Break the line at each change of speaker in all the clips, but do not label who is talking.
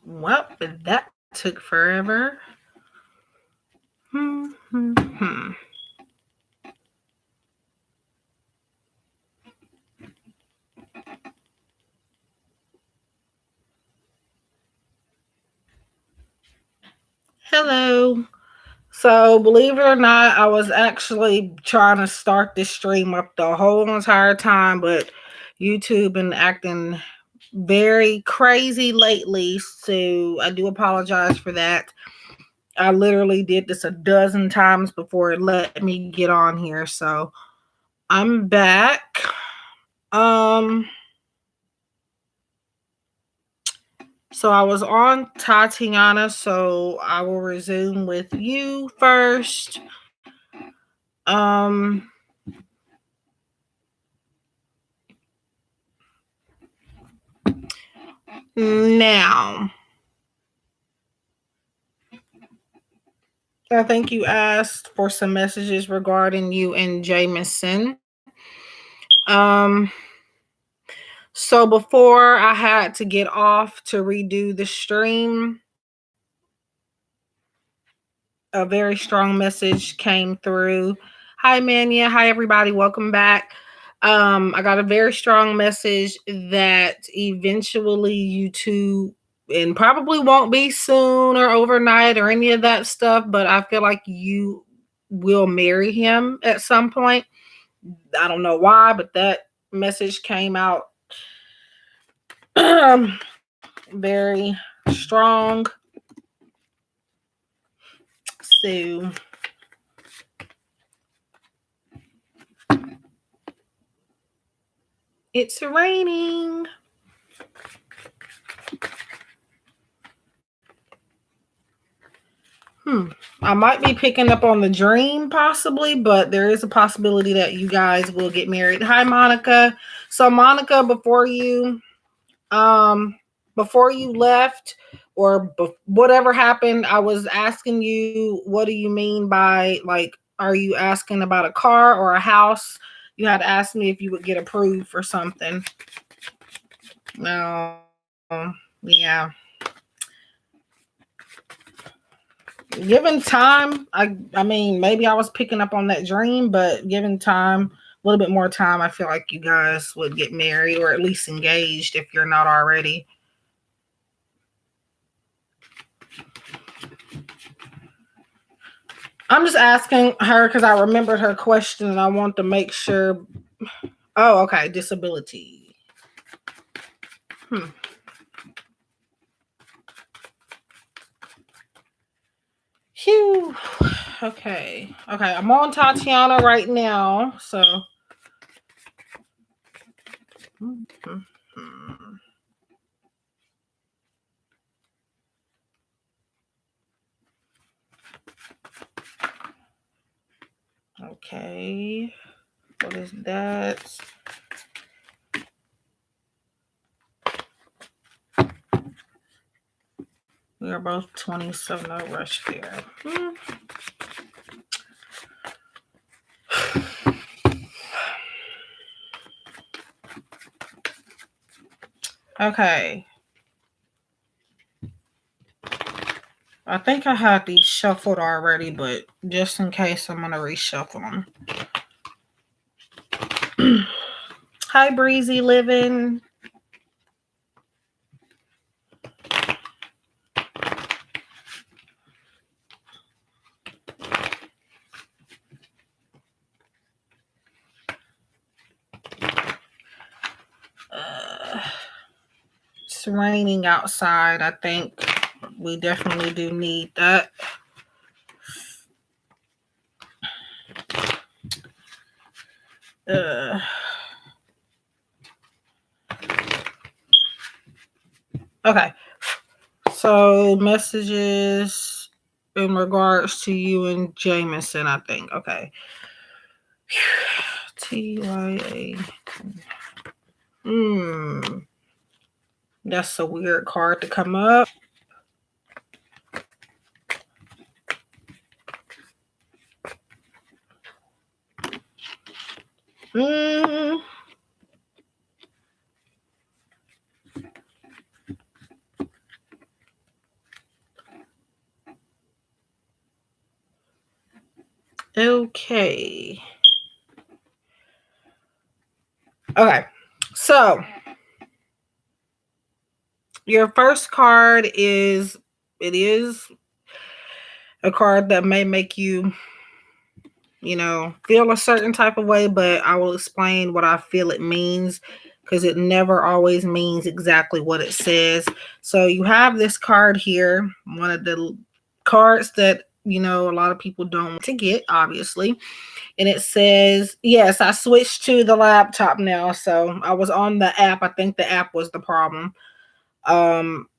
Well, that took forever. Hmm, hmm, hmm. Hello. So, believe it or not, I was actually trying to start this stream up the whole entire time, but YouTube been acting very crazy lately. So, I do apologize for that. I literally did this a dozen times before it let me get on here. So, I'm back. Um, so I was on Tatiana, so I will resume with you first. Um, Now, I think you asked for some messages regarding you and Jameson. Um, so before I had to get off to redo the stream, a very strong message came through. Hi, Mania. Hi, everybody. Welcome back. I got a very strong message that eventually you two, and probably won't be soon or overnight or any of that stuff, but I feel like you will marry him at some point. I don't know why, but that message came out very strong. So it's raining. Hmm. I might be picking up on the dream possibly, but there is a possibility that you guys will get married. Hi, Monica. So, Monica, um, before you left or whatever happened, I was asking you, what do you mean by like, are you asking about a car or a house? You had asked me if you would get approved for something. No, yeah. Given time, I mean, maybe I was picking up on that dream, but given time, a little bit more time, I feel like you guys would get married or at least engaged if you're not already. I'm just asking her because I remembered her question and I want to make sure. Oh, okay, disability. Hmm. Phew. Okay. Okay. I'm on Tatiana right now. So. Okay. What is that? We are both 27. No rush there. Okay. I think I had these shuffled already, but just in case, I'm going to reshuffle them. Hi, Breezy Living. Uh, it's raining outside. I think we definitely do need that. Uh, okay. So, messages in regards to you and Jameson, I think. Okay. TYA. That's a weird card to come up. Mm. Okay. Okay. So your first card is it is a card that may make you, feel a certain type of way, but I will explain what I feel it means because it never always means exactly what it says. So you have this card here, one of the cards that, a lot of people don't want to get, obviously. And it says, yes, I switched to the laptop now. So I was on the app. I think the app was the problem.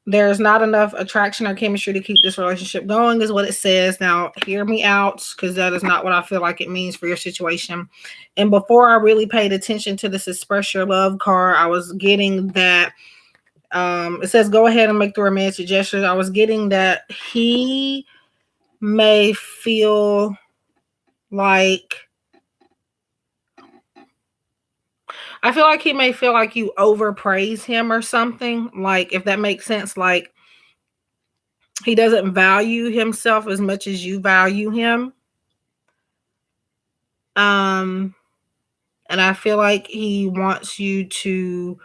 There's not enough attraction or chemistry to keep this relationship going, is what it says. Now, hear me out, because that is not what I feel like it means for your situation. And before I really paid attention to this express your love card, I was getting that it says go ahead and make the romantic gestures. I was getting that he may feel like I feel like he may feel like you overpraise him or something. Like, if that makes sense, like he doesn't value himself as much as you value him. Um, and I feel like he wants you to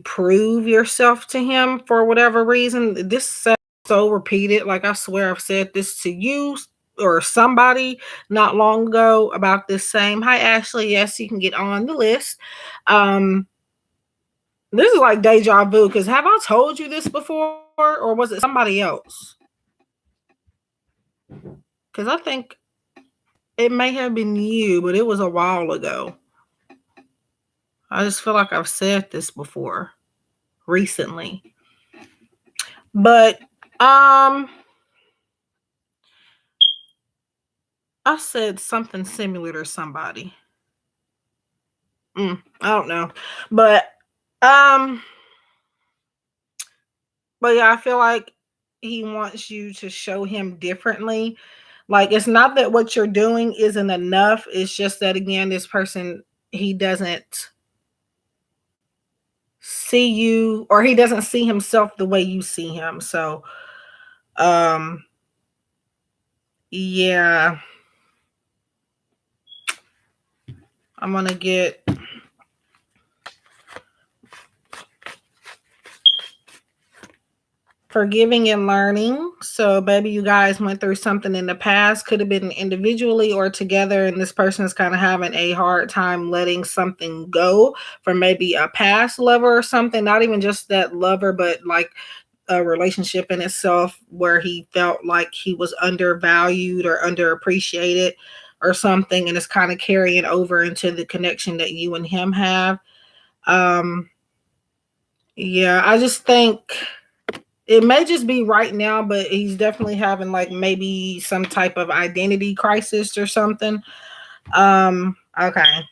prove yourself to him for whatever reason. This sounds so repeated. Like, I swear I've said this to you or somebody not long ago about this same. Hi, Ashley. Yes, you can get on the list. This is like deja vu, because have I told you this before, or was it somebody else? Because I think it may have been you, but it was a while ago. I just feel like I've said this before recently. But I said something similar to somebody. I don't know. But um but yeah, I feel like he wants you to show him differently. Like, it's not that what you're doing isn't enough. It's just that, again, this person, he doesn't see you, or he doesn't see himself the way you see him. So um yeah, I'm gonna get forgiving and learning. So maybe you guys went through something in the past, could have been individually or together, and this person is kind of having a hard time letting something go from maybe a past lover or something. Not even just that lover, but like a relationship in itself where he felt like he was undervalued or underappreciated or something, and it's kind of carrying over into the connection that you and him have. um yeah, I just think it may just be right now, but he's definitely having like maybe some type of identity crisis or something. Okay.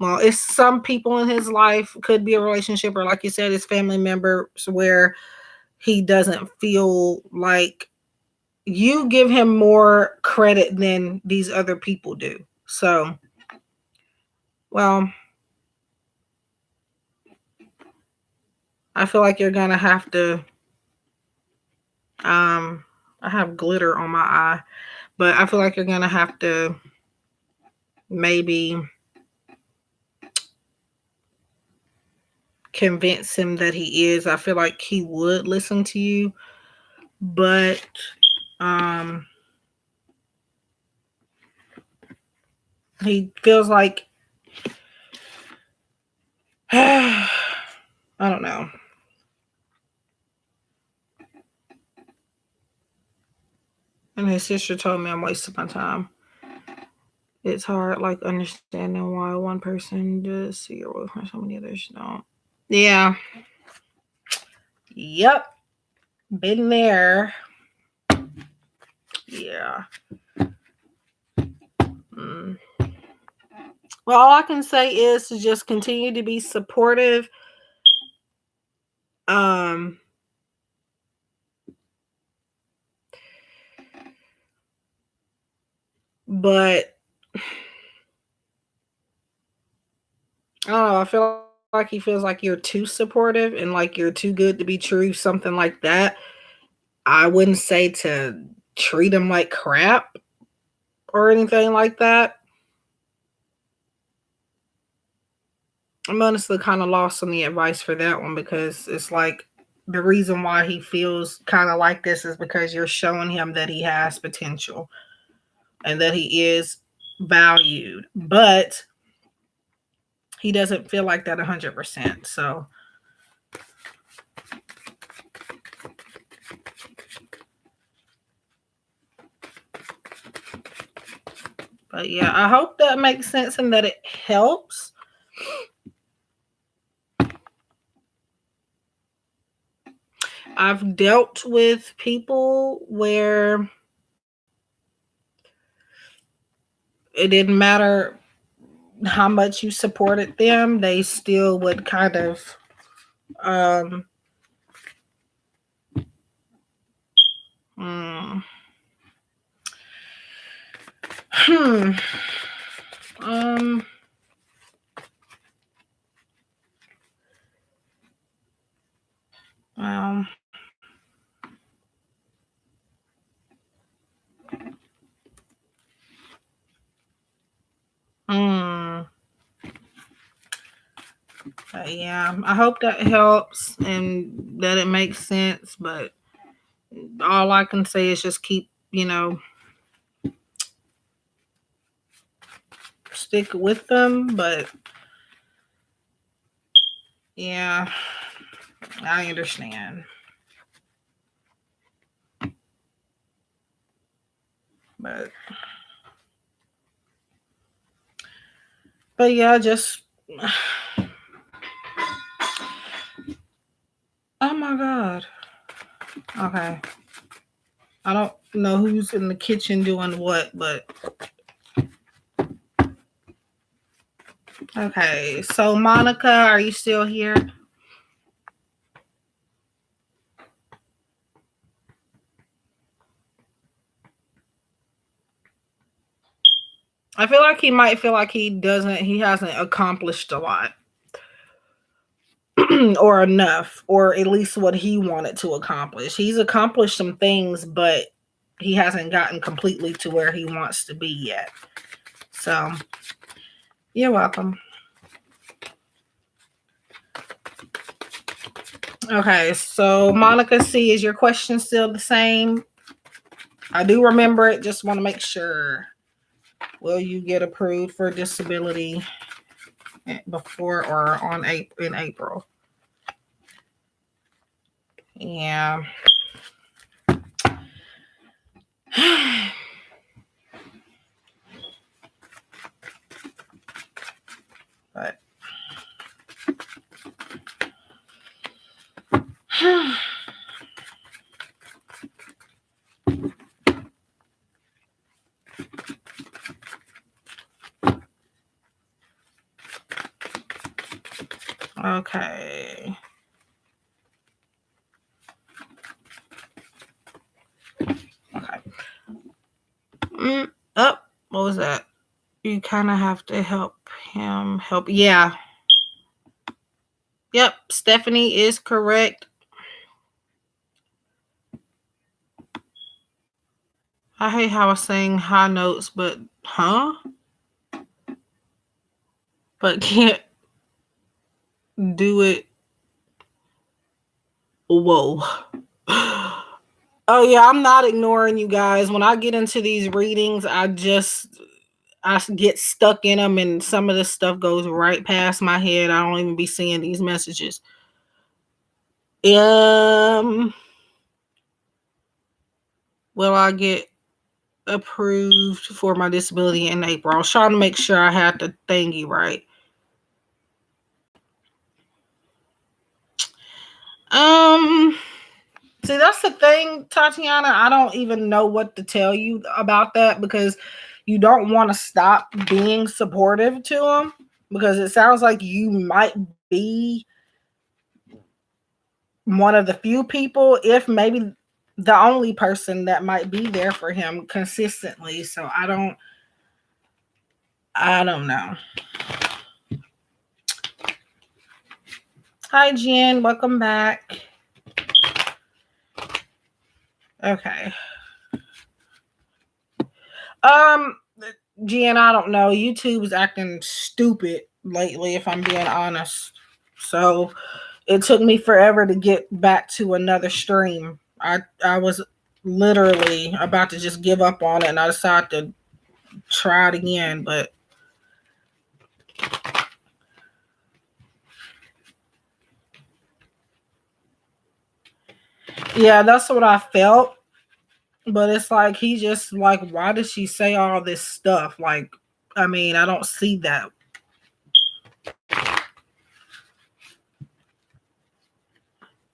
Well, it's some people in his life, could be a relationship, or like you said, his family members, where he doesn't feel like you give him more credit than these other people do. So, well, I feel like you're gonna have to I have glitter on my eye, but I feel like you're gonna have to maybe convince him that he is. I feel like he would listen to you, but um he feels like I don't know. And his sister told me I'm wasting my time. It's hard, like, understanding why one person does see your work and so many others don't. Yeah. Yep. Been there. Yeah. Mm. Well, all I can say is to just continue to be supportive. Um, but I don't know. I feel like he feels like you're too supportive and like you're too good to be true, something like that. I wouldn't say to treat him like crap or anything like that. I'm honestly kind of lost on the advice for that one, because it's like the reason why he feels kind of like this is because you're showing him that he has potential and that he is valued, but he doesn't feel like that 100%. So but yeah, I hope that makes sense and that it helps. I've dealt with people where it didn't matter how much you supported them, they still would kind of um hmm um well hmm yeah, I hope that helps and that it makes sense, but all I can say is just keep, stick with them. But yeah, I understand. But yeah, just oh my god. Okay. I don't know who's in the kitchen doing what, but okay. So Monica, are you still here? I feel like he might feel like he hasn't accomplished a lot or enough, or at least what he wanted to accomplish. He's accomplished some things, but he hasn't gotten completely to where he wants to be yet. So you're welcome. Okay, so Monica C, is your question still the same? I do remember it, just want to make sure. Will you get approved for disability before or in April? Yeah. But okay. Okay. What was that? You kind of have to help him help. Yeah. Yep. Stephanie is correct. I hate how I was saying high notes, but but can't do it. Whoa. Oh yeah, I'm not ignoring you guys. When I get into these readings, I get stuck in them, and some of this stuff goes right past my head. I don't even be seeing these messages. Will I get approved for my disability in April? I was trying to make sure I had the thingy right. See, that's the thing, Tatiana. I don't even know what to tell you about that, because you don't want to stop being supportive to him, because it sounds like you might be one of the few people, if maybe the only person, that might be there for him consistently. So I don't know. Hi Jen, welcome back. Okay. Um, Jen, I don't know. YouTube is acting stupid lately, if I'm being honest. So it took me forever to get back to another stream. I was literally about to just give up on it, and I decided to try it again. But yeah, that's what I felt. But it's like he just like, why does she say all this stuff? Like, I mean, I don't see that.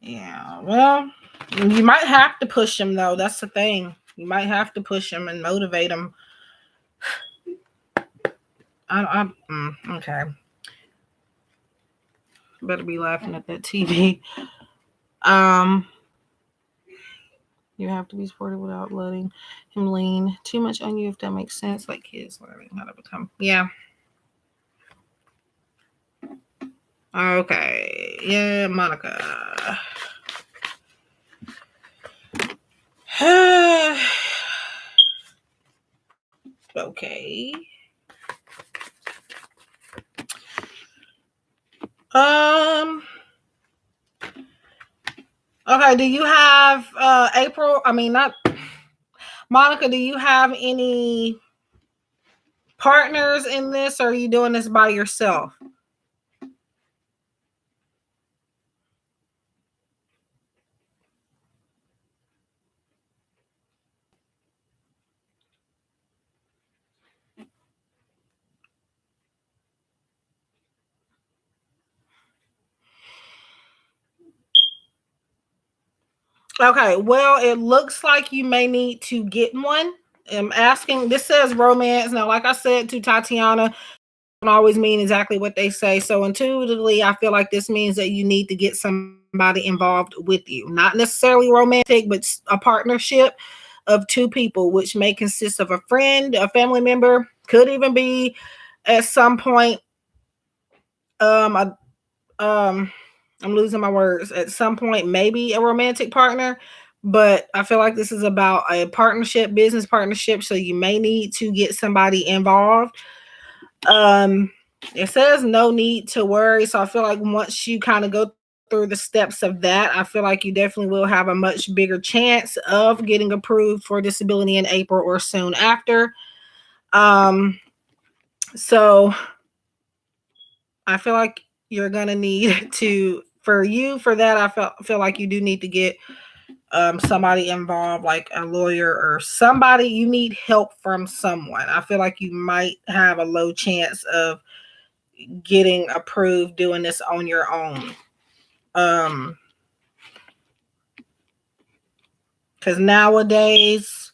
Yeah, well, you might have to push him though. That's the thing. You might have to push him and motivate him. Okay. Better be laughing at that TV. Um, you have to be supportive without letting him lean too much on you, if that makes sense. Like kids learning how to become. Yeah. Okay. Yeah, Monica. Okay. Um. Okay. Do you have April? I mean, not Monica. Do you have any partners in this, or are you doing this by yourself? Okay, well, it looks like you may need to get one. I'm asking, this says romance. Now, like I said to Tatiana, don't always mean exactly what they say. So intuitively, I feel like this means that you need to get somebody involved with you. Not necessarily romantic, but a partnership of two people, which may consist of a friend, a family member, could even be at some point a I'm losing my words. At some point, maybe a romantic partner, but I feel like this is about a partnership, business partnership. So you may need to get somebody involved. Um, it says no need to worry. So I feel like once you kind of go through the steps of that, I feel like you definitely will have a much bigger chance of getting approved for disability in April or soon after. So I feel like you're gonna need to for that. I feel like you do need to get somebody involved, like a lawyer or somebody. You need help from someone. I feel like you might have a low chance of getting approved doing this on your own. Because nowadays,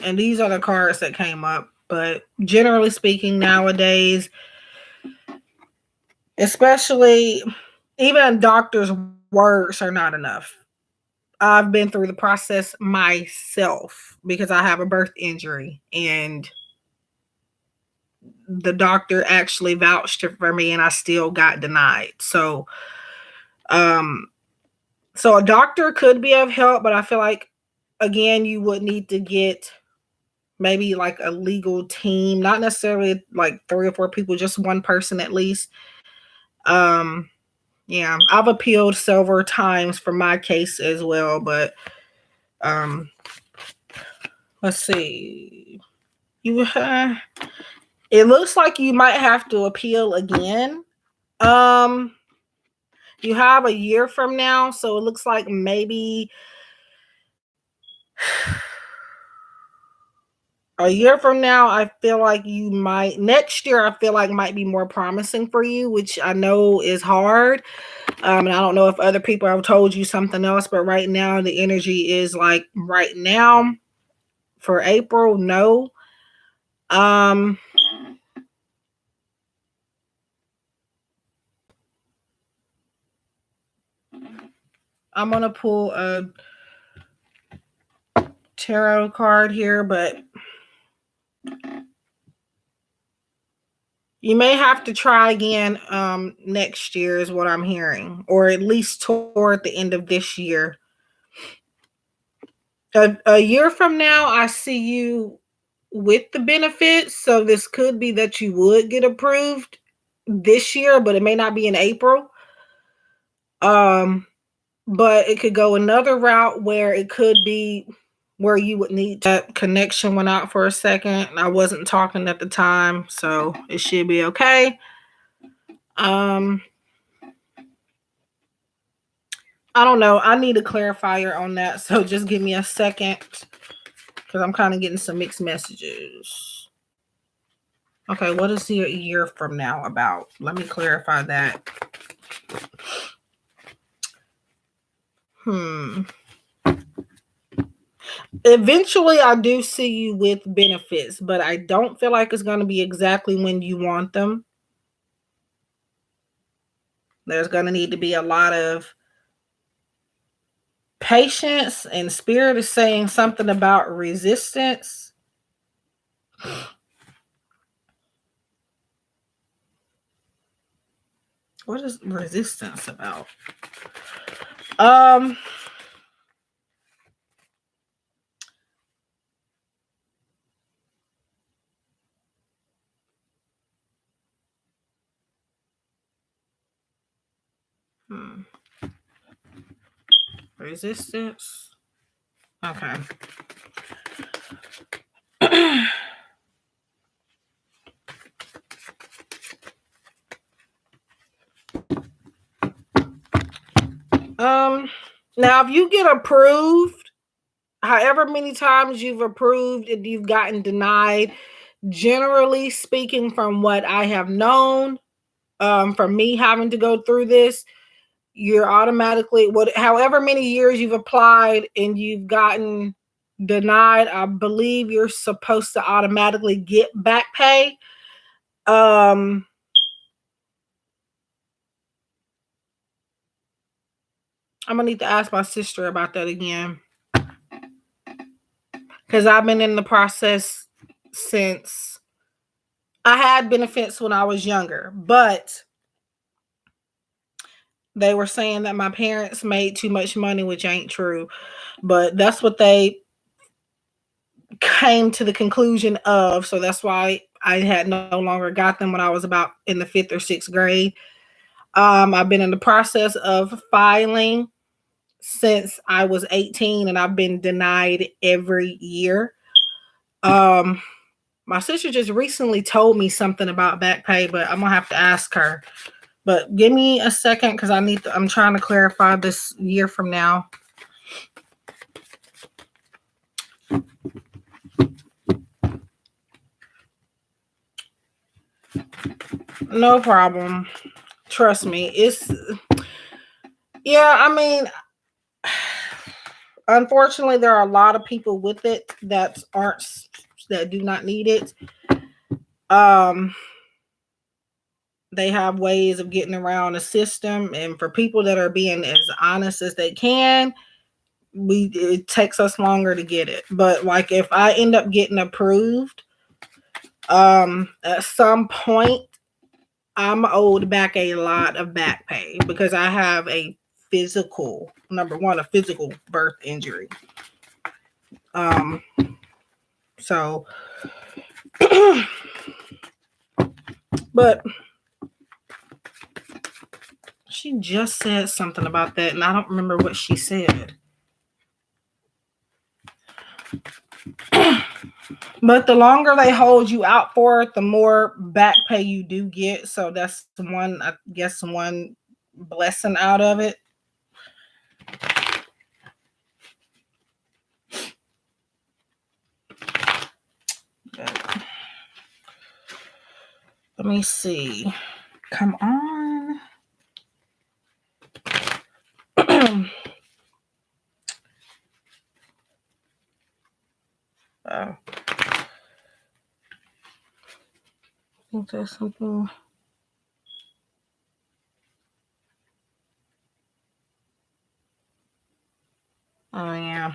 and these are the cards that came up, but generally speaking, nowadays, especially even doctors' words are not enough. I've been through the process myself because I have a birth injury, and the doctor actually vouched for me and I still got denied. Um so a doctor could be of help, but I feel like again you would need to get maybe like a legal team, not necessarily like 3 or 4 people, just one person at least. Um yeah, I've appealed several times for my case as well, but um let's see. You it looks like you might have to appeal again. Um, you have a year from now, so it looks like maybe a year from now. I feel like you might next year. I feel like might be more promising for you, which I know is hard. And I don't know if other people have told you something else, but right now the energy is like right now for April. No. Um, I'm gonna pull a tarot card here, but you may have to try again next year, is what I'm hearing, or at least toward the end of this year. A year from now, I see you with the benefits. So this could be that you would get approved this year, but it may not be in April. But it could go another route where it could be where you would need that connection went out for a second. I wasn't talking at the time, so it should be okay. I don't know. I need a clarifier on that, so just give me a second because I'm kind of getting some mixed messages. Okay, what is your year from now about? Let me clarify that. Eventually, I do see you with benefits, but I don't feel like it's going to be exactly when you want them. There's going to need to be a lot of patience, and Spirit is saying something about resistance. What is resistance about? Resistance. Okay. Now if you get approved, however many times you've approved and you've gotten denied, generally speaking, from what I have known, from me having to go through this, you're automatically, however many years you've applied and you've gotten denied, I believe you're supposed to automatically get back pay. I'm gonna need to ask my sister about that again, because I've been in the process since I had benefits when I was younger, but they were saying that my parents made too much money, which ain't true, but that's what they came to the conclusion of. So that's why I had no longer got them when I was about in the 5th or 6th grade. I've been in the process of filing since I was 18, and I've been denied every year. My sister just recently told me something about back pay, but I'm gonna have to ask her. But give me a second because I'm trying to clarify this year from now. No problem. Trust me. I mean, unfortunately, there are a lot of people with it that do not need it. They have ways of getting around the system, and for people that are being as honest as they can, it takes us longer to get it. But like if I end up getting approved, at some point I'm owed back a lot of back pay because I have a physical birth injury. So but she just said something about that, and I don't remember what she said. But the longer they hold you out for it, the more back pay you do get. So that's one blessing out of it. Let me see. Come on. I think there's something. Oh, yeah.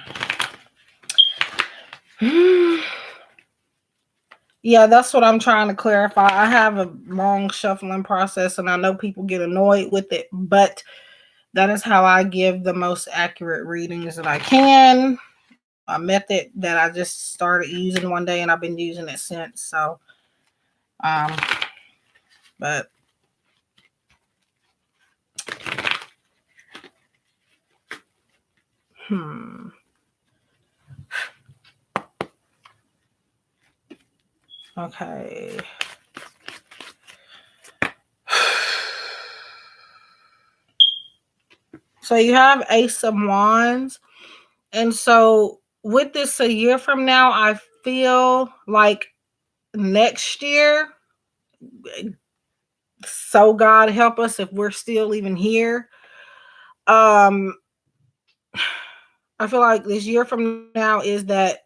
Yeah, that's what I'm trying to clarify. I have a long shuffling process, and I know people get annoyed with it, but that is how I give the most accurate readings that I can. a method that I just started using one day, and I've been using it since. So, um, but hmm, okay. So you have Ace of Wands, and so with this a year from now, I feel like next year, so God help us if we're still even here. Um, I feel like this year from now is that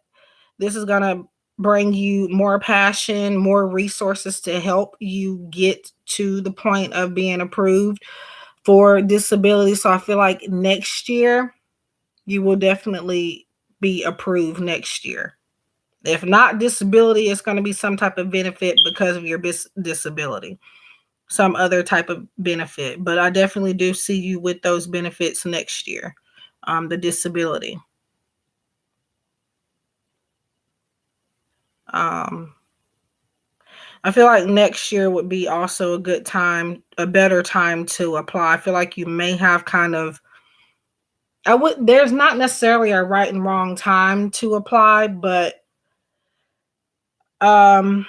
this is gonna bring you more passion, more resources to help you get to the point of being approved for disability. So I feel like next year you will definitely be approved next year. If not disability, it's going to be some type of benefit because of your disability, some other type of benefit. But I definitely do see you with those benefits next year, the disability. Um, I feel like next year would be also a good time, a better time to apply. I feel like you may have kind of, there's not necessarily a right and wrong time to apply, but um,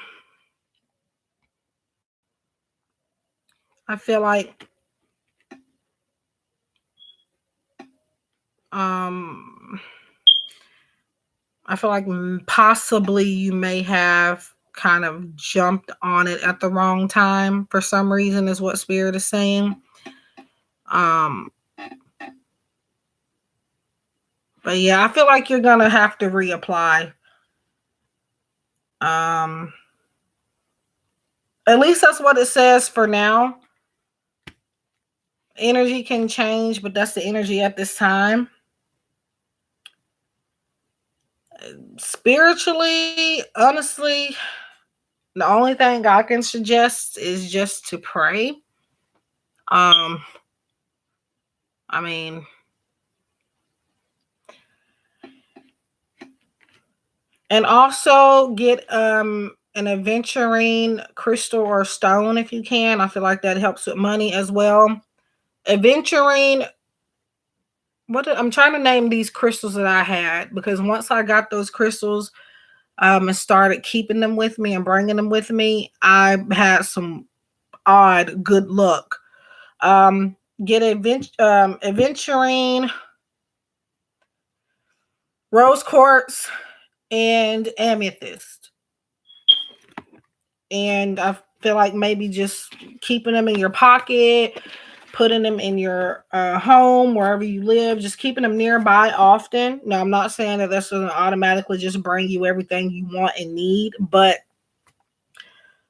I feel like um, possibly you may have kind of jumped on it at the wrong time for some reason, is what Spirit is saying. Um, but yeah, I feel like you're gonna have to reapply. Um, at least that's what it says for now. Energy can change, but that's the energy at this time. Spiritually, honestly, the only thing I can suggest is just to pray. Um, I mean, and also get an aventurine crystal or stone if you can. I feel like that helps with money as well. Aventurine, I'm trying to name these crystals that I had, because once I got those crystals and started keeping them with me and bringing them with me, I had some odd good luck. Get aventurine, rose quartz, and amethyst. And I feel like maybe just keeping them in your pocket, putting them in your home, wherever you live, just keeping them nearby often. Now, I'm not saying that that's going to automatically just bring you everything you want and need, but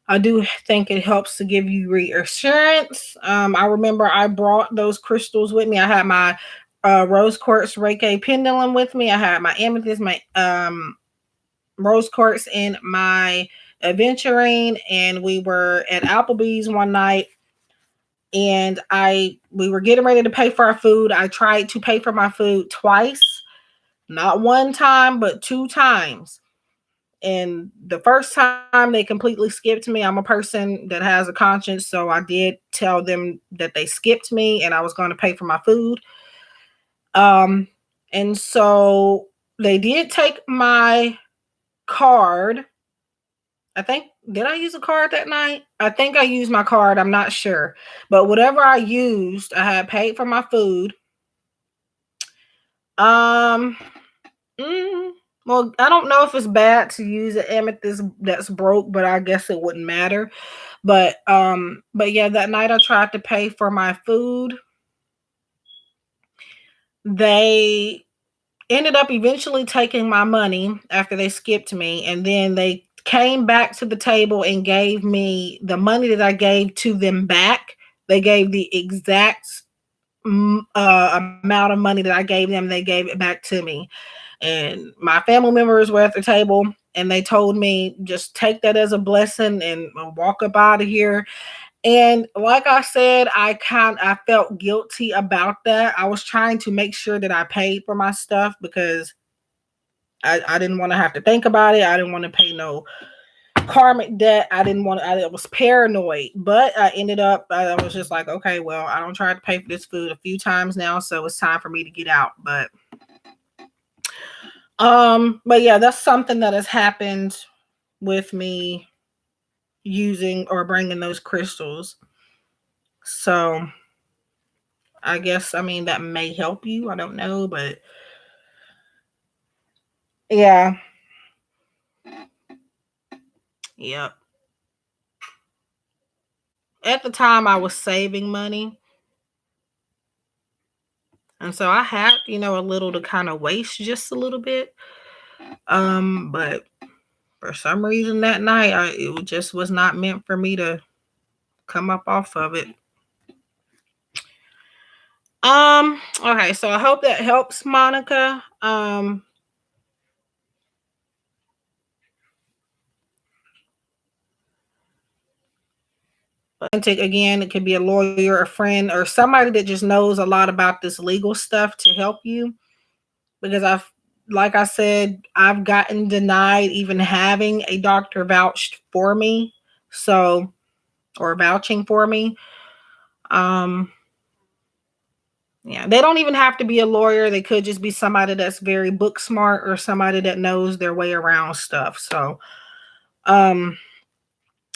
I do think it helps to give you reassurance. I remember I brought those crystals with me. I had my rose quartz Reiki pendulum with me. I had my amethyst, my rose quartz, and my aventurine. And we were at Applebee's one night, and we were getting ready to pay for our food. I tried to pay for my food twice, not one time, but two times. And the first time they completely skipped me. I'm a person that has a conscience, so I did tell them that they skipped me and I was going to pay for my food. Um, and so they did take my card. I think, did I use a card that night? I think I used my card. I'm not sure. But whatever I used, I had paid for my food. Um, well, I don't know if it's bad to use an amethyst that's broke, but I guess it wouldn't matter. But yeah, that night I tried to pay for my food. They ended up eventually taking my money after they skipped me, and then they came back to the table and gave me the money that I gave to them back. They gave the exact amount of money that I gave them. They gave it back to me, and my family members were at the table, and they told me just take that as a blessing and walk up out of here. And like I said, I felt guilty about that. I was trying to make sure that I paid for my stuff because I didn't want to have to think about it. I didn't want to pay no karmic debt. I was paranoid, but I was just like, okay, well, I don't try to pay for this food a few times now, so it's time for me to get out. But yeah, that's something that has happened with me using or bringing those crystals. So I guess, I mean, that may help you. I don't know, but yeah. Yep. At the time I was saving money. And so I had, a little to kind of waste, just a little bit. But for some reason that night, it just was not meant for me to come up off of it. Okay, so I hope that helps, Monica. Again, it could be a lawyer, a friend, or somebody that just knows a lot about this legal stuff to help you. Because like I said, I've gotten denied even having a doctor vouched for me. So, or vouching for me. Yeah, they don't even have to be a lawyer. They could just be somebody that's very book smart or somebody that knows their way around stuff. So, um,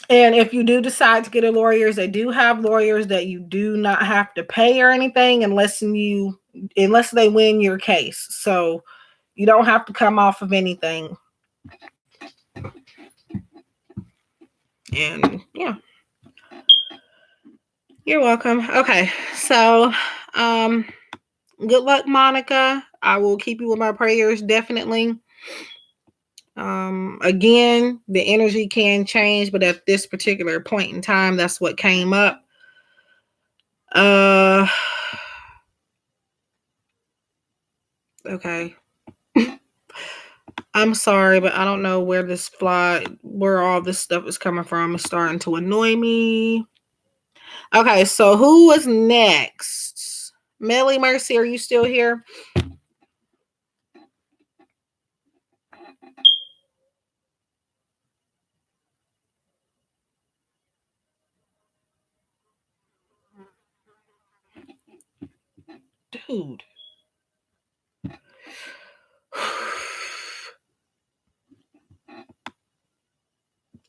and if you do decide to get a lawyer, they do have lawyers that you do not have to pay or anything unless they win your case. So you don't have to come off of anything. And yeah. You're welcome. Okay. So good luck, Monica. I will keep you with my prayers, definitely. Again, the energy can change, but at this particular point in time, that's what came up. Okay. I'm sorry, but I don't know where all this stuff is coming from. It's starting to annoy me. Okay, so who was next? Melly Mercy, are you still here? Dude.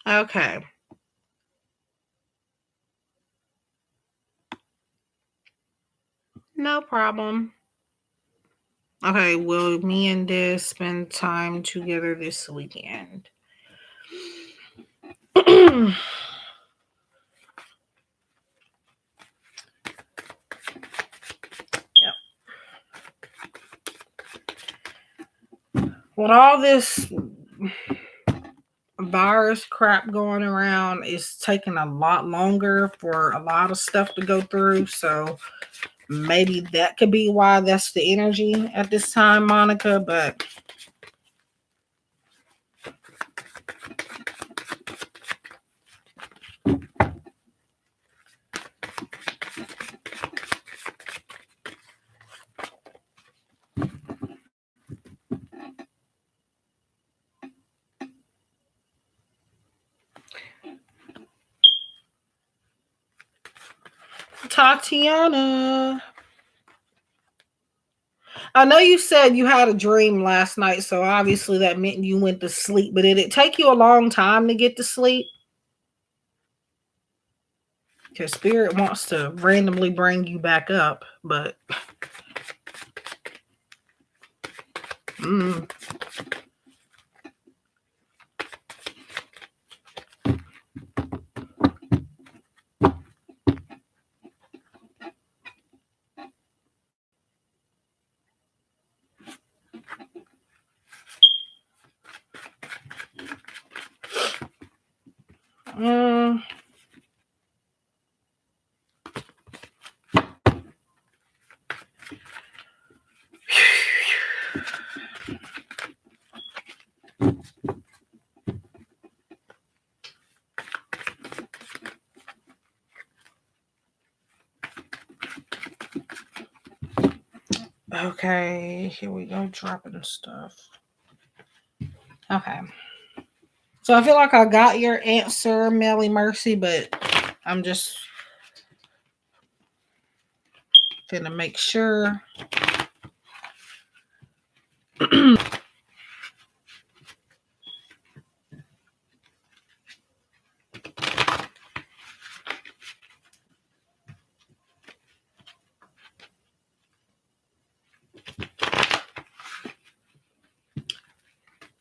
Okay. No problem. Okay, will me and Des spend time together this weekend? Yep. With all this virus crap going around, it's taking a lot longer for a lot of stuff to go through. So maybe that could be why that's the energy at this time, Monica. But Tatiana, I know you said you had a dream last night, so obviously that meant you went to sleep. But did it take you a long time to get to sleep? Because spirit wants to randomly bring you back up, but okay, here we go, dropping stuff. Okay. So I feel like I got your answer, Melly Mercy, but I'm just gonna make sure.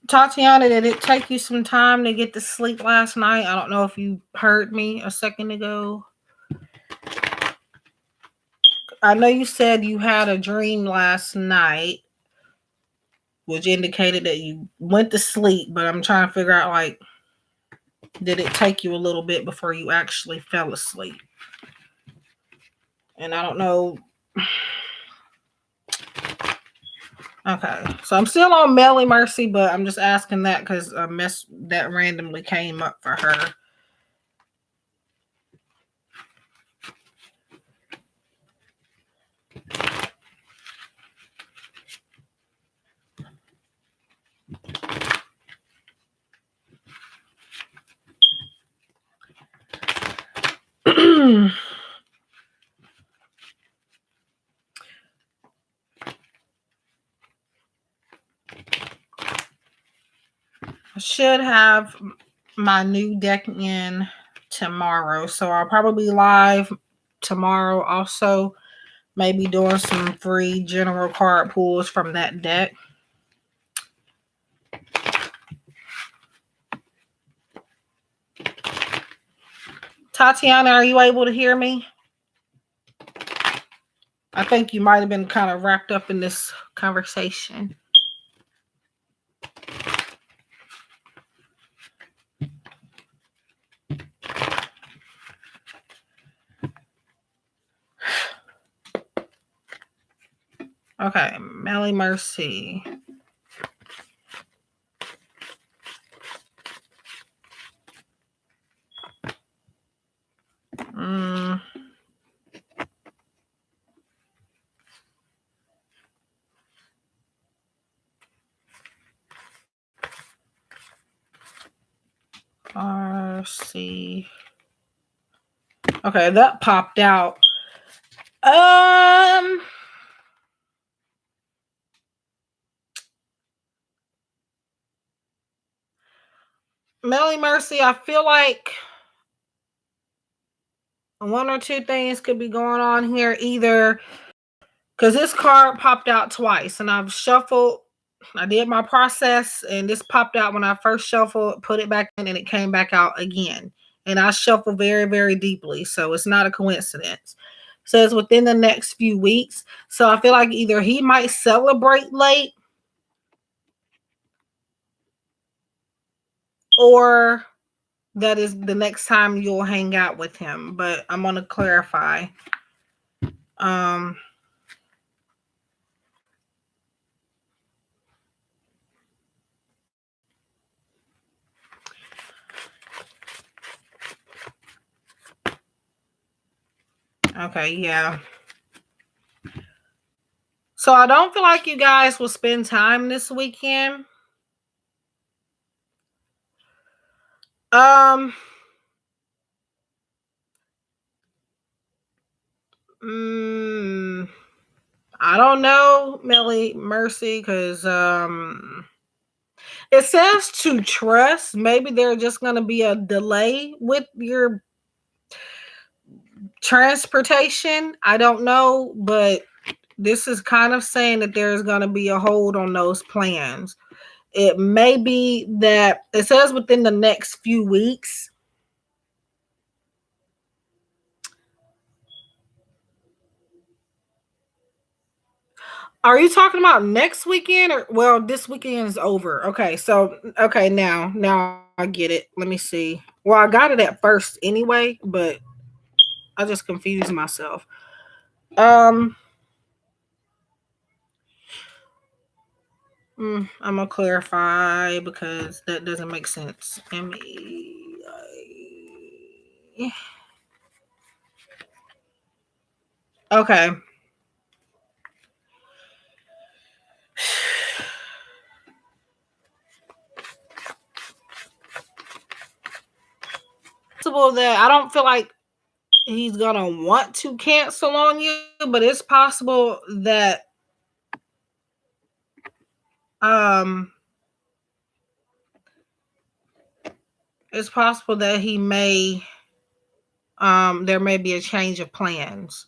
Tatiana, did it take you some time to get to sleep last night? I don't know if you heard me a second ago. I know you said you had a dream last night, which indicated that you went to sleep, but I'm trying to figure out, like, did it take you a little bit before you actually fell asleep? And I don't know. Okay, so I'm still on Melly Mercy, but I'm just asking that because a mess that randomly came up for her. I should have my new deck in tomorrow, so I'll probably live tomorrow also, maybe doing some free general card pulls from that deck. Tatiana, are you able to hear me? I think you might have been kind of wrapped up in this conversation. Okay, Melly Mercy. RC. Okay, that popped out. Melly Mercy, I feel like one or two things could be going on here. Either because this card popped out twice and I've shuffled, I did my process and this popped out when I first shuffled, put it back in, and it came back out again. And I shuffle very, very deeply. So it's not a coincidence. So it's within the next few weeks. So I feel like either he might celebrate late or that is the next time you'll hang out with him. But I'm going to clarify. Okay, yeah. So I don't feel like you guys will spend time this weekend. I don't know, Melly Mercy, because it says to trust. Maybe there's just going to be a delay with your transportation. I don't know, but this is kind of saying that there's going to be a hold on those plans. It may be that it says within the next few weeks. Are you talking about next weekend or well, this weekend is over. Okay, so okay, now I get it. Let me see. Well, I got it at first anyway, but I just confused myself. I'm gonna clarify because that doesn't make sense. Okay. that I don't feel like he's gonna want to cancel on you, but it's possible that it's possible that he may there may be a change of plans.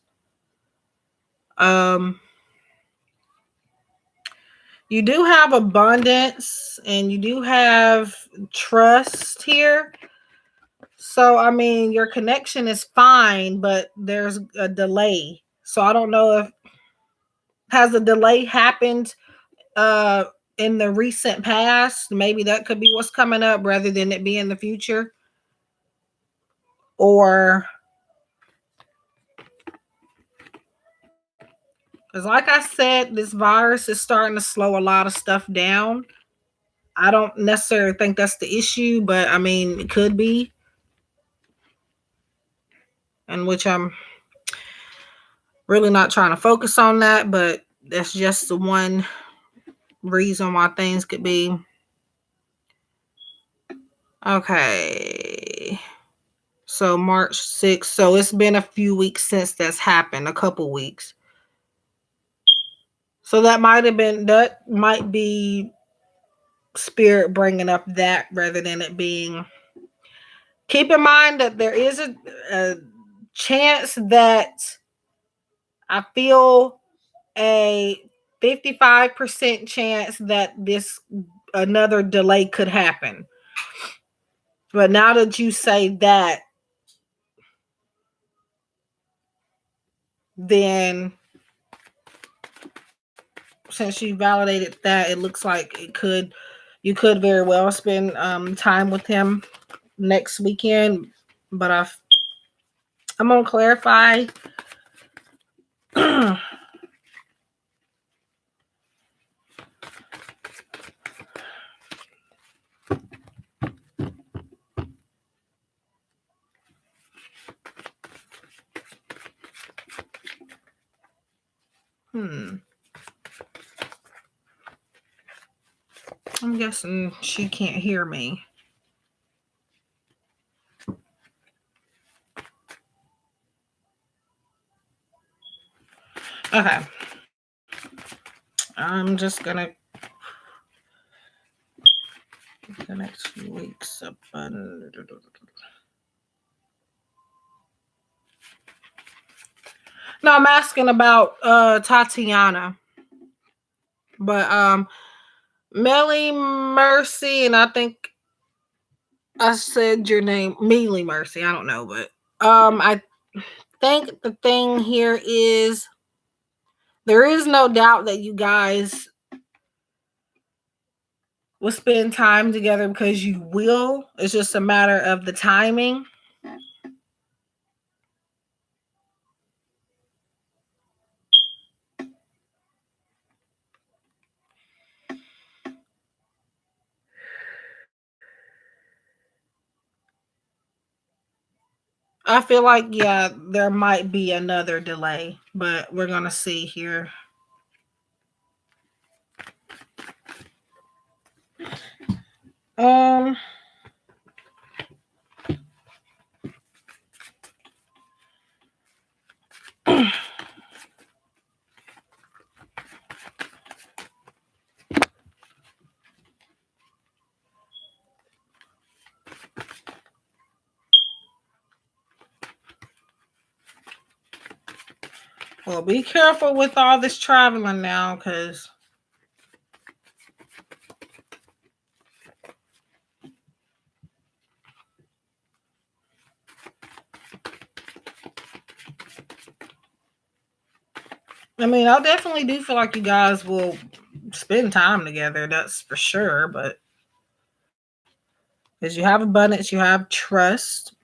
You do have abundance and you do have trust here. So, I mean, your connection is fine, but there's a delay. So, I don't know if has a delay happened uh in the recent past. Maybe that could be what's coming up rather than it being the future. Or because, like I said, this virus is starting to slow a lot of stuff down. I don't necessarily think that's the issue, but I mean, it could be. And which I'm really not trying to focus on that, but that's just the one reason why things could be. Okay. So March 6th. So it's been a few weeks since that's happened, a couple weeks. So that might be spirit bringing up that rather than it being. Keep in mind that there is a chance that I feel a 55% chance that this another delay could happen. But now that you say that, then since you validated that, it looks like you could very well spend time with him next weekend. But I'm gonna clarify. I'm guessing she can't hear me. Okay. I'm just gonna the next few weeks up. No, I'm asking about Tatiana. But Melly Mercy, and I think I said your name, Mealy Mercy. I don't know, but I think the thing here is there is no doubt that you guys will spend time together because you will. It's just a matter of the timing. I feel like, yeah, there might be another delay, but we're going to see here. Well, be careful with all this traveling now, because I mean, I definitely do feel like you guys will spend time together. That's for sure. But because you have abundance, you have trust,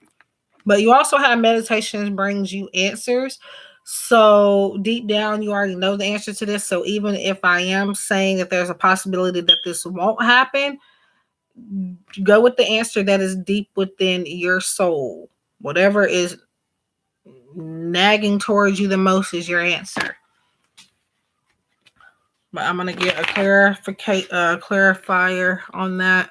but you also have meditation brings you answers. So deep down, you already know the answer to this. So even if I am saying that there's a possibility that this won't happen, go with the answer that is deep within your soul. Whatever is nagging towards you the most is your answer. But I'm going to get a clarifier on that.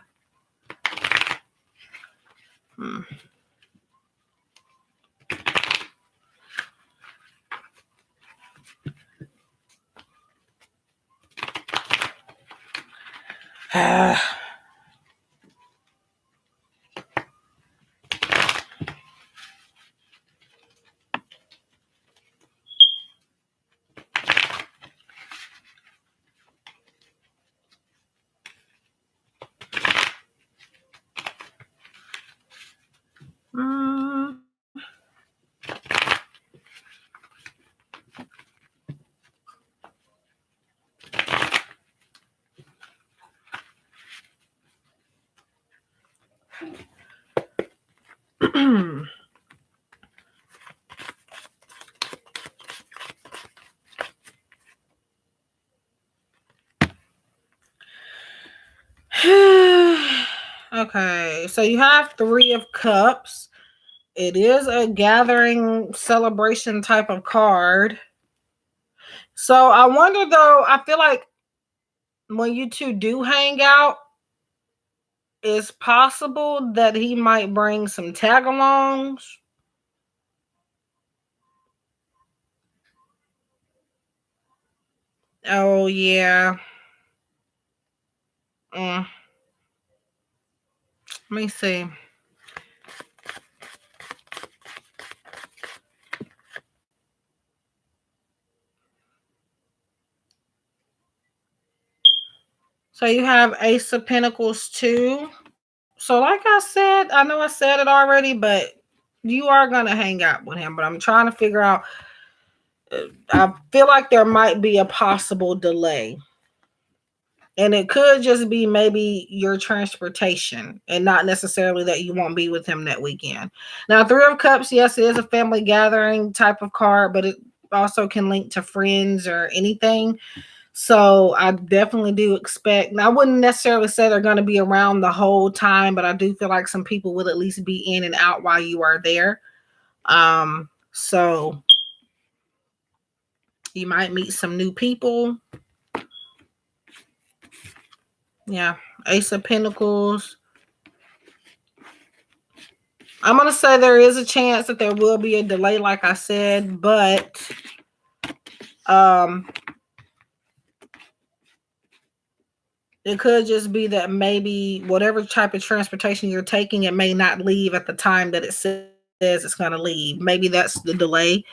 Okay, so you have Three of Cups. It is a gathering celebration type of card. So I wonder though, I feel like when you two do hang out, it's possible that he might bring some tag alongs. Oh, yeah. Let me see. So you have Ace of Pentacles too. So, like I said, I know I said it already, but you are going to hang out with him. But I'm trying to figure out. I feel like there might be a possible delay. And it could just be maybe your transportation and not necessarily that you won't be with him that weekend. Now, Three of Cups, yes, it is a family gathering type of card, but it also can link to friends or anything. So I definitely do expect, and I wouldn't necessarily say they're going to be around the whole time, but I do feel like some people will at least be in and out while you are there. So you might meet some new people. Yeah. Ace of Pentacles. I'm going to say there is a chance that there will be a delay, like I said, but it could just be that maybe whatever type of transportation you're taking, it may not leave at the time that it says it's going to leave. Maybe that's the delay.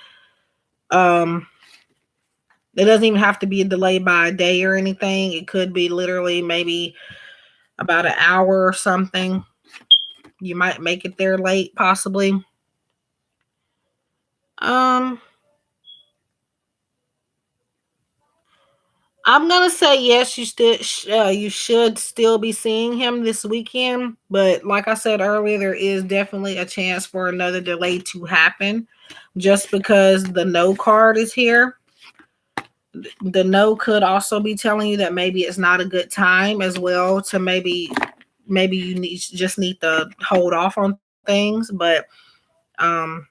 It doesn't even have to be a delay by a day or anything. It could be literally maybe about an hour or something. You might make it there late, possibly. I'm gonna say yes. You should still be seeing him this weekend, but like I said earlier, there is definitely a chance for another delay to happen, just because the no card is here. The no could also be telling you that maybe it's not a good time as well to maybe you just need to hold off on things, but um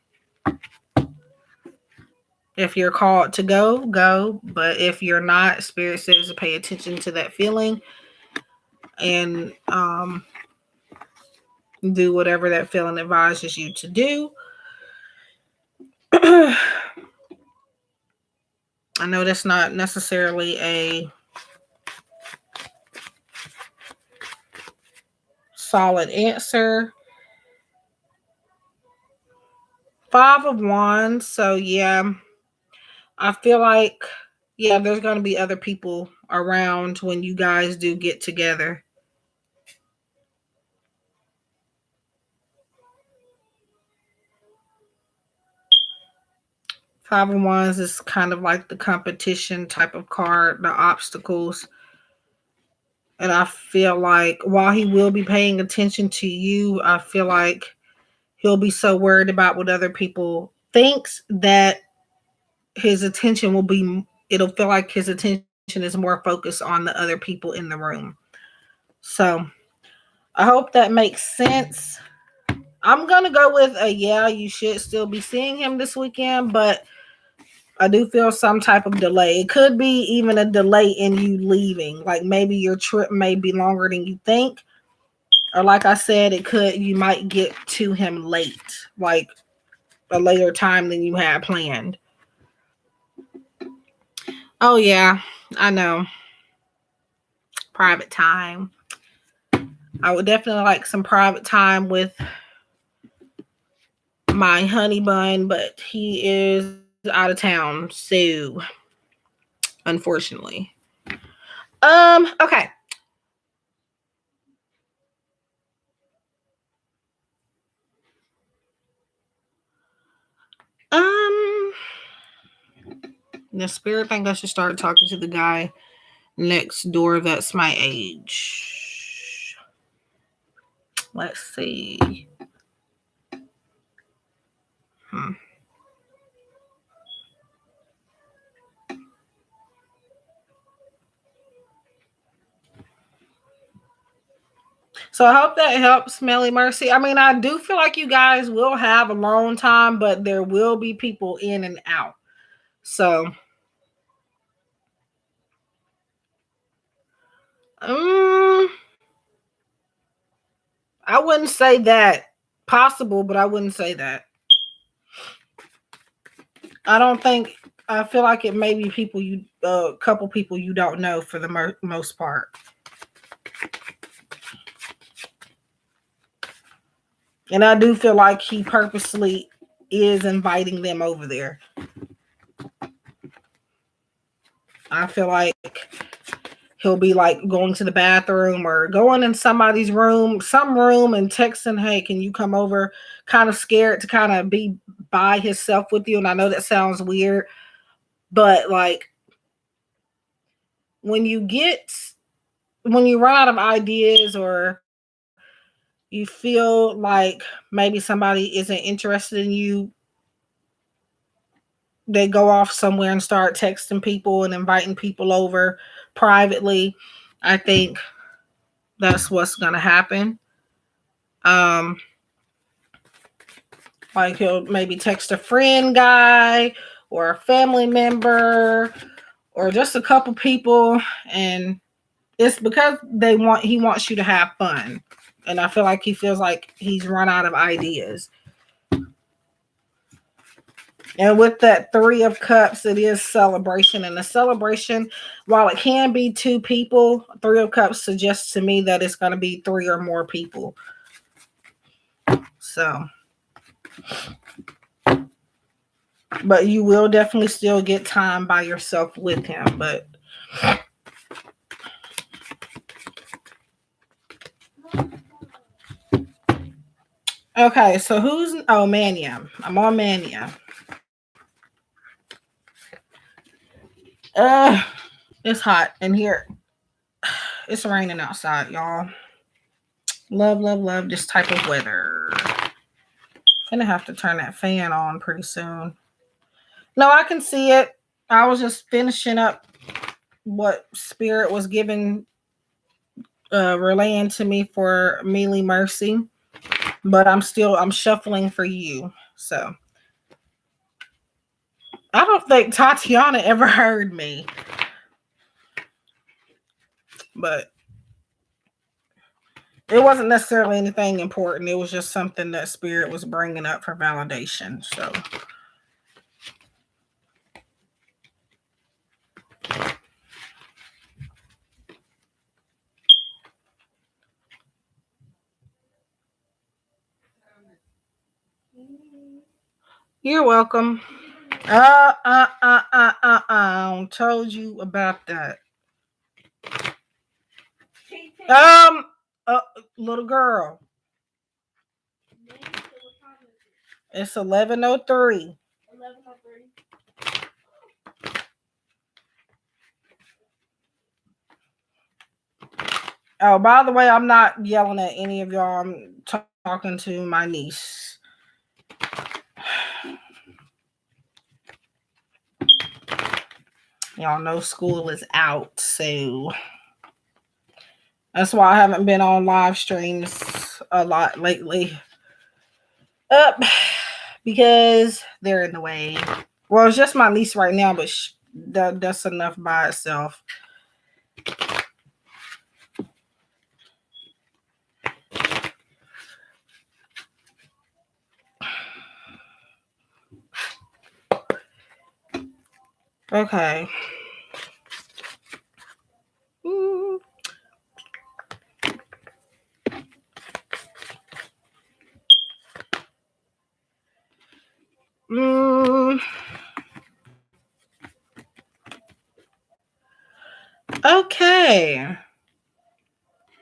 if you're called to go, but if you're not, spirit says to pay attention to that feeling and do whatever that feeling advises you to do. I know that's not necessarily a solid answer. Five of Wands. So, yeah, I feel like, yeah, there's going to be other people around when you guys do get together. Five of Wands is kind of like the competition type of card, the obstacles. And I feel like while he will be paying attention to you, I feel like he'll be so worried about what other people thinks that his attention will be, it'll feel like his attention is more focused on the other people in the room. So I hope that makes sense. I'm going to go with a yeah, you should still be seeing him this weekend, but I do feel some type of delay. It could be even a delay in you leaving. Like maybe your trip may be longer than you think. Or like I said, you might get to him late, like a later time than you had planned. Oh yeah, I know. Private time. I would definitely like some private time with my honey bun, but he is out of town, so unfortunately. Okay. Um the spirit think I should start talking to the guy next door that's my age. Let's see. Hmm. So I hope that helps, Melly Mercy. I mean, I do feel like you guys will have a long time, but there will be people in and out. So, um, I wouldn't say that possible, but I wouldn't say that. I don't think. I feel like it may be people you, a couple people you don't know for the most part. And I do feel like he purposely is inviting them over there. I feel like he'll be like going to the bathroom or going in somebody's room, some room, and texting, "Hey, can you come over?" Kind of scared to kind of be by himself with you. And I know that sounds weird, but like when you get when you run out of ideas or you feel like maybe somebody isn't interested in you, they go off somewhere and start texting people and inviting people over privately. I think that's what's gonna happen. Um, like he'll maybe text a friend guy or a family member or just a couple people, and it's because he wants you to have fun. And I feel like he feels like he's run out of ideas. And with that Three of Cups, it is celebration. And the celebration, while it can be two people, Three of Cups suggests to me that it's going to be three or more people. So, but you will definitely still get time by yourself with him. But okay, so Mania. I'm on Mania. Uh, it's hot in here. It's raining outside, y'all. Love, love, love this type of weather. Gonna have to turn that fan on pretty soon. No, I can see it. I was just finishing up what Spirit was giving, relaying to me for Mealy Mercy, but I'm shuffling for you. So I don't think Tatiana ever heard me, but it wasn't necessarily anything important. It was just something that Spirit was bringing up for validation. So. You're welcome. Told you about that. Um, little girl. It's 11:03. Oh, by the way, I'm not yelling at any of y'all. I'm talking to my niece. Y'all know school is out, so that's why I haven't been on live streams a lot lately. Up because they're in the way. Well, it's just my niece right now, but that's enough by itself. Okay. Okay.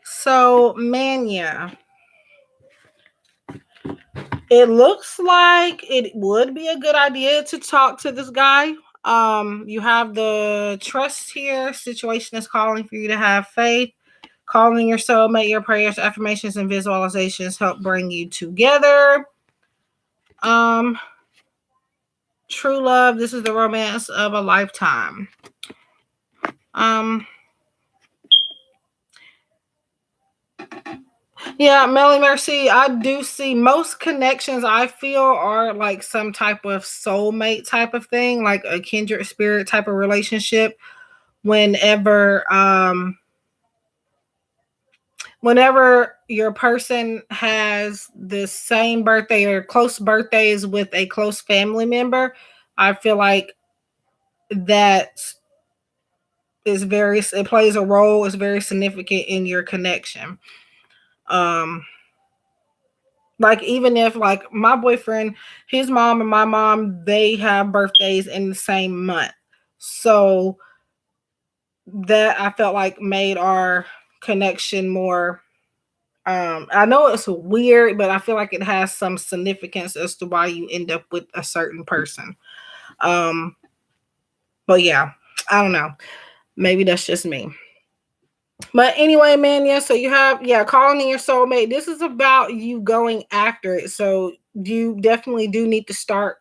So, Mania. It looks like it would be a good idea to talk to this guy. You have the trust here. Situation is calling for you to have faith. Calling your soulmate, your prayers, affirmations, and visualizations help bring you together. Um, True love. This is the romance of a lifetime. Um, Yeah, Melly Mercy, I do see most connections I feel are like some type of soulmate type of thing, like a kindred spirit type of relationship. Whenever whenever your person has the same birthday or close birthdays with a close family member, I feel like that is very, it plays a role, is very significant in your connection. Um like even if like my boyfriend, his mom and my mom, they have birthdays in the same month. So that I felt like made our connection more, I know it's weird, but I feel like it has some significance as to why you end up with a certain person. Um, but yeah, I don't know. Maybe that's just me. But anyway, man, yeah, so you have, yeah, calling in your soulmate. This is about you going after it. So you definitely do need to start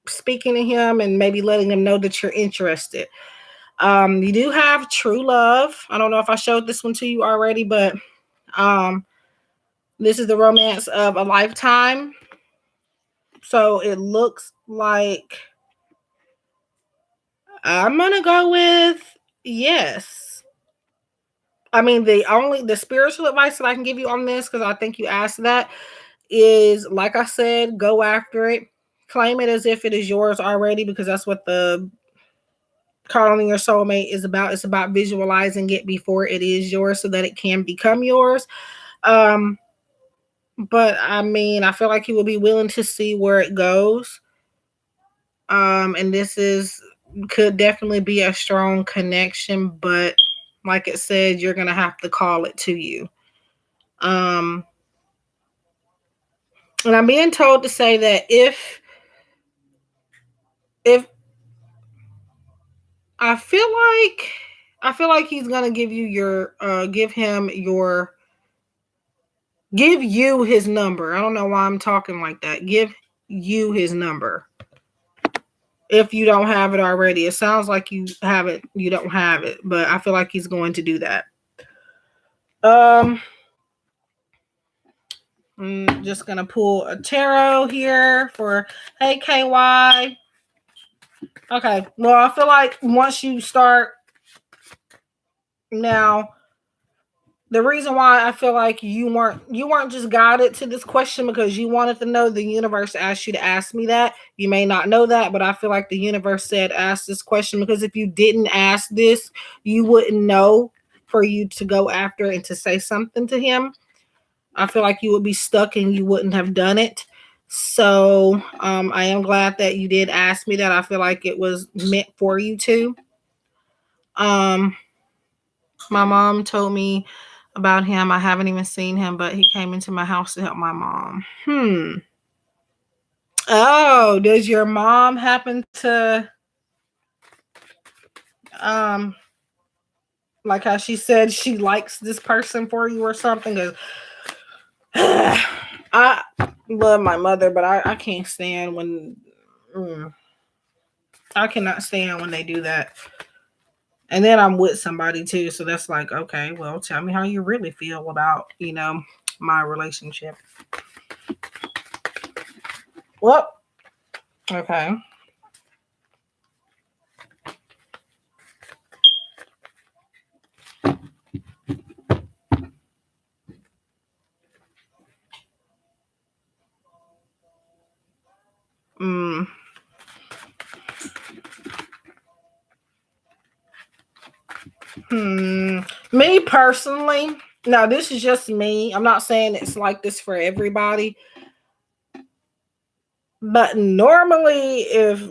speaking to him and maybe letting him know that you're interested. You do have true love. I don't know if I showed this one to you already, but um, this is the romance of a lifetime. So it looks like I'm gonna go with yes. I mean, the spiritual advice that I can give you on this, because I think you asked that, is like I said, go after it. Claim it as if it is yours already, because that's what the calling your soulmate is about. It's about visualizing it before it is yours so that it can become yours. Um, but I mean, I feel like he will be willing to see where it goes. And this is could definitely be a strong connection, but like it said, you're gonna have to call it to you. Um, and I'm being told to say that if I feel like I feel like he's gonna give you your give you his number. I don't know why I'm talking like that. Give you his number if you don't have it already. It sounds like you have it, you don't have it, but I feel like he's going to do that. Um, I'm just gonna pull a tarot here for hey KY. Okay, well I feel like once you start now, the reason why I feel like you weren't just guided to this question because you wanted to know, the universe asked you to ask me that. You may not know that, but I feel like the universe said ask this question because if you didn't ask this, you wouldn't know for you to go after and to say something to him. I feel like you would be stuck and you wouldn't have done it. So I am glad that you did ask me that. I feel like it was meant for you to. Um, my mom told me about him. I haven't even seen him, but he came into my house to help my mom. Oh, does your mom happen to um like how she said she likes this person for you or something? Because I love my mother, but I can't stand when I cannot stand when they do that. And then I'm with somebody too, so that's like, okay, well, tell me how you really feel about, my relationship. Well, okay. Mm, Me personally, now this is just me. I'm not saying it's like this for everybody, but normally, if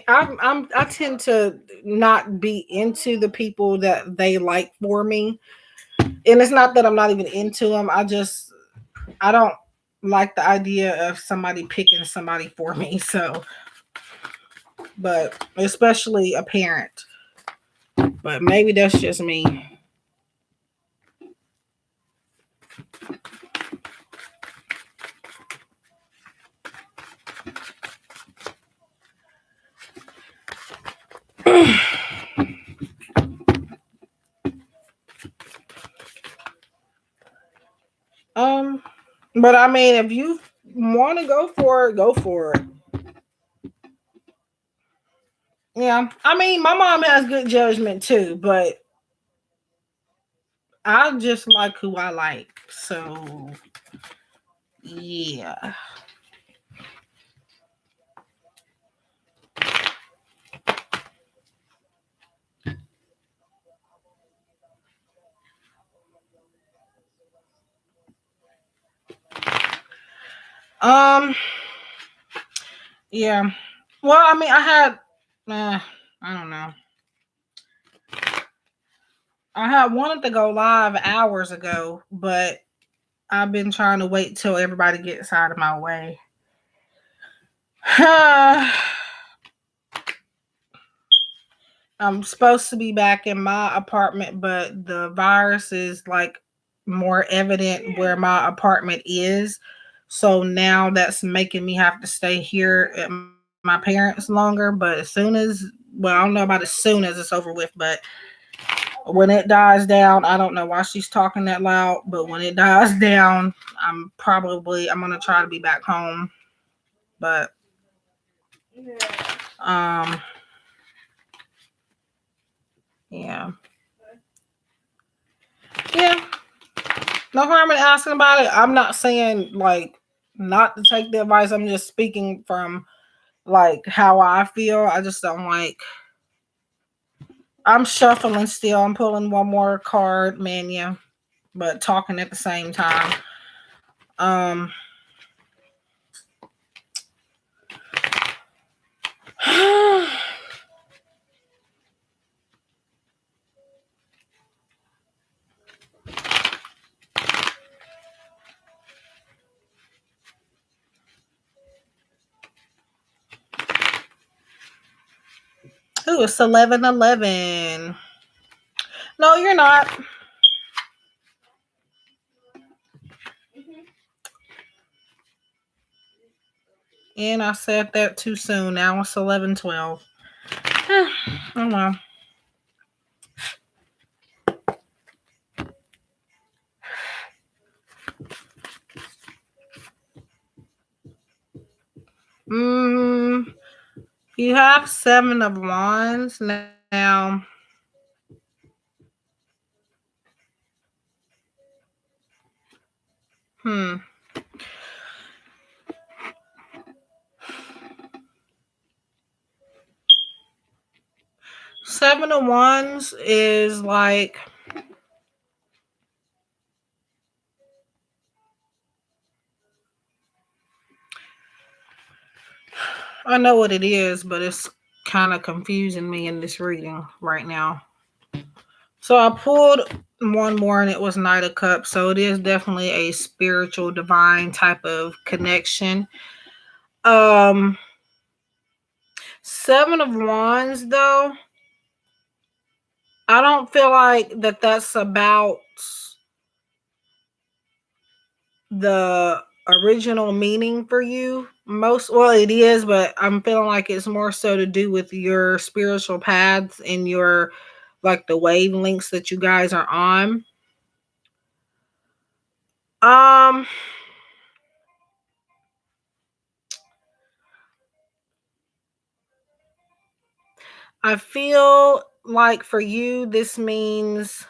I tend to not be into the people that they like for me, and it's not that I'm not even into them. I don't like the idea of somebody picking somebody for me. So, but especially a parent. But maybe that's just me. Um, but I mean, if you want to go for it, go for it. Yeah, I mean, my mom has good judgment too, but I just like who I like. So yeah. Um. Yeah. Well, I mean, I had. I don't know. I had wanted to go live hours ago, but I've been trying to wait till everybody gets out of my way. I'm supposed to be back in my apartment, but the virus is like more evident where my apartment is. So now that's making me have to stay here at my parents longer. But as soon as, well, I don't know about as soon as it's over with, but when it dies down, I don't know why she's talking that loud, but when it dies down, I'm gonna try to be back home. But um yeah. Yeah. No harm in asking about it. I'm not saying like not to take the advice. I'm just speaking from like how I feel. I just don't like. I'm shuffling still. I'm pulling one more card, man. Yeah, but talking at the same time. Um. Ooh, it's 11:11. No, you're not. And I said that too soon. Now it's 11:12. Oh well. Mm, you have 7 of Wands now. Hmm. 7 of Wands is like I know what it is, but it's kind of confusing me in this reading right now. So I pulled one more and it was Knight of Cups. So it is definitely a spiritual, divine type of connection. Um, 7 of Wands, though, I don't feel like that's about the original meaning for you. Well, it is, but I'm feeling like it's more so to do with your spiritual paths and your like the wavelengths that you guys are on. Um, I feel like for you, this means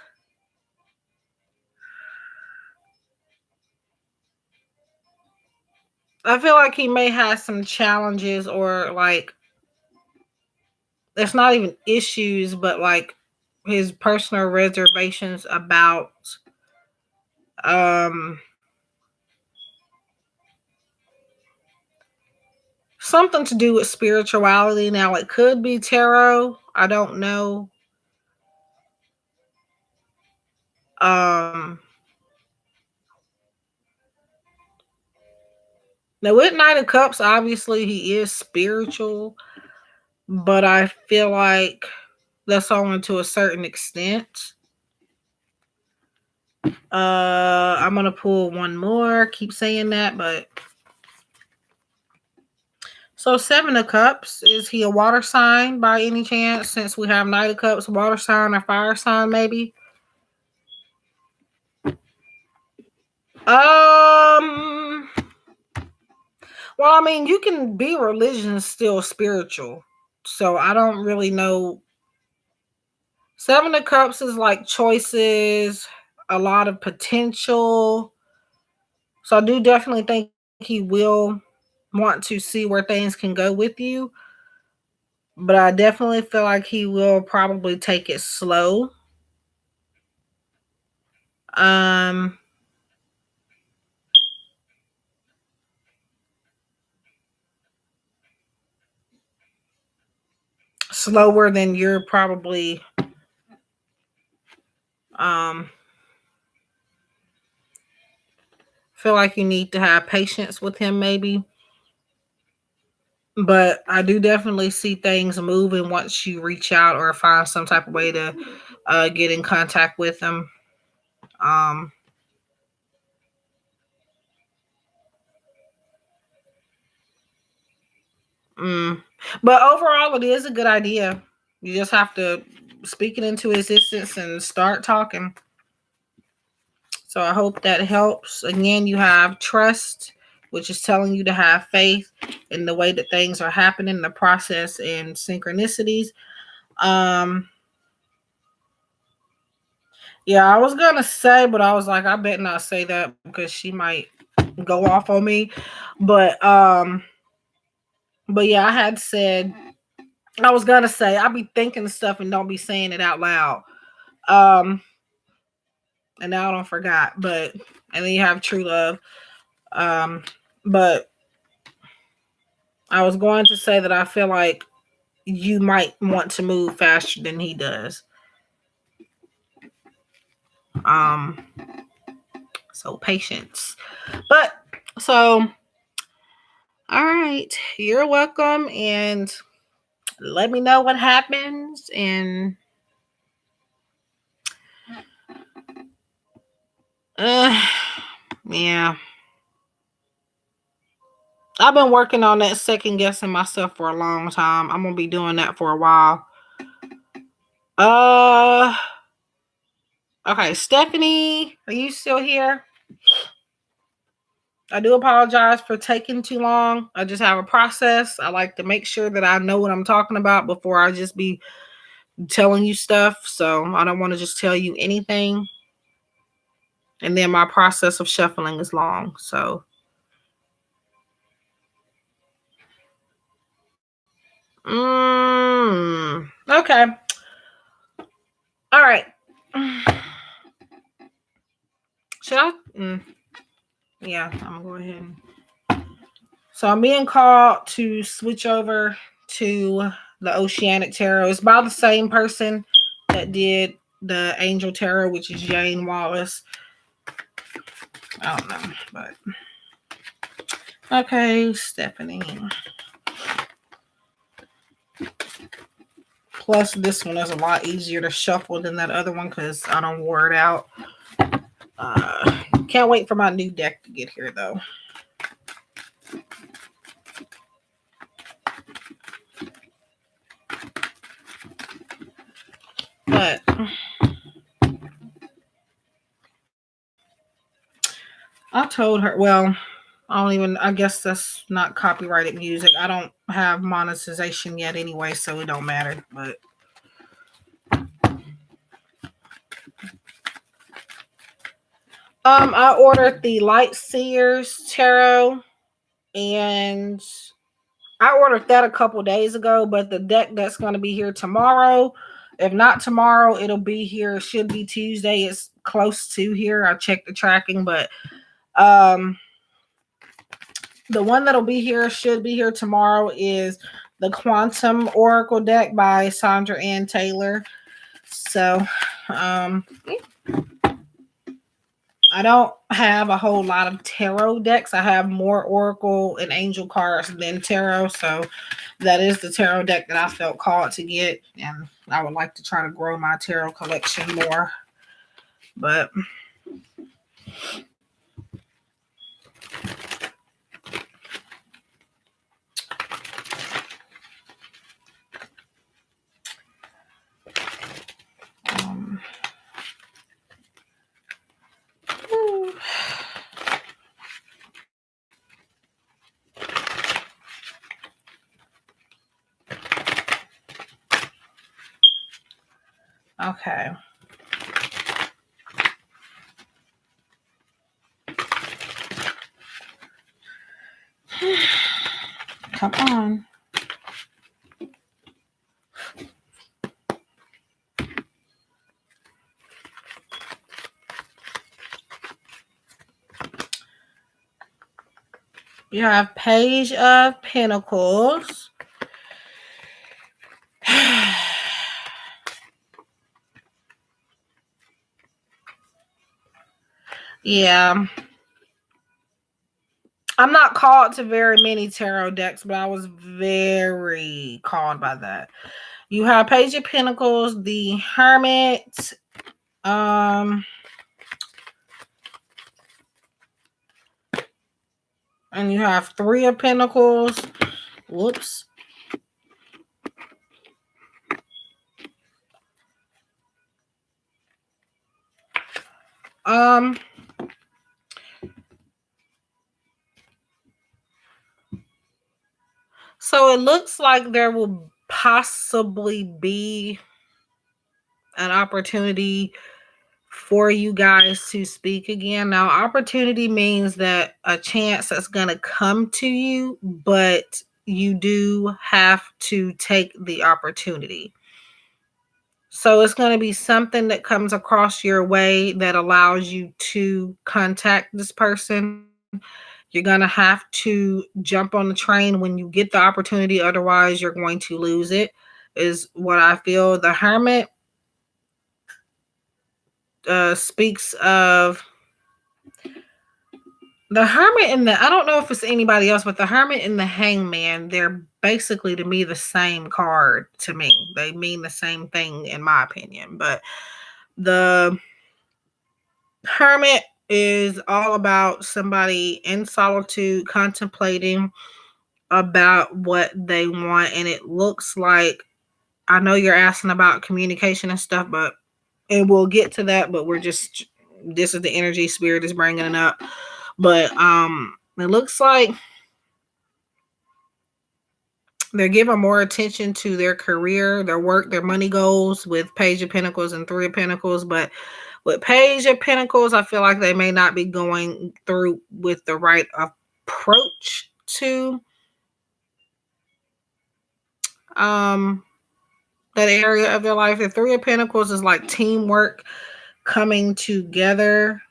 I feel like he may have some challenges or like it's not even issues, but like his personal reservations about um something to do with spirituality. Now it could be tarot. I don't know. Um Now with Knight of Cups, obviously he is spiritual, but I feel like that's only to a certain extent. I'm gonna pull one more. Keep saying that, but so 7 of Cups, is he a water sign by any chance? Since we have Knight of Cups, water sign or fire sign, maybe? Um. Well, I mean, you can be religious and still spiritual. So I don't really know. Seven of Cups is like choices, a lot of potential. So I do definitely think he will want to see where things can go with you. But I definitely feel like he will probably take it slow. Um, Slower than you're probably um feel like you need to have patience with him maybe. But I do definitely see things moving once you reach out or find some type of way to get in contact with him. Um, mm. But overall, it is a good idea. You just have to speak it into existence and start talking. So I hope that helps. Again, you have trust, which is telling you to have faith in the way that things are happening, the process and synchronicities. Um, yeah, I was gonna say, but I was like, I bet not say that because she might go off on me. But but yeah, I had said I was gonna say I be thinking stuff and don't be saying it out loud. Um, and now I don't forgot. But and then you have true love. Um, but I was going to say that I feel like you might want to move faster than he does. Um, so patience. But so all right, you're welcome, and let me know what happens. And uh, yeah, I've been working on that second guessing myself for a long time. I'm gonna be doing that for a while. Uh, okay, Stephanie, are you still here? I do apologize for taking too long. I just have a process. I like to make sure that I know what I'm talking about before I just be telling you stuff. So I don't want to just tell you anything. And then my process of shuffling is long. So, okay. All right. Should I? Yeah, I'm going to go ahead. So I'm being called to switch over to the Oceanic Tarot. It's by the same person that did the Angel Tarot, which is Jane Wallace. I don't know, but okay, Stephanie. Plus, this one is a lot easier to shuffle than that other one because I don't wore it out. Can't wait for my new deck to get here, though. But I told her, well, I guess that's not copyrighted music. I don't have monetization yet anyway, so it don't matter. But I ordered the Light Seers Tarot, and I ordered that a couple days ago, but the deck that's going to be here tomorrow, if not tomorrow, it'll be here. It should be Tuesday. It's close to here. I checked the tracking, but um, the one that'll be here should be here tomorrow is the Quantum Oracle deck by Sandra Ann Taylor. So, I don't have a whole lot of tarot decks. I have more Oracle and Angel cards than tarot. So that is the tarot deck that I felt called to get. And I would like to try to grow my tarot collection more. But Okay. Come on. You have Page of Pentacles. Yeah. I'm not called to very many tarot decks, but I was very called by that. You have Page of Pentacles, the Hermit, and you have Three of Pentacles. Whoops. So it looks like there will possibly be an opportunity for you guys to speak again. Now, opportunity means that a chance that's going to come to you, but you do have to take the opportunity. So it's going to be something that comes across your way that allows you to contact this person. You're going to have to jump on the train when you get the opportunity. Otherwise, you're going to lose it, is what I feel. The Hermit speaks of the Hermit and I don't know if it's anybody else, but the Hermit and the Hangman, they're basically to me the same card to me. They mean the same thing in my opinion. But the Hermit is all about somebody in solitude contemplating about what they want. And it looks like, I know you're asking about communication and stuff, but and we'll get to that, but this is the energy Spirit is bringing it up. But it looks like they're giving more attention to their career, their work, their money goals with Page of Pentacles and Three of Pentacles. But with Page of Pentacles, I feel like they may not be going through with the right approach to that area of their life. The Three of Pentacles is like teamwork, coming together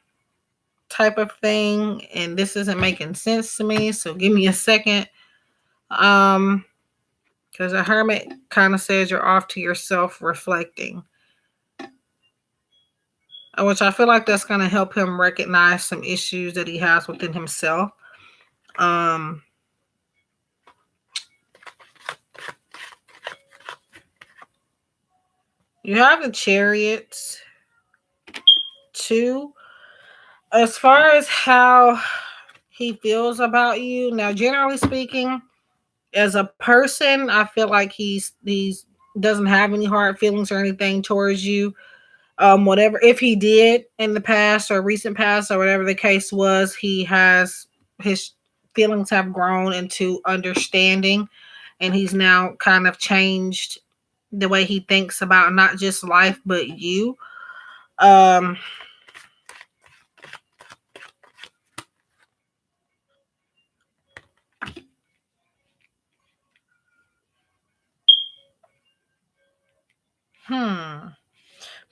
type of thing. And this isn't making sense to me. So give me a second. Because a Hermit kind of says you're off to yourself reflecting, which I feel like that's going to help him recognize some issues that he has within himself. You have the Chariots too. As far as how he feels about you, now generally speaking, as a person, I feel like he's doesn't have any hard feelings or anything towards you. Whatever, if he did in the past or recent past or whatever the case was, his feelings have grown into understanding, and he's now kind of changed the way he thinks about not just life but you. um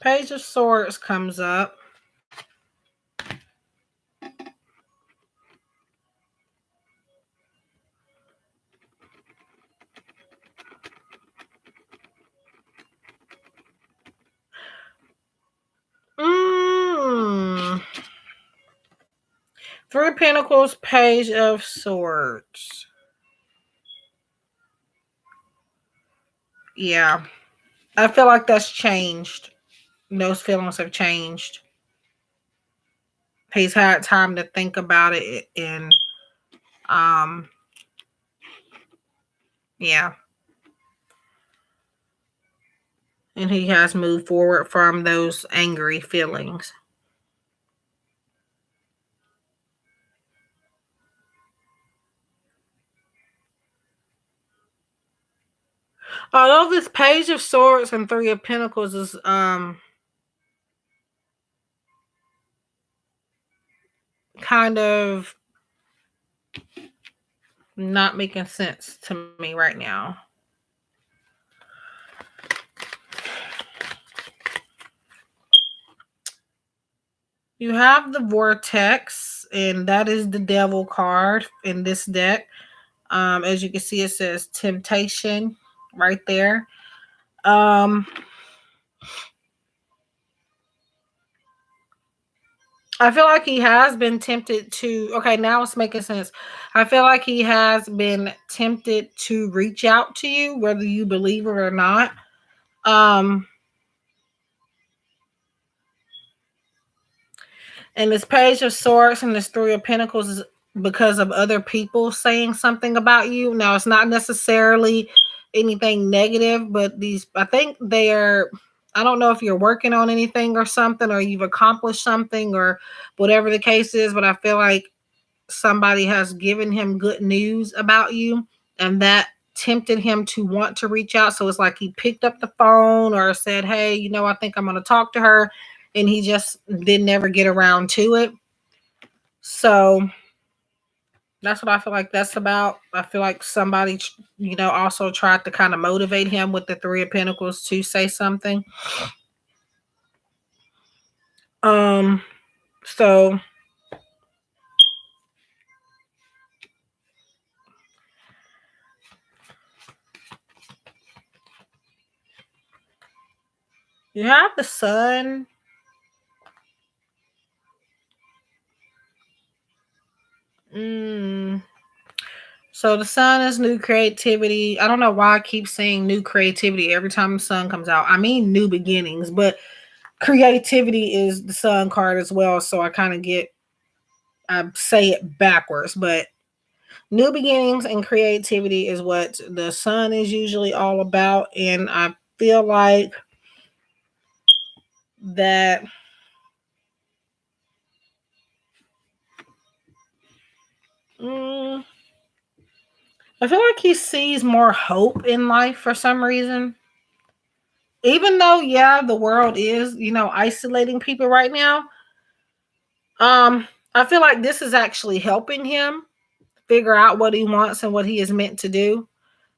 Page of Swords comes up. Three of Pentacles, Page of Swords. Yeah, I feel like that's changed. Those feelings have changed. He's had time to think about it, and yeah, and he has moved forward from those angry feelings. Although this Page of Swords and Three of Pentacles is kind of not making sense to me right now. You have the Vortex, and that is the Devil card in this deck. As you can see, it says Temptation right there. I feel like he has been tempted to. Okay, now it's making sense. I feel like he has been tempted to reach out to you, whether you believe it or not. And this Page of Swords and this Three of Pentacles is because of other people saying something about you. Now, it's not necessarily anything negative, but these, I think they're, I don't know if you're working on anything or something, or you've accomplished something, or whatever the case is, but I feel like somebody has given him good news about you, and that tempted him to want to reach out. So it's like he picked up the phone or said, hey, I think I'm going to talk to her, and he just did never get around to it. So that's what I feel like that's about. I feel like somebody, also tried to kind of motivate him with the Three of Pentacles to say something. So you have the Sun. So the Sun is new creativity. I don't know why I keep saying new creativity every time the Sun comes out. I mean new beginnings, but creativity is the Sun card as well. So I say it backwards, but new beginnings and creativity is what the Sun is usually all about. And I feel like that I feel like he sees more hope in life for some reason. Even though, yeah, the world is, isolating people right now. I feel like this is actually helping him figure out what he wants and what he is meant to do.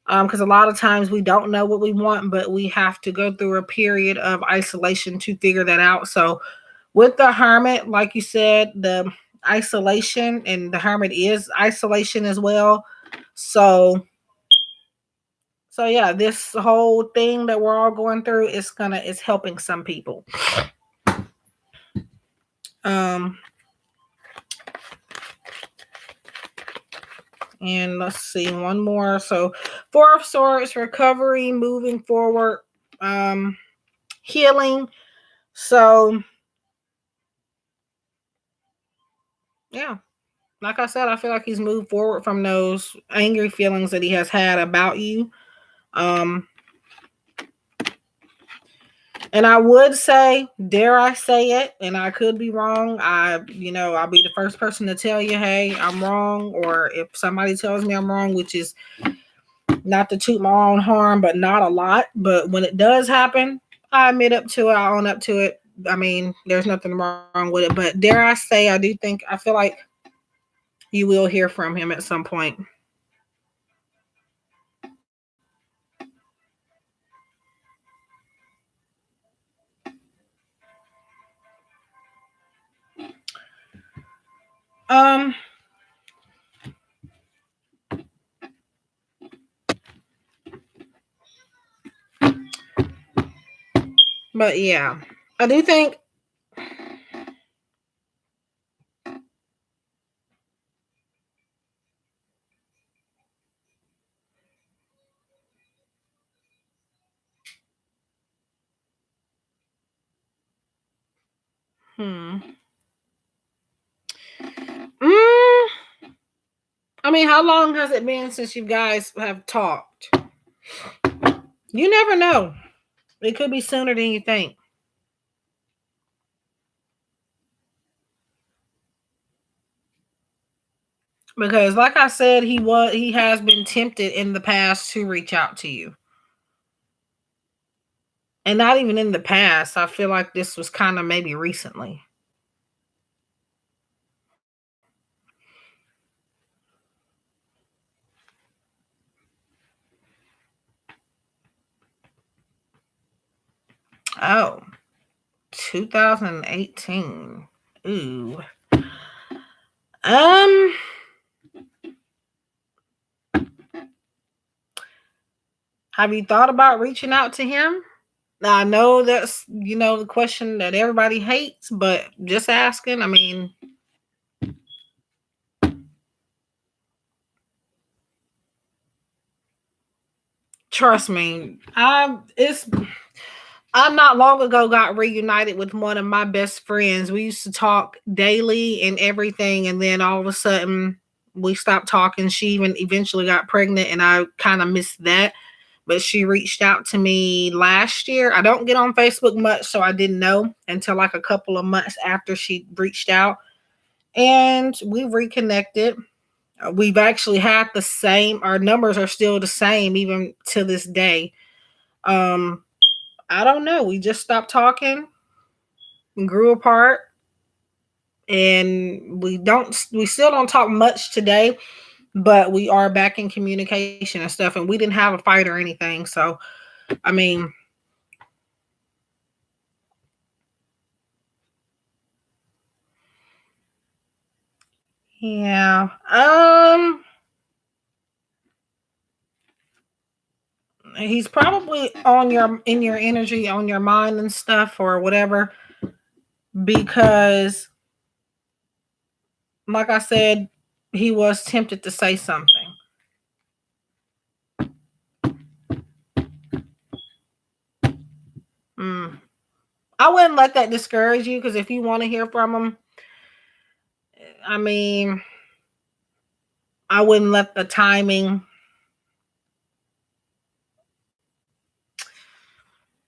Because a lot of times we don't know what we want, but we have to go through a period of isolation to figure that out. So with the Hermit, like you said, the isolation, and the Hermit is isolation as well. So yeah, this whole thing that we're all going through is helping some people. And let's see, one more. So Four of Swords, recovery, moving forward, healing. So yeah, like I said, I feel like he's moved forward from those angry feelings that he has had about you. And I would say, dare I say it, and I could be wrong. I'll be the first person to tell you, hey, I'm wrong. Or if somebody tells me I'm wrong, which is not to toot my own horn, but not a lot. But when it does happen, I admit up to it. I own up to it. I mean, there's nothing wrong with it. But dare I say, I feel like you will hear from him at some point. But yeah, I do think I mean, how long has it been since you guys have talked? You never know. It could be sooner than you think. Because like I said, he has been tempted in the past to reach out to you. And not even in the past. I feel like this was kind of maybe recently. Oh, 2018. Ooh. Um, have you thought about reaching out to him? Now, I know that's, the question that everybody hates, but just asking. I mean, trust me, I not long ago got reunited with one of my best friends. We used to talk daily and everything, and then all of a sudden we stopped talking. She even eventually got pregnant, and I kind of missed that. But she reached out to me last year. I don't get on Facebook much, so I didn't know until like a couple of months after she reached out, and we reconnected. We've actually had the same. Our numbers are still the same even to this day. Um, I don't know. We just stopped talking, grew apart, and we still don't talk much today, but we are back in communication and stuff, and we didn't have a fight or anything. So, I mean, yeah. He's probably on your in your energy, on your mind and stuff or whatever, because like I said, he was tempted to say something. Mm. I wouldn't let that discourage you, because if you want to hear from him, I mean, I wouldn't let the timing,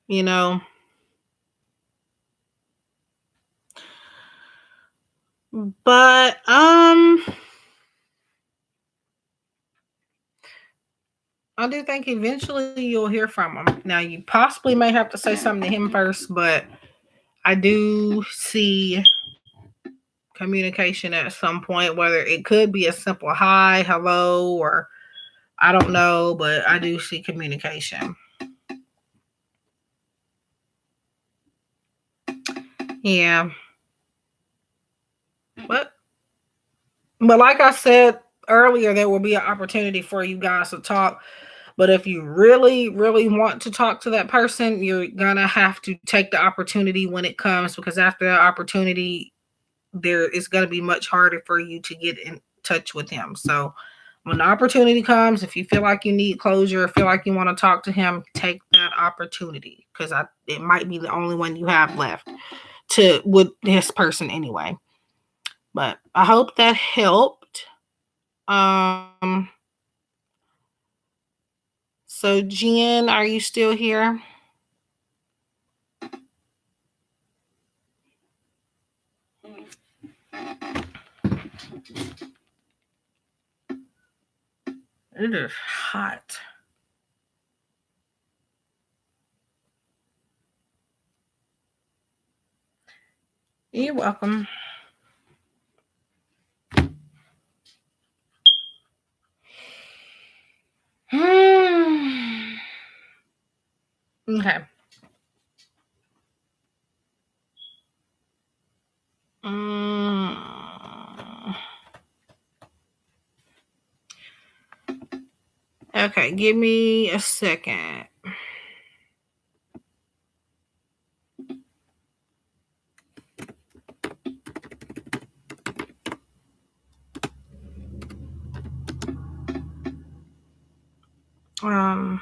you know. But I do think eventually you'll hear from him. Now you possibly may have to say something to him first, but I do see communication at some point, whether it could be a simple hi, hello, or I don't know, but I do see communication. Yeah. But like I said earlier, there will be an opportunity for you guys to talk. But if you really, really want to talk to that person, you're gonna have to take the opportunity when it comes, because after that opportunity, there is gonna be much harder for you to get in touch with him. So when the opportunity comes, if you feel like you need closure, or feel like you want to talk to him, take that opportunity, because it might be the only one you have left to with this person anyway. But I hope that helped. Um, so Jen, are you still here? It is hot. You're welcome. Okay. Mm. Okay, give me a second. Um,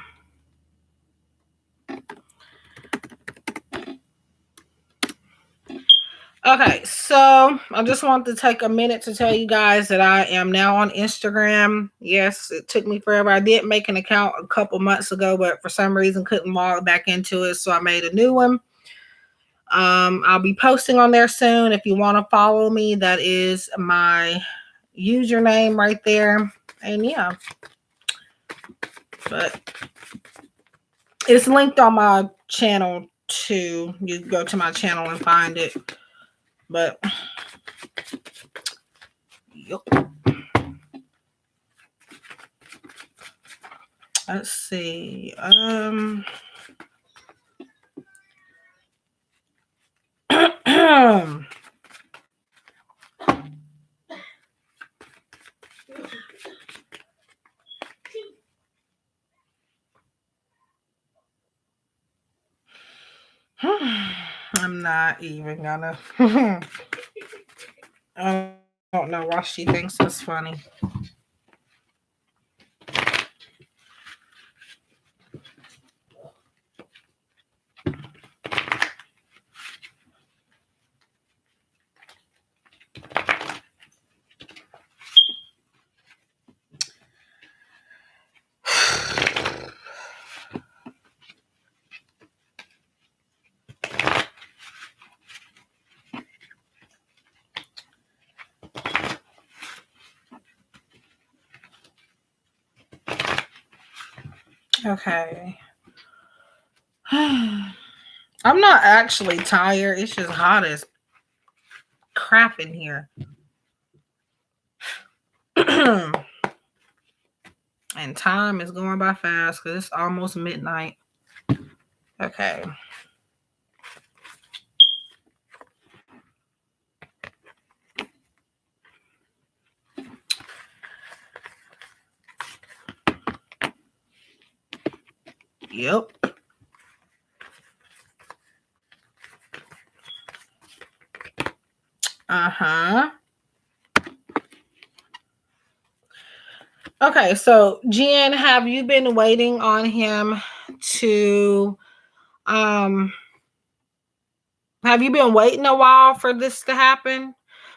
okay, so I just want to take a minute to tell you guys that I am now on Instagram. Yes, it took me forever. I did make an account a couple months ago, but for some reason couldn't log back into it, so I made a new one. I'll be posting on there soon. If you want to follow me, that is my username right there. And yeah, but It's linked on my channel too. You can go to my channel and find it. But yep. Let's see. I'm not even gonna. I don't know why she thinks it's funny. Okay. I'm not actually tired. It's just hot as crap in here. And time is going by fast because it's almost midnight. Okay. Yep. Uh-huh. Okay, so Jen, have you been waiting on him to have you been waiting a while for this to happen?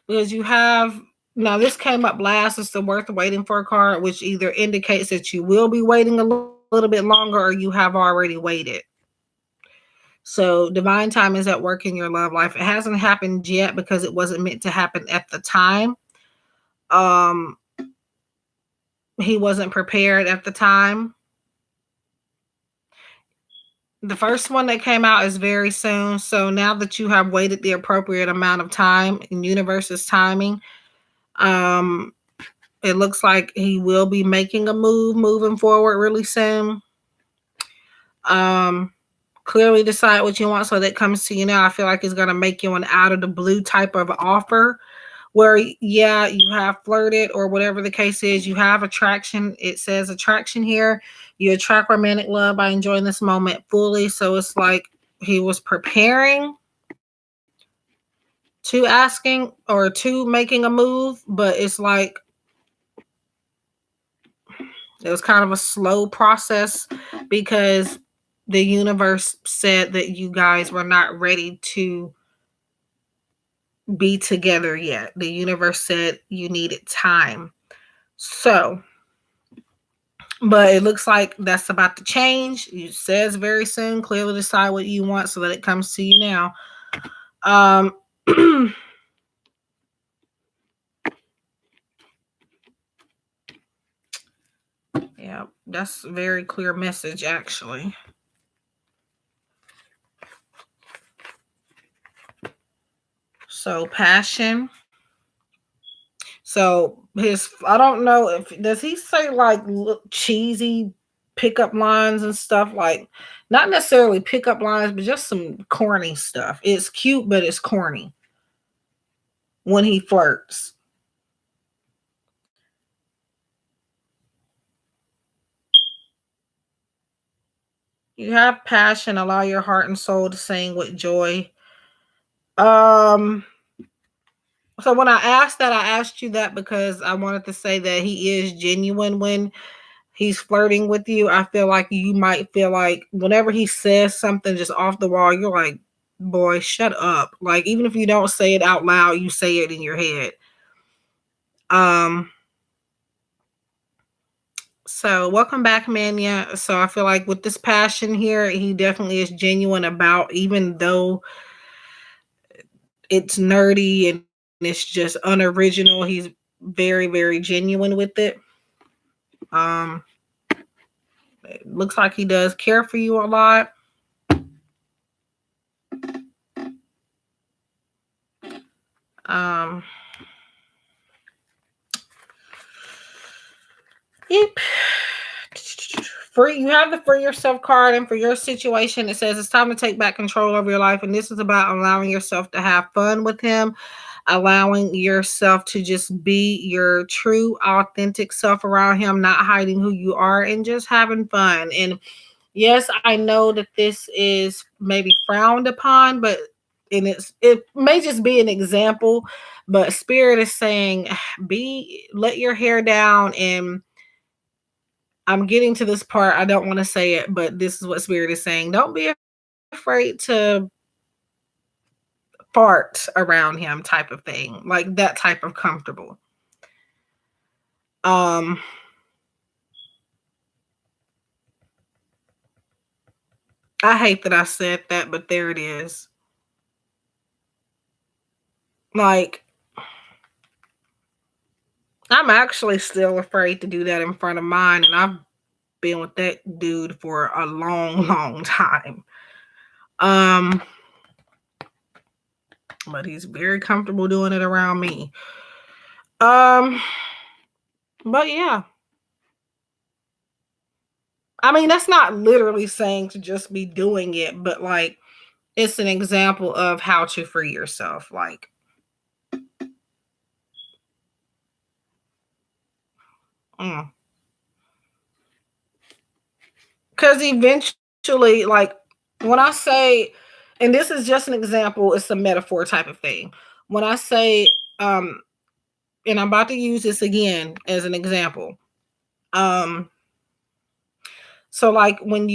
Because you have now this came up last. It's the worth waiting for a card, which either indicates that you will be waiting a little bit longer or you have already waited. So divine time is at work in your love life. It hasn't happened yet because it wasn't meant to happen at the time. Um he wasn't prepared at the time. The first one that came out is very soon. So now that you have waited the appropriate amount of time in universe's timing, um, it looks like he will be making a move moving forward really soon. Um, Clearly decide what you want so that comes to you now. I feel like it's gonna make you an out of the blue type of offer where yeah, you have flirted or whatever the case is, you have attraction. It says attraction here. You attract romantic love by enjoying this moment fully. So it's like he was preparing to asking or to making a move, but it's like it was kind of a slow process because the universe said that you guys were not ready to be together yet. The universe said you needed time. So, but it looks like that's about to change. It says very soon, clearly decide what you want so that it comes to you now. Um yeah, that's a very clear message actually. So passion. So his I don't know if does he say like cheesy pickup lines and stuff like not necessarily pickup lines, but just some corny stuff. It's cute, but it's corny when he flirts. You have passion, allow your heart and soul to sing with joy. Um so when I asked that, I asked you that because I wanted to say that he is genuine when he's flirting with you. I feel like you might feel like whenever he says something just off the wall, you're like, boy, shut up. Like, even if you don't say it out loud, you say it in your head. Um, so welcome back, Mania. So I feel like with this passion here, he definitely is genuine about, even though it's nerdy and it's just unoriginal, he's very, very genuine with it. Um, It looks like he does care for you a lot. Yep. You have the free yourself card, and for your situation, it says it's time to take back control of your life. And this is about allowing yourself to have fun with him, allowing yourself to just be your true, authentic self around him, not hiding who you are, and just having fun. And yes, I know that this is maybe frowned upon, but it may just be an example. But Spirit is saying, let your hair down. And I'm getting to this part. I don't want to say it, but this is what Spirit is saying. Don't be afraid to fart around him, type of thing, like that type of comfortable. I hate that I said that, but there it is. Like, I'm actually still afraid to do that in front of mine, and I've been with that dude for a long, long time. But he's very comfortable doing it around me. But yeah. I mean, that's not literally saying to just be doing it, but like it's an example of how to free yourself. Like, because eventually, like when I say, and this is just an example, it's a metaphor type of thing. When I say, and I'm about to use this again as an example. So like when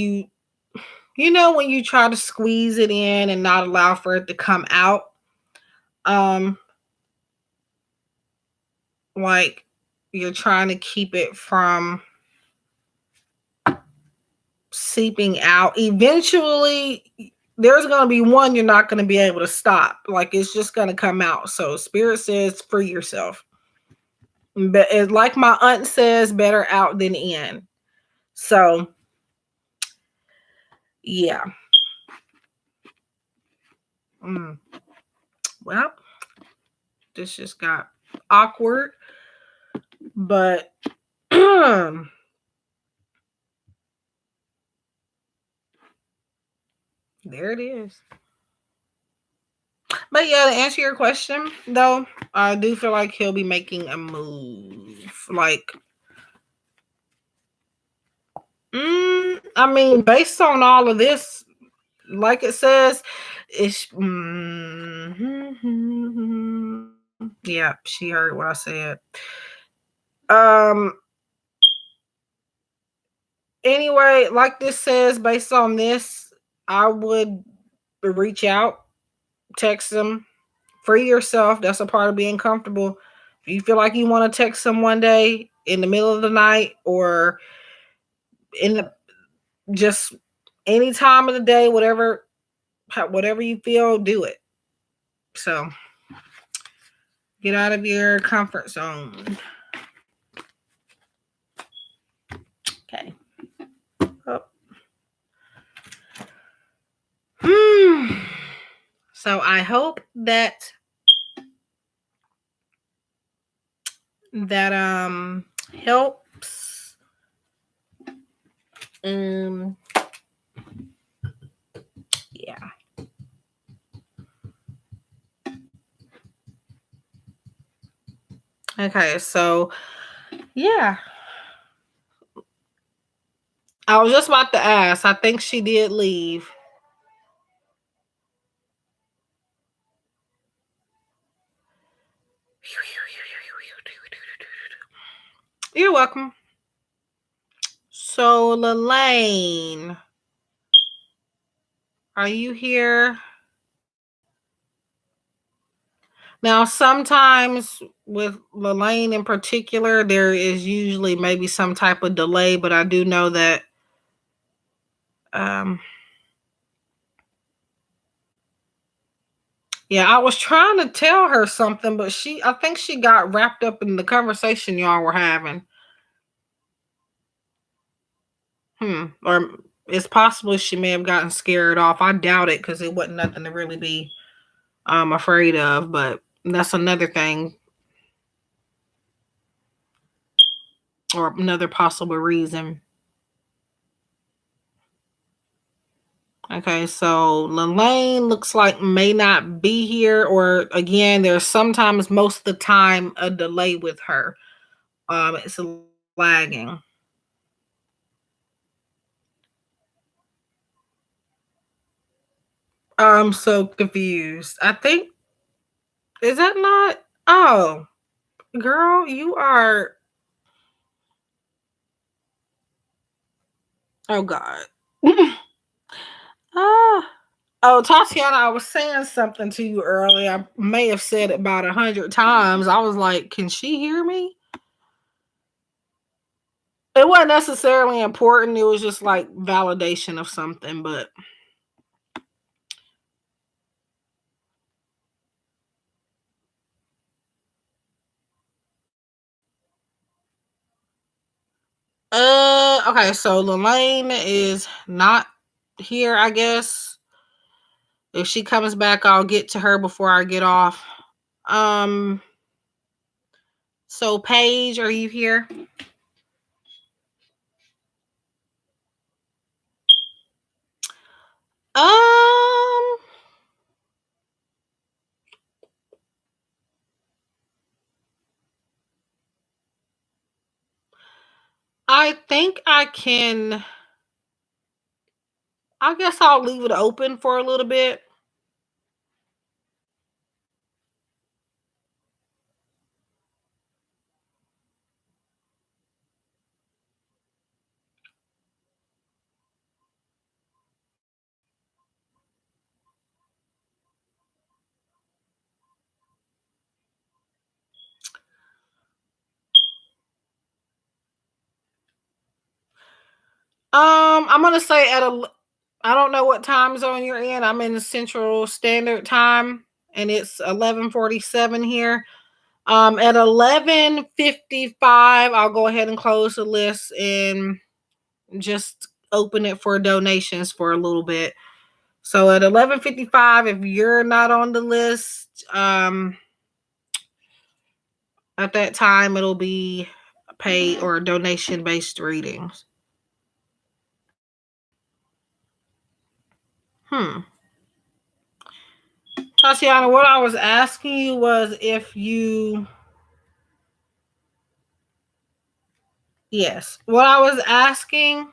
when you try to squeeze it in and not allow for it to come out, like you're trying to keep it from seeping out. Eventually, there's going to be one you're not going to be able to stop. Like it's just going to come out. So Spirit says, free yourself. But like my aunt says, better out than in. So, yeah. Well, this just got awkward. But there it is. But yeah, to answer your question, though, I do feel like he'll be making a move. Like, I mean, based on all of this, like it says, it's yeah, she heard what I said. Anyway, like this says, based on this, I would reach out, text them, free yourself. That's a part of being comfortable. If you feel like you want to text them one day in the middle of the night or in the just any time of the day, whatever you feel, do it. So get out of your comfort zone. Okay. So I hope that helps. Yeah. Okay, so yeah. I was just about to ask. I think she did leave. You're welcome. So, Lelaine, are you here? Now, sometimes with Lelaine in particular, there is usually maybe some type of delay, but I do know that yeah, I was trying to tell her something, but I think she got wrapped up in the conversation y'all were having. Or it's possible she may have gotten scared off. I doubt it because it wasn't nothing to really be afraid of. But that's another thing or another possible reason. Okay, so Lelaine looks like may not be here, or again, there's sometimes most of the time a delay with her. It's lagging. I'm so confused. I think is that not? Oh, girl, you are. Oh God. ah. Oh, Tatiana, I was saying something to you earlier. I may have said it about 100 times. I was like, can she hear me? It wasn't necessarily important. It was just like validation of something, but okay, so Lelaine is not here, I guess. If she comes back, I'll get to her before I get off. Um, so Paige, are you here? Um, I think I can. I guess I'll leave it open for a little bit. I'm gonna say I don't know what time zone you're in. I'm in the Central Standard Time, and it's 11:47 here. At 11:55, I'll go ahead and close the list and just open it for donations for a little bit. So at 11:55, if you're not on the list, at that time it'll be pay or donation based readings. Hmm. Tatiana, what I was asking you was if you. Yes. What I was asking.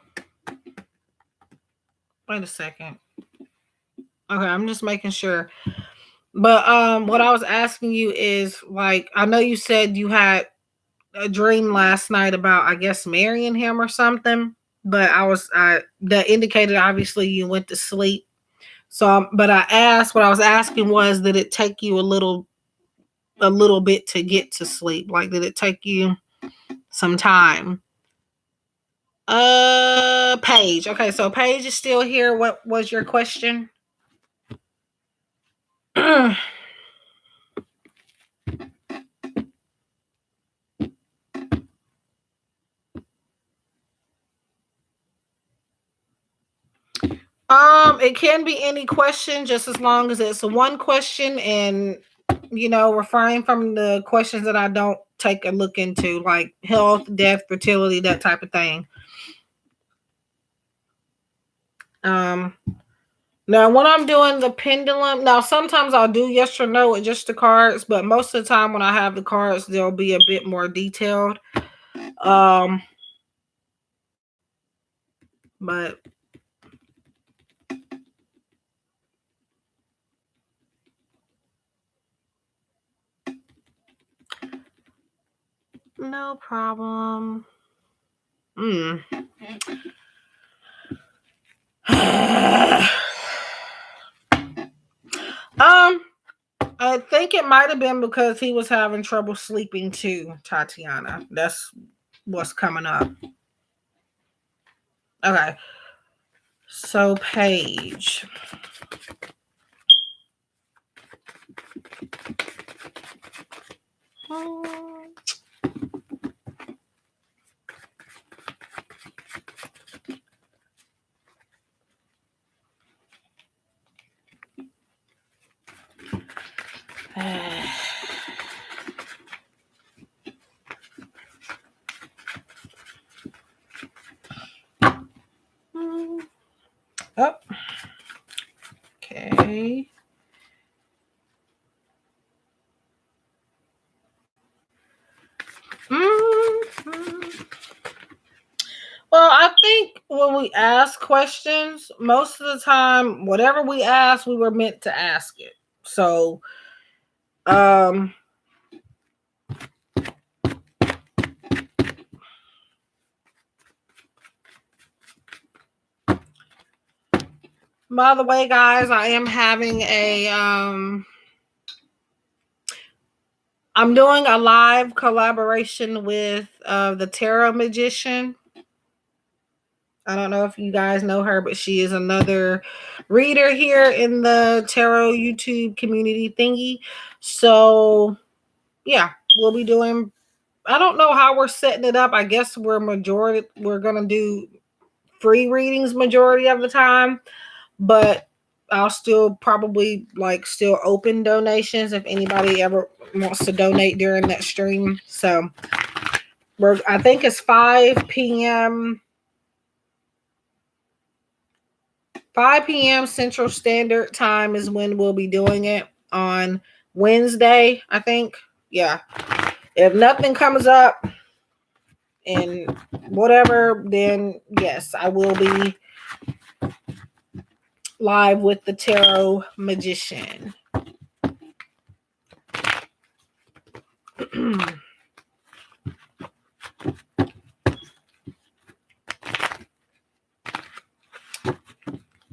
Wait a second. Okay, I'm just making sure. But what I was asking you is like I know you said you had a dream last night about I guess marrying him or something, but I that indicated obviously you went to sleep. So but I asked what I was asking was did it take you a little bit to get to sleep? Like did it take you some time? Paige. Okay, so Paige is still here. What was your question? It can be any question just as long as it's one question and refrain from the questions that I don't take a look into, like health, death, fertility, that type of thing. Um Now when I'm doing the pendulum, now sometimes I'll do yes or no with just the cards, but most of the time when I have the cards, they'll be a bit more detailed. Um, but no problem. Mm. I think it might have been because he was having trouble sleeping too, Tatiana. That's what's coming up. Okay. So Paige. Oh, okay. Mhm. Well, I think when we ask questions, most of the time, whatever we ask, we were meant to ask it. So, um, by the way, guys, I am having I'm doing a live collaboration with the Tarot Magician. I don't know if you guys know her, but she is another reader here in the Tarot YouTube community thingy. So, yeah, we'll be doing, I don't know how we're setting it up. I guess we're going to do free readings majority of the time, but I'll still probably still open donations if anybody ever wants to donate during that stream. So, I think it's 5 p.m. 5 p.m. Central Standard Time is when we'll be doing it on Wednesday, I think. Yeah. If nothing comes up and whatever, then yes, I will be live with the Tarot Magician.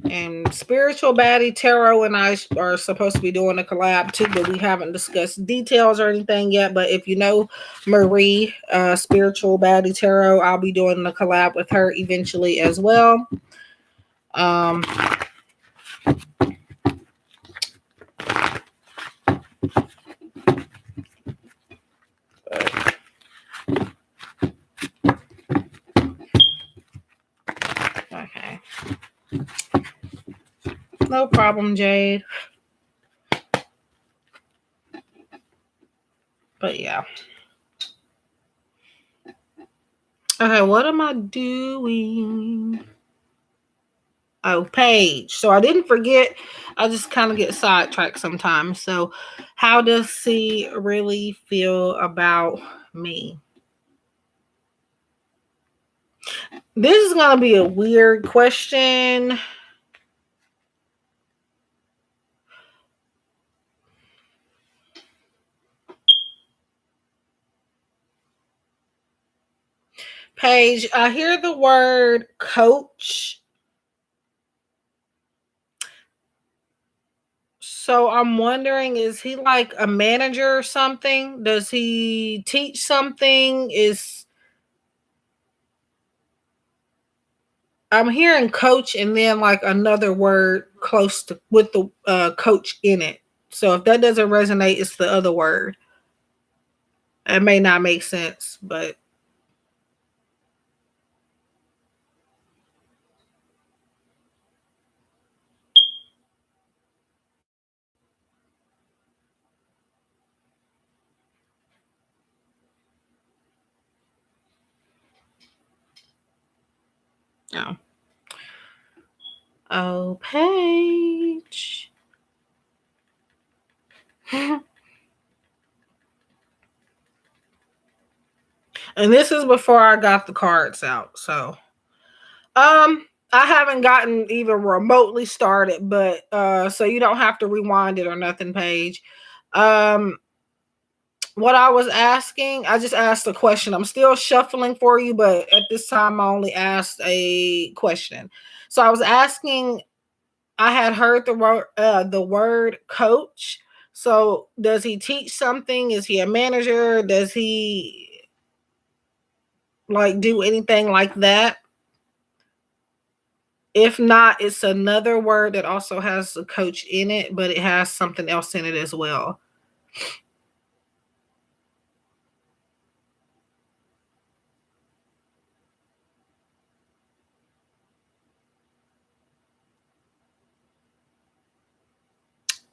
And Spiritual Baddie Tarot and I are supposed to be doing a collab too, but we haven't discussed details or anything yet. But if you know Marie, Spiritual Baddie Tarot, I'll be doing a collab with her eventually as well. Okay. No problem, Jade. But yeah. Okay, what am I doing? Oh, Paige. So I didn't forget. I just kind of get sidetracked sometimes. So, how does she really feel about me? This is going to be a weird question. Paige, I hear the word coach. So I'm wondering, is he like a manager or something? Does he teach something? I'm hearing coach and then like another word close to with the coach in it. So if that doesn't resonate, it's the other word. It may not make sense, but no. Oh, Paige. And this is before I got the cards out. So I haven't gotten even remotely started, but so you don't have to rewind it or nothing, Paige. Um what I was asking, I just asked a question. I'm still shuffling for you, but at this time I only asked a question. So I was asking, I had heard the word coach. So does he teach something? Is he a manager? Does he like do anything like that? If not, it's another word that also has a coach in it, but it has something else in it as well.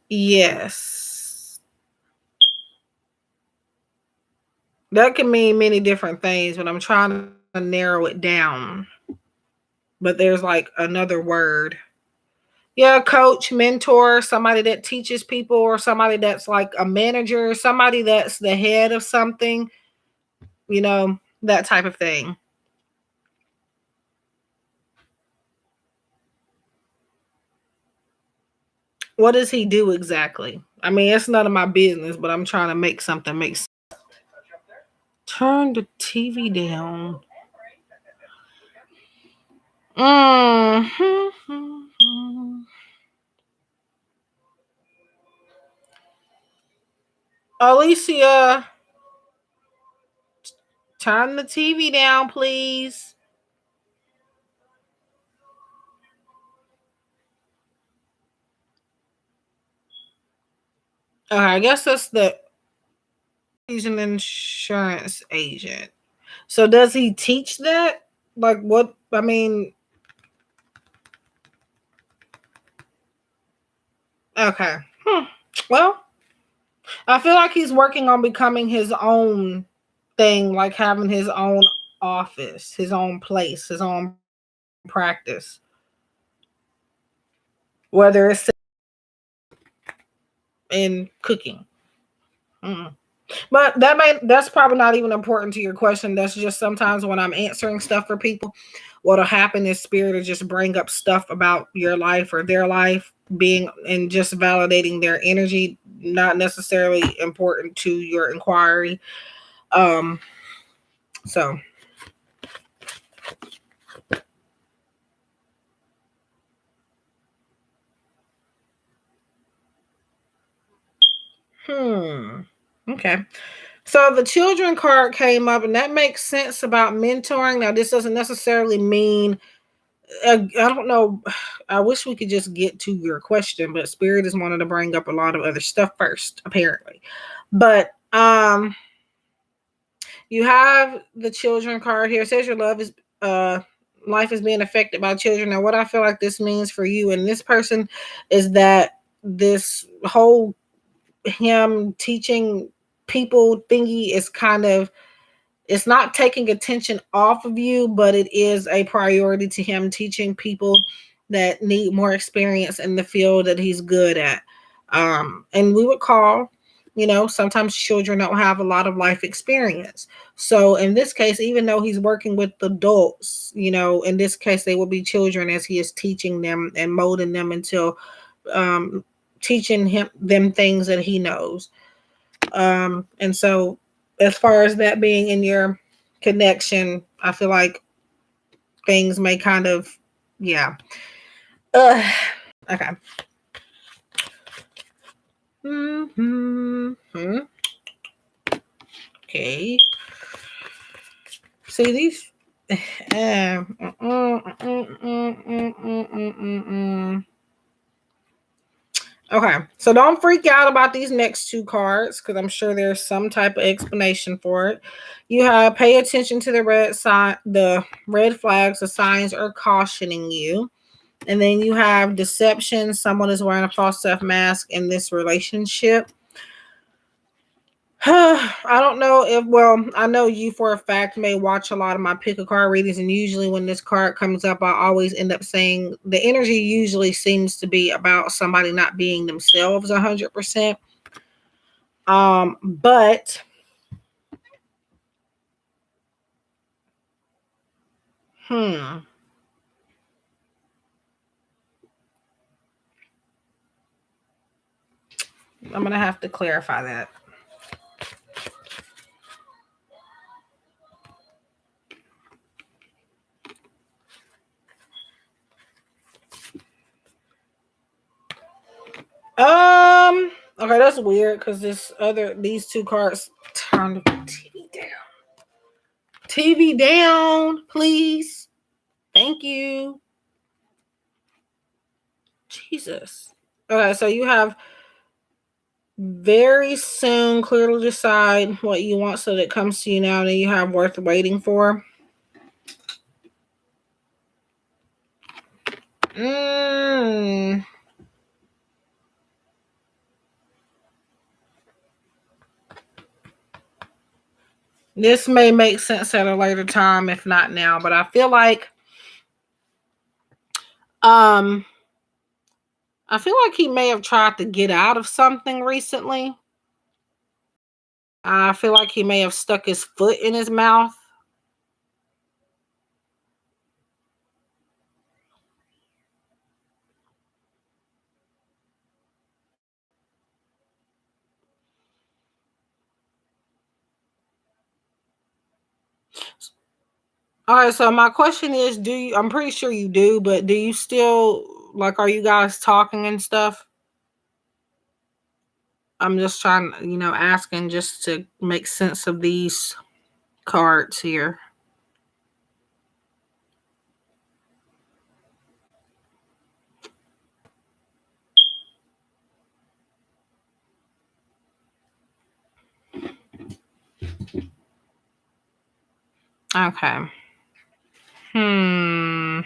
Yes. That can mean many different things, but I'm trying to narrow it down. But there's like another word. Yeah, coach, mentor, somebody that teaches people, or somebody that's like a manager, somebody that's the head of something, that type of thing. What does he do exactly? I mean, it's none of my business, but I'm trying to make something make sense. Turn the TV down. Mhm. Alicia, turn the TV down, please. Okay, I guess that's he's an insurance agent. So does he teach that? Like what? I mean, okay. Well, I feel like he's working on becoming his own thing, like having his own office, his own place, his own practice. Whether it's in cooking. Mm. But that's probably not even important to your question. That's just sometimes when I'm answering stuff for people, what'll happen is spirit will just bring up stuff about your life or their life being and just validating their energy, not necessarily important to your inquiry. Um, so Okay. So the children card came up, and that makes sense about mentoring. Now, this doesn't necessarily mean I don't know. I wish we could just get to your question, but Spirit is wanting to bring up a lot of other stuff first, apparently. But you have the children card here. It says your uh life is being affected by children. Now, what I feel like this means for you and this person is that this whole him teaching people thingy is kind of it's not taking attention off of you, but it is a priority to him teaching people that need more experience in the field that he's good at. And we would call, sometimes children don't have a lot of life experience. So in this case, even though he's working with adults, in this case, they will be children as he is teaching them and molding them until um, teaching them things that he knows. And so, as far as that being in your connection, I feel like things may kind of, yeah. Okay. Mm-hmm. Okay. See these. Okay, so don't freak out about these next two cards because I'm sure there's some type of explanation for it. You have pay attention to the red flags, the signs are cautioning you. And then you have deception. Someone is wearing a false self mask in this relationship. I don't know I know you for a fact may watch a lot of my pick a card readings, and usually when this card comes up, I always end up saying the energy usually seems to be about somebody not being themselves 100%. But I'm gonna have to clarify that. Okay, that's weird because these two cards turn the TV down. TV down, please. Thank you. Jesus. Okay, so you have very soon clearly decide what you want so that it comes to you now and you have worth waiting for. Mm. This may make sense at a later time, if not now, but I feel like um I feel like he may have tried to get out of something recently. I feel like he may have stuck his foot in his mouth. All right, so my question is, do you, I'm pretty sure you do, but do you still, like, are you guys talking and stuff? I'm just trying, asking just to make sense of these cards here. Okay. Hmm.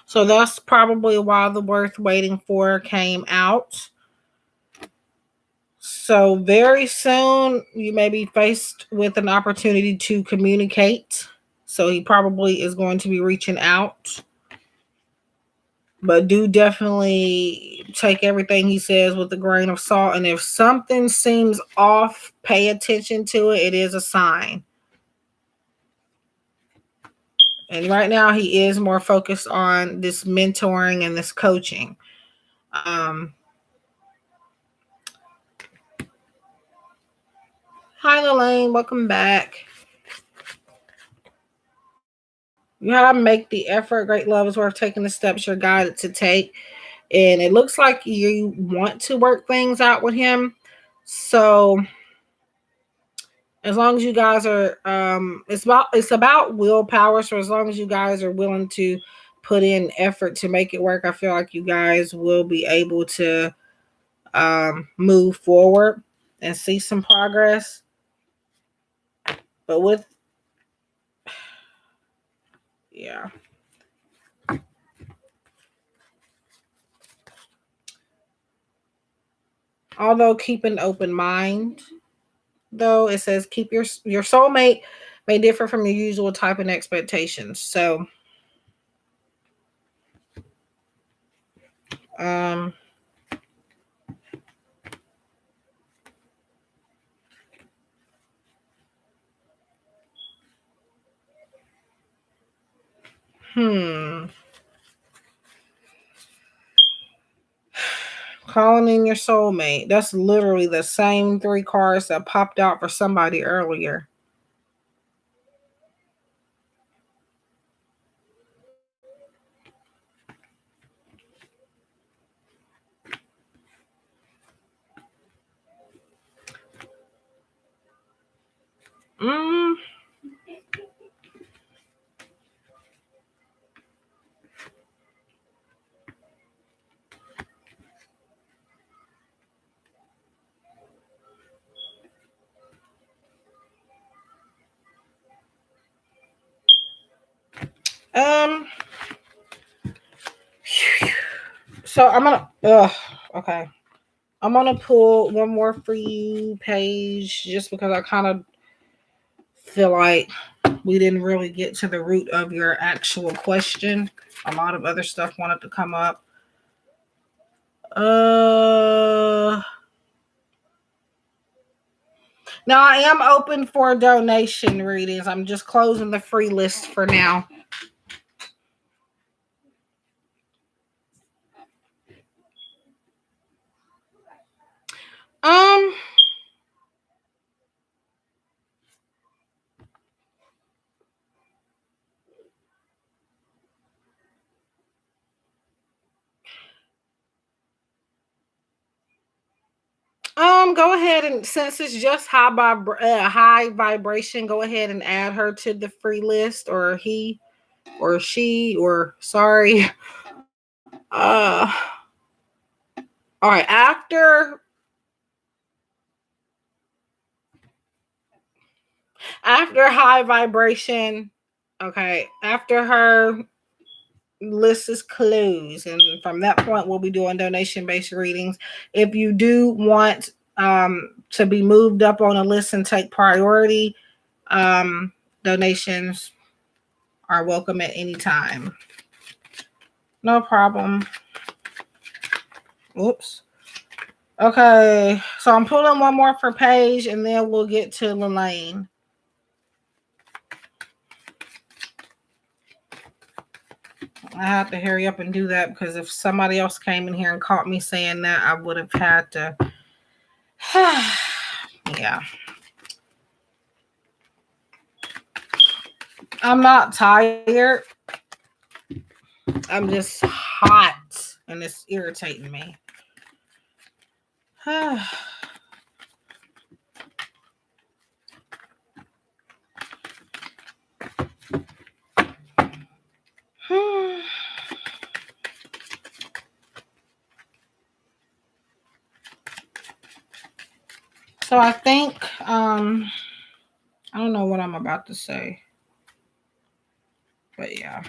So that's probably why the worth waiting for came out. So very soon you may be faced with an opportunity to communicate. So he probably is going to be reaching out. But do definitely take everything he says with a grain of salt. And if something seems off, pay attention to it. It is a sign. And right now he is more focused on this mentoring and this coaching. Um, Hi, Lelaine. Welcome back. You gotta make the effort. Great love is worth taking the steps you're guided to take. And it looks like you want to work things out with him. So as long as you guys are it's about willpower. So as long as you guys are willing to put in effort to make it work, I feel like you guys will be able to move forward and see some progress. But with yeah. Although keep an open mind, though it says keep your soulmate may differ from your usual type and expectations. So um hmm calling in your soulmate. That's literally the same three cards that popped out for somebody earlier. Mm, um so I'm gonna okay. I'm gonna pull one more for you, Paige, just because I kind of feel like we didn't really get to the root of your actual question. A lot of other stuff wanted to come up. Uh Now I am open for donation readings. I'm just closing the free list for now. Um go ahead, and since it's just high vibration, go ahead and add her to the free list, or he or she, or sorry. Uh all right, after high vibration, okay, after her list is closed, and from that point we'll be doing donation based readings. If you do want to be moved up on a list and take priority, donations are welcome at any time. No problem. Oops. Okay, so I'm pulling one more for Paige, and then we'll get to Lelaine. I have to hurry up and do that because if somebody else came in here and caught me saying that, I would have had to. Yeah. I'm not tired. I'm just hot and it's irritating me. So I think I don't know what I'm about to say. But yeah.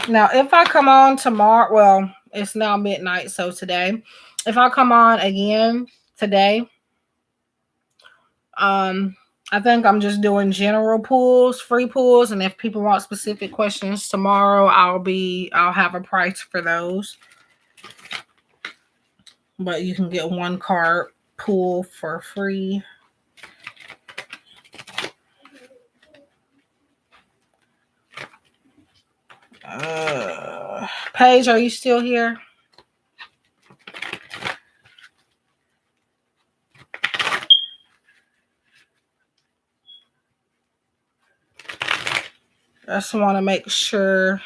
Now, if I come on tomorrow, well, it's now midnight, so today, if I come on again today, I think I'm just doing general pools, free pools, and if people want specific questions tomorrow, I'll have a price for those. But you can get one card pool for free. Paige, are you still here? I just want to make sure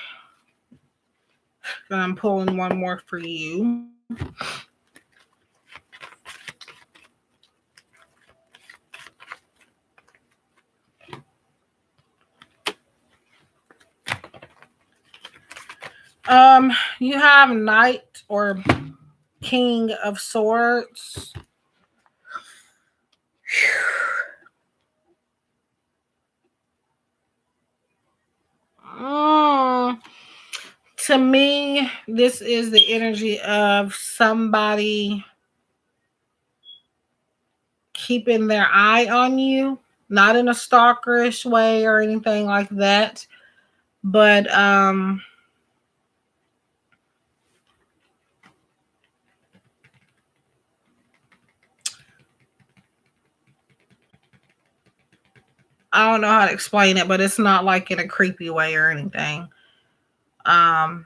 that I'm pulling one more for you. You have Knight or King of Swords. To me, this is the energy of somebody keeping their eye on you, not in a stalkerish way or anything like that, but I don't know how to explain it, but it's not like in a creepy way or anything. I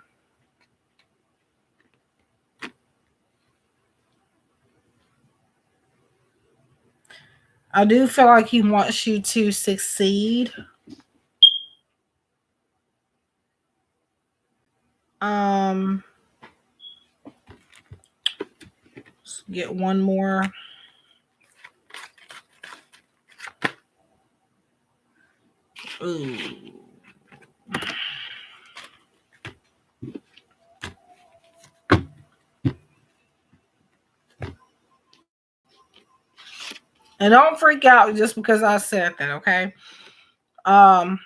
do feel like he wants you to succeed. Let's get one more. Ooh. And don't freak out just because I said that, okay? Now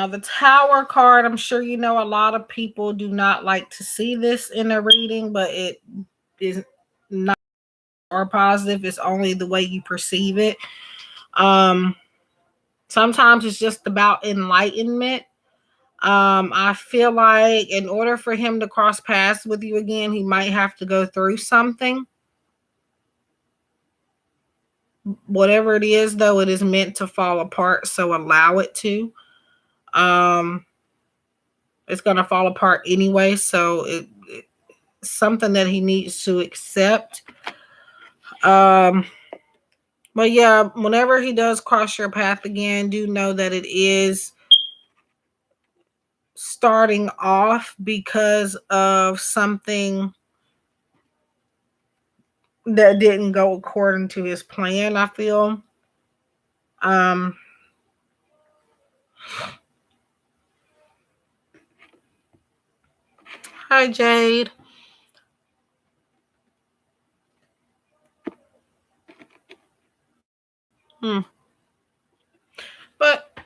the Tower card, I'm sure you know a lot of people do not like to see this in a reading, but it is not or positive. It's only the way you perceive it. Sometimes it's just about enlightenment. I feel like in order for him to cross paths with you again, he might have to go through something. Whatever it is, though, it is meant to fall apart, so allow it to. It's going to fall apart anyway, so it's something that he needs to accept. But yeah, whenever he does cross your path again, do know that it is starting off because of something that didn't go according to his plan, I feel. Hi, Jade. But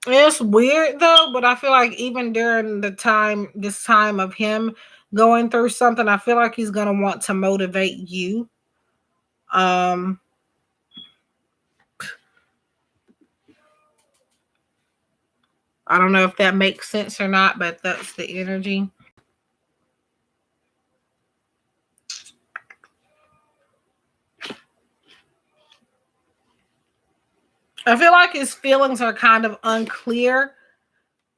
It's weird though, but I feel like even during this time of him going through something, I feel like he's gonna want to motivate you. Um, I don't know if that makes sense or not, but that's the energy. I feel like his feelings are kind of unclear,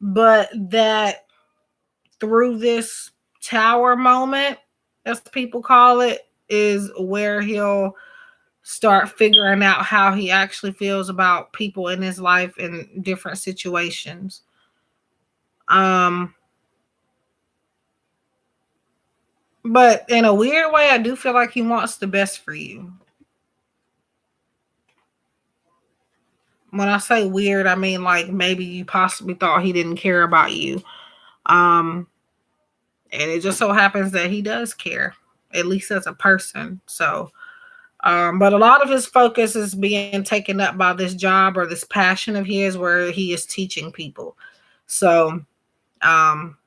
but that through this tower moment, as people call it, is where he'll start figuring out how he actually feels about people in his life in different situations. Um, but in a weird way, I do feel like he wants the best for you. When I say weird, I mean like maybe you possibly thought he didn't care about you. Um, and it just so happens that he does care, at least as a person. So, but a lot of his focus is being taken up by this job or this passion of his where he is teaching people. So, um,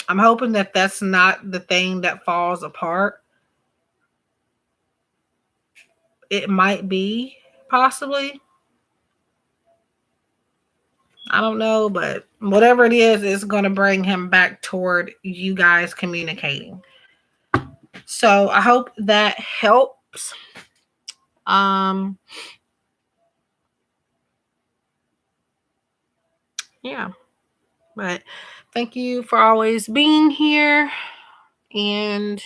I'm hoping that that's not the thing that falls apart. It might be, possibly. I don't know, but whatever it is, it's going to bring him back toward you guys communicating. So I hope that helps. Um, yeah, but thank you for always being here. And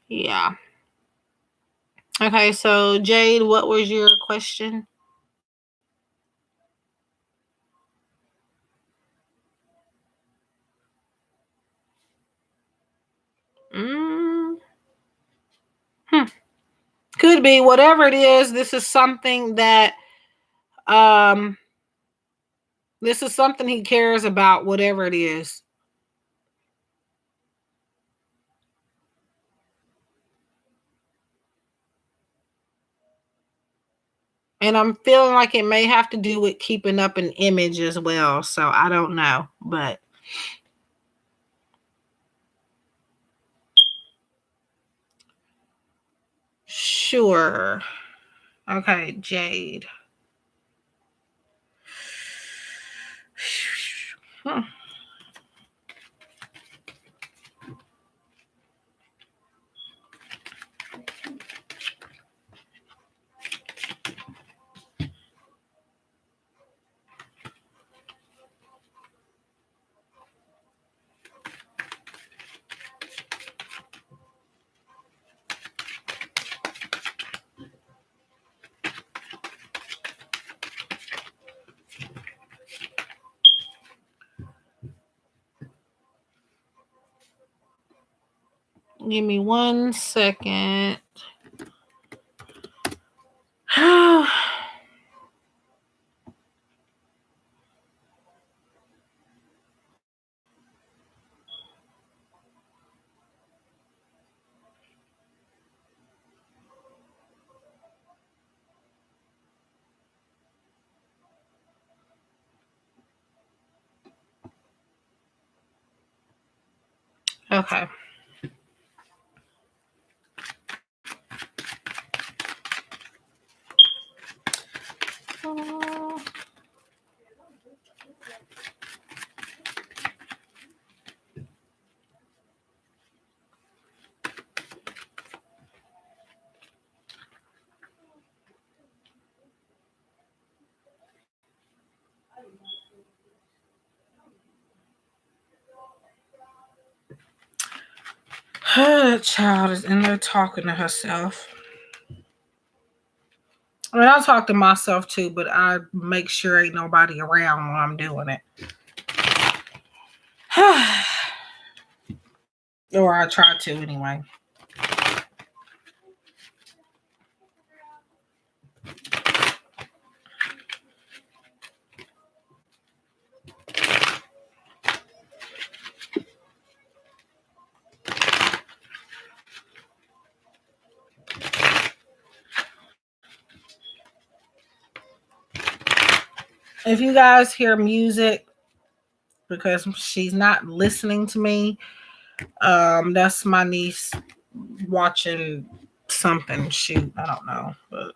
yeah. Okay, so Jade, what was your question? Mm, hmm. Could be whatever it is. Um this is something he cares about, whatever it is. And I'm feeling like it may have to do with keeping up an image as well. So I don't know, but sure. Okay, Jade. Hmm. Give me 1 second. Okay. That child is in there talking to herself. I mean, I talk to myself too, but I make sure ain't nobody around when I'm doing it. Or I try to anyway. If you guys hear music because she's not listening to me, that's my niece watching something. Shoot, I don't know, but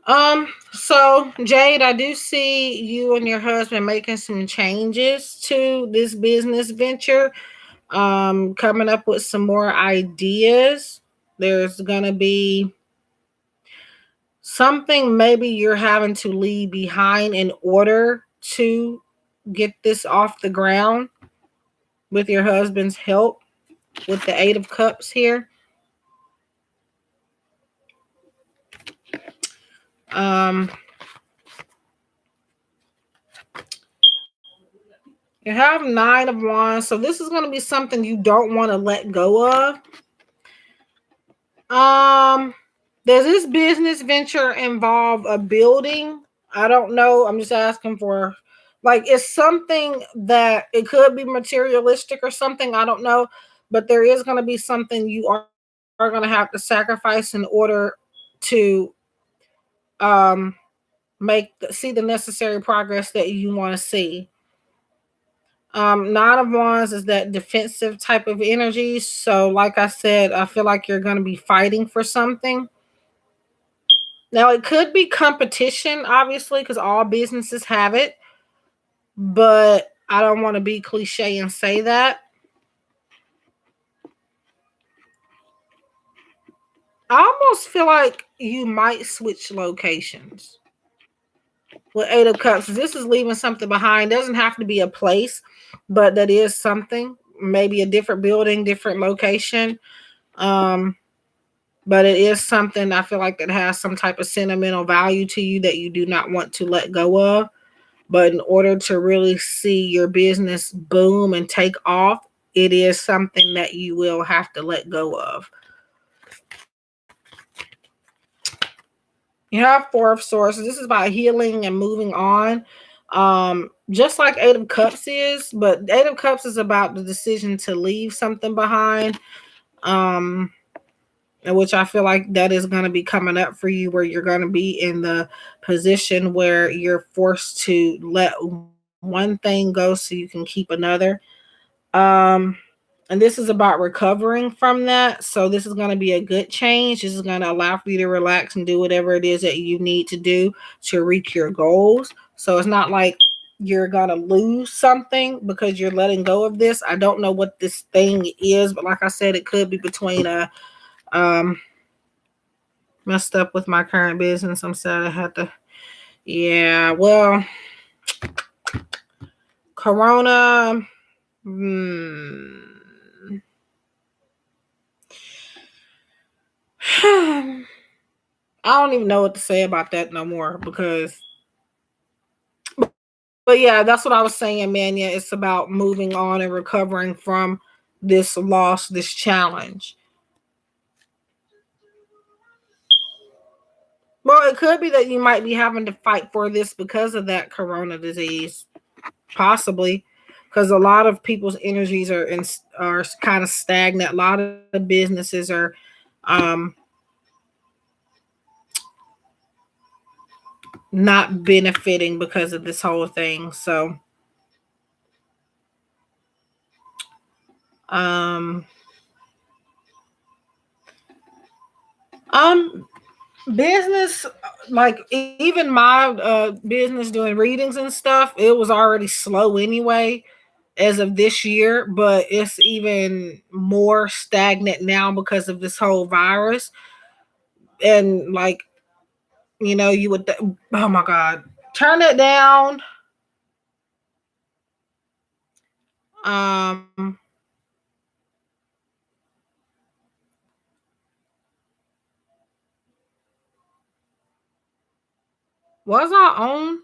um, so Jade, I do see you and your husband making some changes to this business venture. Coming up with some more ideas. There's gonna be something maybe you're having to leave behind in order to get this off the ground with your husband's help with the Eight of Cups here. Um, you have Nine of Wands, so this is going to be something you don't want to let go of. Um, does this business venture involve a building? I don't know. I'm just asking for like it's something that it could be materialistic or something. I don't know, but there is going to be something you are going to have to sacrifice in order to um see the necessary progress that you want to see. Nine of Wands is that defensive type of energy. So, like I said, I feel like you're going to be fighting for something. Now, it could be competition, obviously, because all businesses have it, but I don't want to be cliche and say that. I almost feel like you might switch locations with Eight of Cups. This is leaving something behind. It doesn't have to be a place, but that is something. Maybe a different building, different location. Um, but it is something I feel like that has some type of sentimental value to you that you do not want to let go of. But in order to really see your business boom and take off, it is something that you will have to let go of. You have Four of Swords. So this is about healing and moving on. Just like Eight of Cups is, but Eight of Cups is about the decision to leave something behind. Um, which I feel like that is going to be coming up for you, where you're going to be in the position where you're forced to let one thing go so you can keep another. Um, and this is about recovering from that. So this is going to be a good change. This is going to allow for you to relax and do whatever it is that you need to do to reach your goals. So it's not like you're going to lose something because you're letting go of this. I don't know what this thing is, but like I said, it could be between a um messed up with my current business. I'm sad I had to. Yeah, well, Corona. Hmm. I don't even know what to say about that no more because, but yeah, that's what I was saying, man. Yeah, it's about moving on and recovering from this loss, this challenge. Well, it could be that you might be having to fight for this because of that corona disease, possibly, because a lot of people's energies are kind of stagnant. A lot of businesses are um, not benefiting because of this whole thing. So, um, um, business like even my business doing readings and stuff, it was already slow anyway as of this year, but it's even more stagnant now because of this whole virus. And like, you would oh my god, turn it down. um was I on?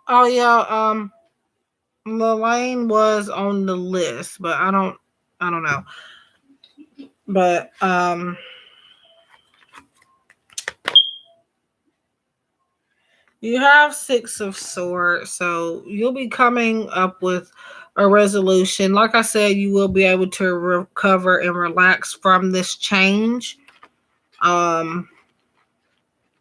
Oh yeah, Lelaine was on the list, but I don't know. But You have Six of Swords, so you'll be coming up with a resolution. Like I said, you will be able to recover and relax from this change. Um,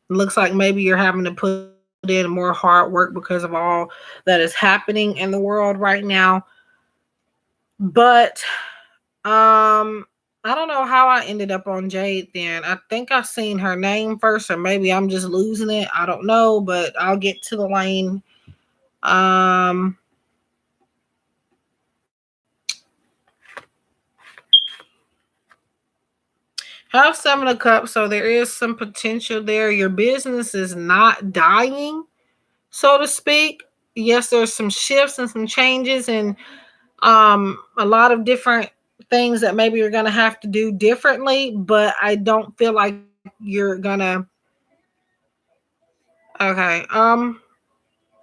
looks like maybe you're having to put in more hard work because of all that is happening in the world right now. But I don't know how I ended up on Jade then. I think I seen her name first, or maybe I'm just losing it. I don't know, but I'll get to the lane. Um have Seven of Cups, so there is some potential there. Your business is not dying, so to speak. Yes, there's some shifts and some changes and a lot of different things that maybe you're gonna have to do differently, but I don't feel like you're gonna okay.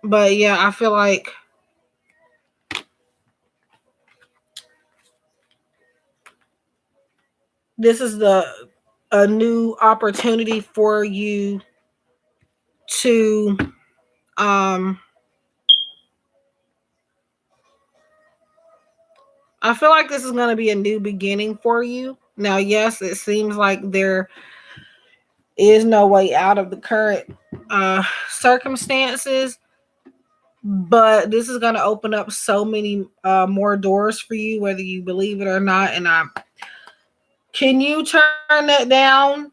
But yeah, I feel like this is the a new opportunity for you to um I feel like this is going to be a new beginning for you. Now, yes, it seems like there is no way out of the current circumstances, but this is going to open up so many more doors for you, whether you believe it or not. And I can you turn that down?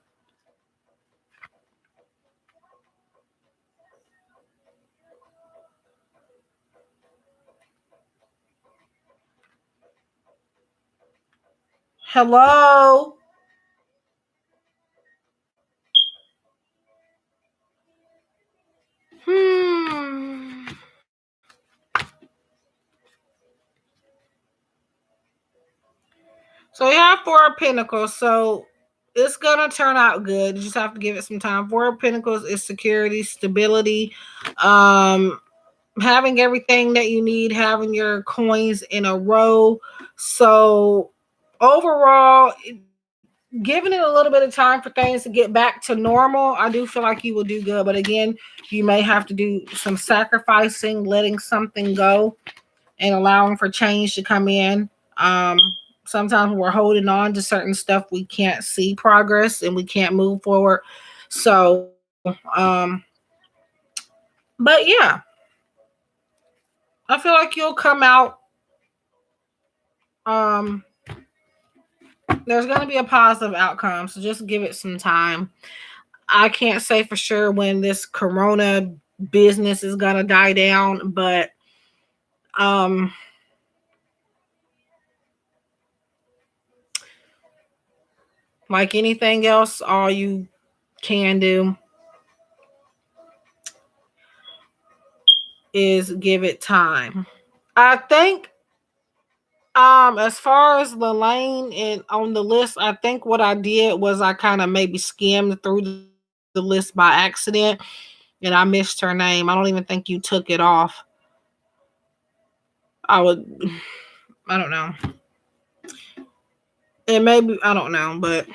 Hello. Hmm. So you have Four of Pentacles. So it's gonna turn out good. You just have to give it some time. Four of Pentacles is security, stability, um, having everything that you need, having your coins in a row. So overall, giving it a little bit of time for things to get back to normal, I do feel like you will do good. But again, you may have to do some sacrificing, letting something go and allowing for change to come in. Um, Sometimes we're holding on to certain stuff, we can't see progress and we can't move forward. So, but yeah, I feel like you'll come out. Um, there's going to be a positive outcome, so just give it some time. I can't say for sure when this corona business is going to die down, but um, like anything else, all you can do is give it time. I think as far as the lane and on the list, I think what I did was I kind of maybe skimmed through the list by accident and I missed her name. I don't even think you took it off. I would I don't know. And maybe I don't know, but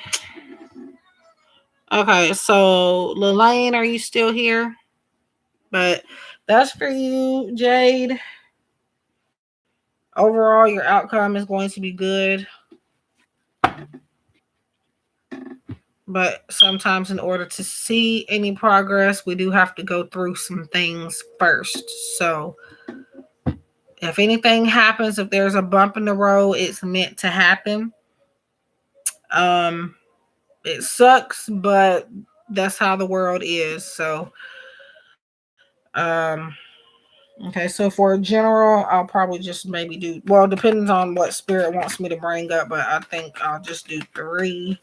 okay, so Lelaine, are you still here? But that's for you, Jade. Overall, your outcome is going to be good. But sometimes, in order to see any progress, we do have to go through some things first. So, if anything happens, if there's a bump in the road, it's meant to happen. Um, it sucks, but that's how the world is. So, um, okay, so for general, I'll probably just maybe do well, depends on what spirit wants me to bring up, but I think I'll just do three.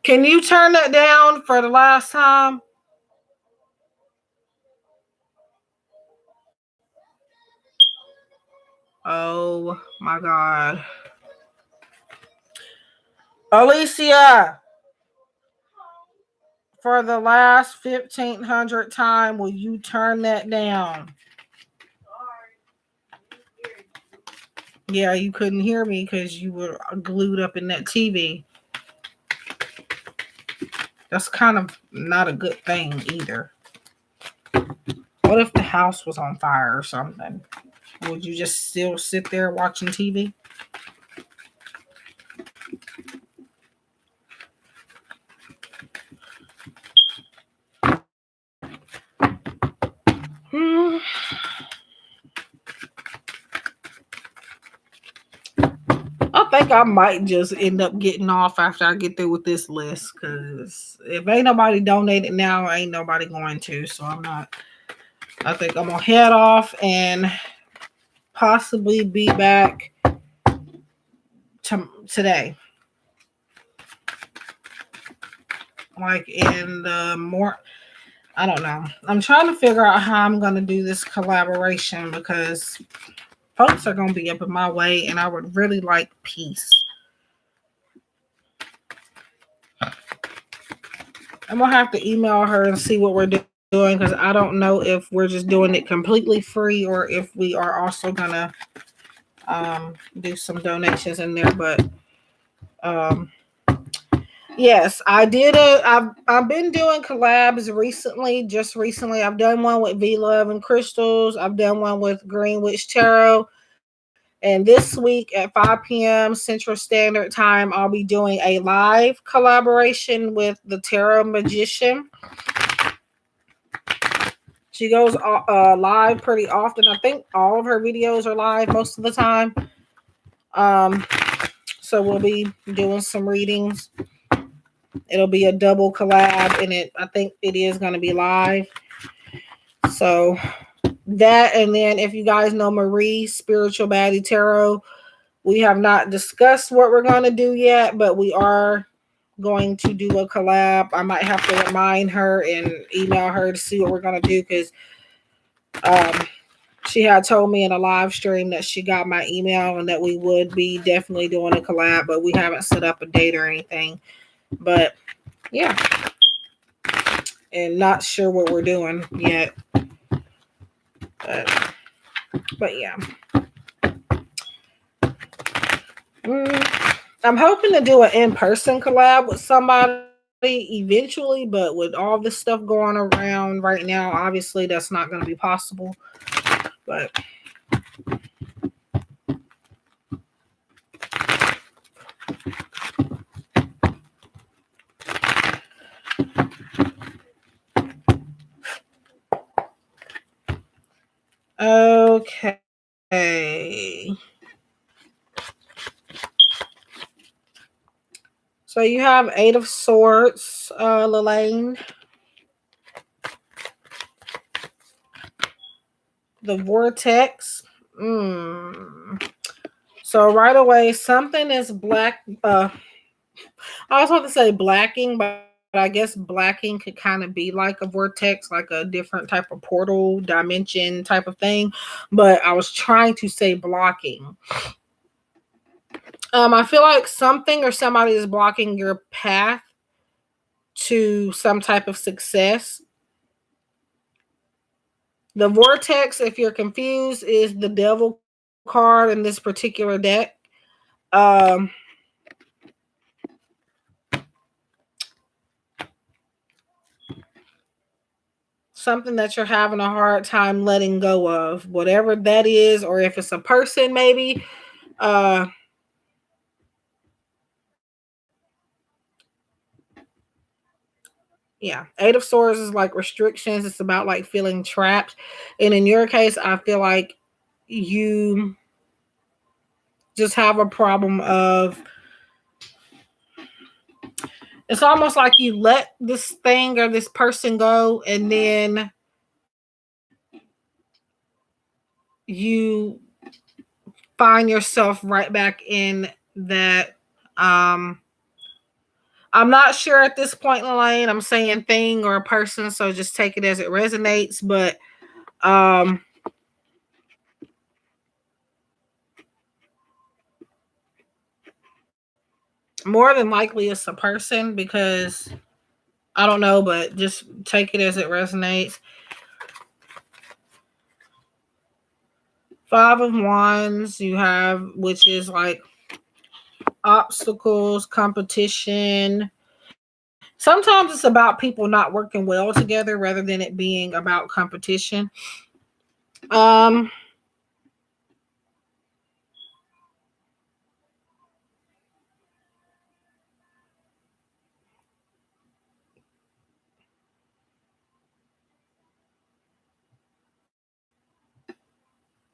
Can you turn that down for the last time? Oh my god. Alicia, for the last 1500 time, will you turn that down? Yeah, you couldn't hear me because you were glued up in that TV. That's kind of not a good thing either. What if the house was on fire or something? Would you just still sit there watching TV? Hmm. I think I might just end up getting off after I get through with this list because if ain't nobody donated now, ain't nobody going to. So I'm not. I think I'm gonna head off and possibly be back today, like in the more. I don't know. I'm trying to figure out how I'm gonna do this collaboration because folks are gonna be up in my way, and I would really like peace. I'm gonna have to email her and see what we're doing because I don't know if we're just doing it completely free or if we are also gonna do some donations in there. But um, yes, I did. I've been doing collabs recently. Just recently, I've done one with V Love and Crystals. I've done one with Greenwich Tarot. And this week at 5 p.m. Central Standard Time, I'll be doing a live collaboration with the Tarot Magician. She goes live pretty often. I think all of her videos are live most of the time. Um, so we'll be doing some readings. It'll be a double collab, and I think it is going to be live. So that, and then if you guys know Marie Spiritual Baddie Tarot, we have not discussed what we're going to do yet, but we are going to do a collab. I might have to remind her and email her to see what we're going to do because she had told me in a live stream that she got my email and that we would be definitely doing a collab, but we haven't set up a date or anything. But yeah, and not sure what we're doing yet. But yeah. I'm hoping to do an in-person collab with somebody eventually, but with all this stuff going around right now, obviously that's not going to be possible. But okay. So you have Eight of Swords, Lelaine. The Vortex. So right away, something is black. I was about to say blacking, but I guess blacking could kind of be like a vortex, like a different type of portal dimension type of thing. But I was trying to say blocking. I feel like something or somebody is blocking your path to some type of success. The Vortex, if you're confused, is the Devil card in this particular deck. Something that you're having a hard time letting go of, whatever that is, or if it's a person, maybe. Yeah, Eight of Swords is like restrictions. It's about like feeling trapped. And in your case, I feel like you just have a problem of, it's almost like you let this thing or this person go, and then you find yourself right back in that. I'm not sure at this point, Lelaine. I'm saying thing or a person, so just take it as it resonates. But more than likely it's a person because I don't know, but just take it as it resonates. Five of Wands you have, which is like obstacles, competition, Sometimes it's about people not working well together rather than it being about competition. Um,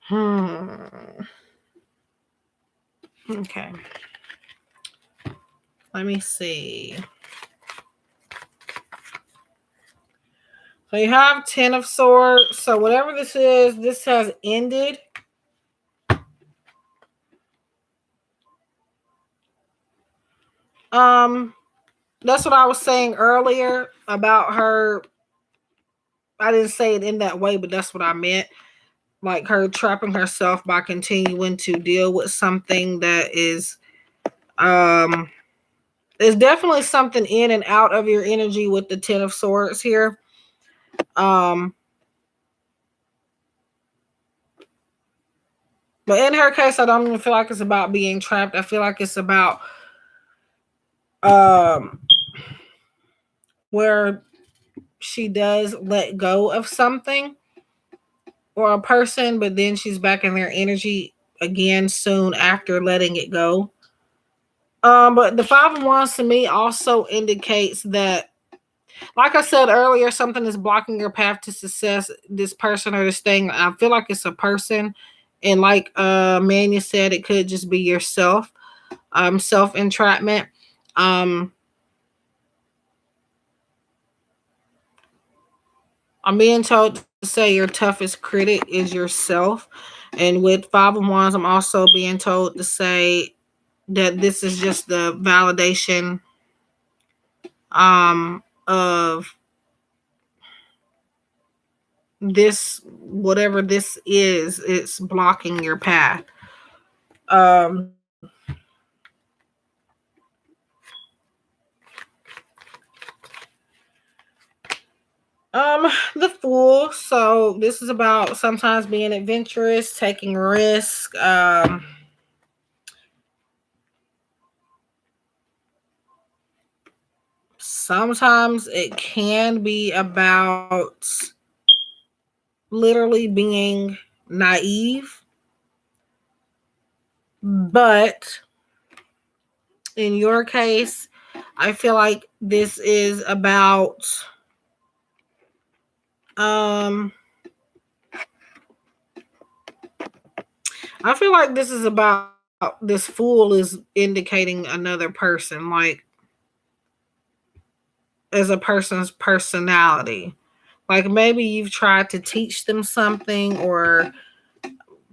hmm. Okay. Let me see. So you have Ten of Swords. So whatever this has ended. Um, that's what I was saying earlier about her. I didn't say it in that way, but that's what I meant. Like her trapping herself by continuing to deal with something that is there's definitely something in and out of your energy with the Ten of Swords here. Um, but in her case, I don't even feel like it's about being trapped. I feel like it's about um where she does let go of something or a person, but then she's back in their energy again soon after letting it go. But the Five of Wands to me also indicates that, like I said earlier, something is blocking your path to success. This person or this thing. I feel like it's a person, and like Mania said, it could just be yourself. Self entrapment. Um, I'm being told to say your toughest critic is yourself, and with Five of Wands, I'm also being told to say that this is just the validation of this, whatever this is, it's blocking your path. um the Fool. So this is about sometimes being adventurous, taking risk. Sometimes it can be about literally being naive, but in your case, I feel like this is about um I feel like this is about this Fool is indicating another person, like as a person's personality. Like maybe you've tried to teach them something or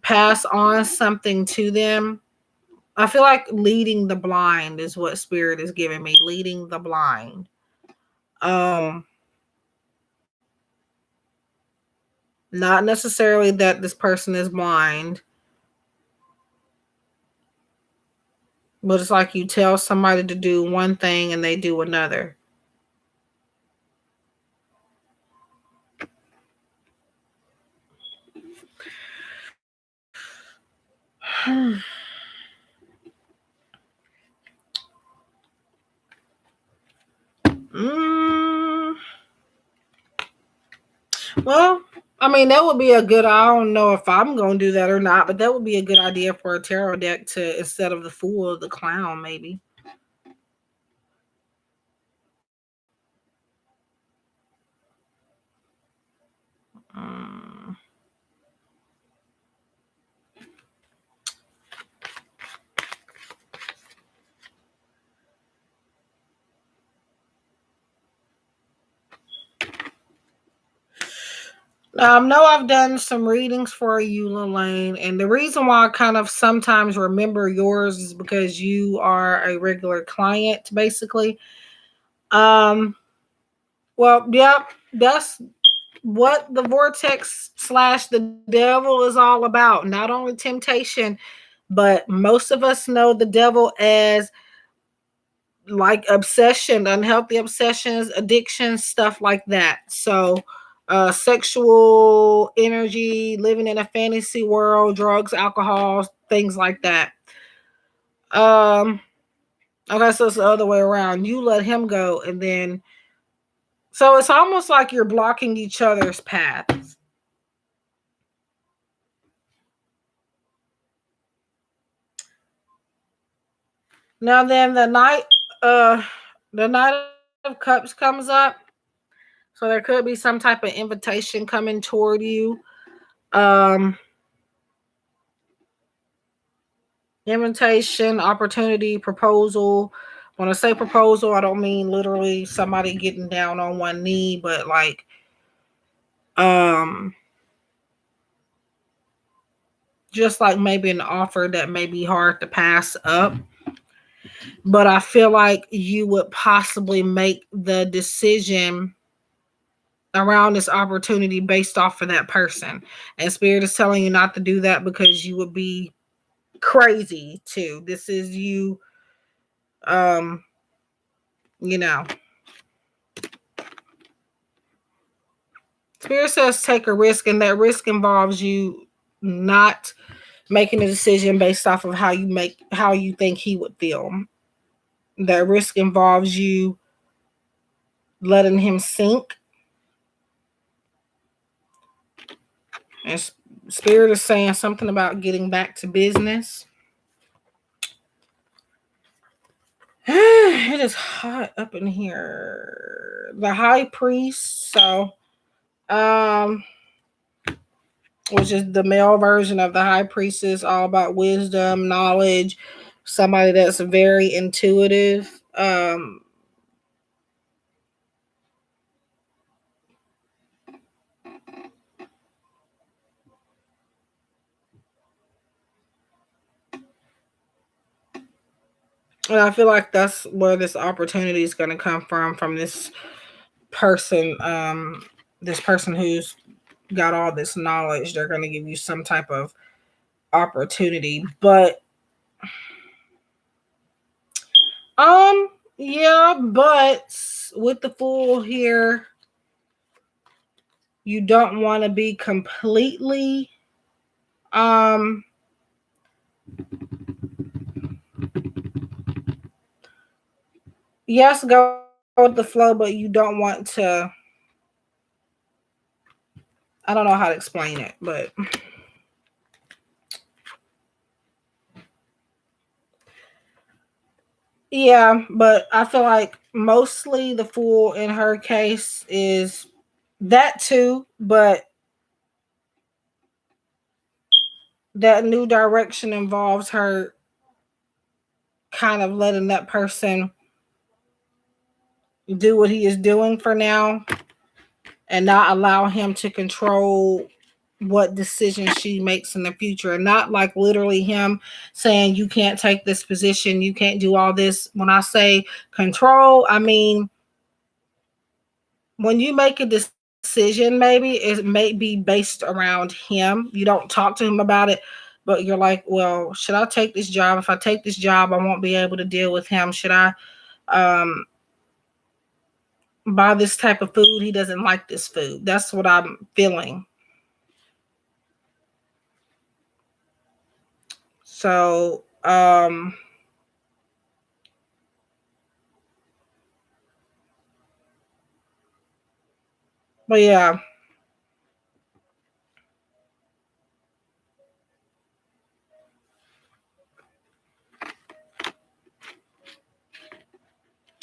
pass on something to them. I feel like leading the blind is what spirit is giving me, leading the blind. Um Not necessarily that this person is blind, but it's like you tell somebody to do one thing and they do another. mm, well, I mean, that would be a good. I don't know if I'm going to do that or not, but that would be a good idea for a tarot deck to, instead of the Fool, the Clown, maybe. Mm. No, I've done some readings for you, Lane, and the reason why I kind of sometimes remember yours is because you are a regular client, basically. Um, well, yep, that's what the vortex slash the devil is all about. Not only temptation, but most of us know the devil as like obsession, unhealthy obsessions, addictions, stuff like that. So, sexual energy, living in a fantasy world, drugs, alcohol, things like that. Um, Okay, so it's the other way around. You let him go, and then so it's almost like you're blocking each other's paths. Now then uh the Knight of Cups comes up. So there could be some type of invitation coming toward you. Um Invitation, opportunity, proposal. When I say proposal, I don't mean literally somebody getting down on one knee, but like um just like maybe an offer that may be hard to pass up. But I feel like you would possibly make the decision around this opportunity based off of that person. And Spirit is telling you not to do that because you would be crazy too. This is you, um, you know. Spirit says take a risk, and that risk involves you not making a decision based off of how you think he would feel. That risk involves you letting him sink. And Spirit is saying something about getting back to business. It is hot up in here. The high priest, so um, which is the male version of the high priestess, all about wisdom, knowledge, somebody that's very intuitive. And I feel like that's where this opportunity is going to come from person, this person who's got all this knowledge. They're going to give you some type of opportunity, but um, yeah, but with the Fool here, you don't want to be completely um yes, go with the flow, but you don't want to, I don't know how to explain it, but yeah, but I feel like mostly the Fool in her case is that too, but that new direction involves her kind of letting that person do what he is doing for now and not allow him to control what decision she makes in the future. And not like literally him saying you can't take this position, you can't do all this. When I say control, I mean when you make a decision, maybe it may be based around him. You don't talk to him about it, but you're like, well, should I take this job? If I take this job, I won't be able to deal with him. Should I um buy this type of food? He doesn't like this food. That's what I'm feeling. So but yeah,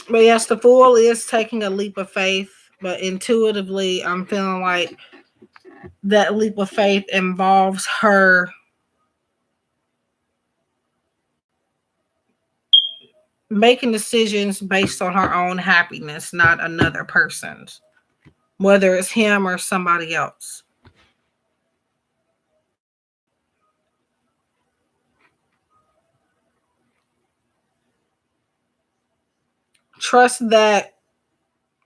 but yes, the Fool is taking a leap of faith, but intuitively I'm feeling like that leap of faith involves her making decisions based on her own happiness, not another person's, whether it's him or somebody else. Trust that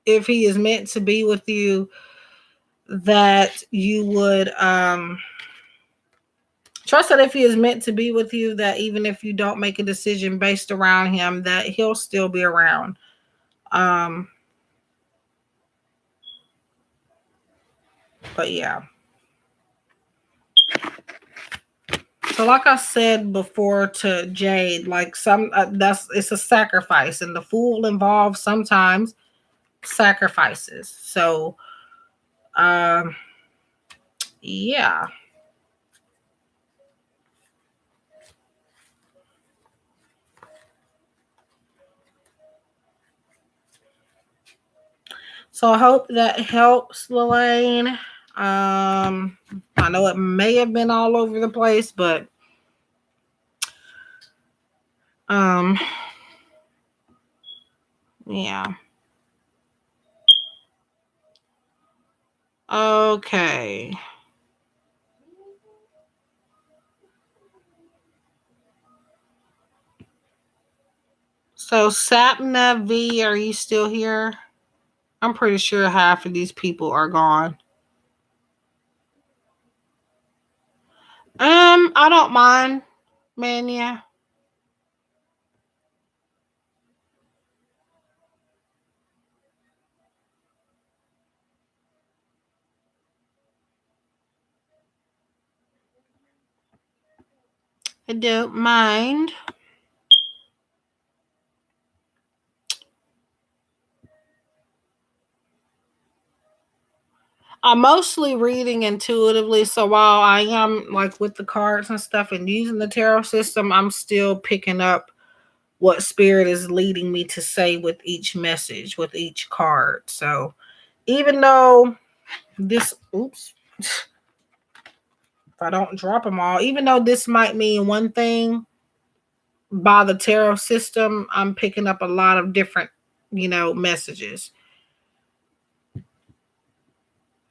if he is meant to be with you, that you would trust that if he is meant to be with you, that even if you don't make a decision based around him, that he'll still be around. Um, but yeah. So, like I said before to Jade, like it's a sacrifice, and the fool involves sometimes sacrifices. So, um, yeah. So I hope that helps, Lelaine. I know it may have been all over the place, but um, yeah. Okay. So Sapna V, are you still here? I'm pretty sure half of these people are gone. I don't mind, man. Yeah, I don't mind. I'm mostly reading intuitively, so while I am like with the cards and stuff and using the tarot system, I'm still picking up what spirit is leading me to say with each message, with each card. So even though this, oops, if I don't drop them all, even though this might mean one thing by the tarot system, I'm picking up a lot of different, messages.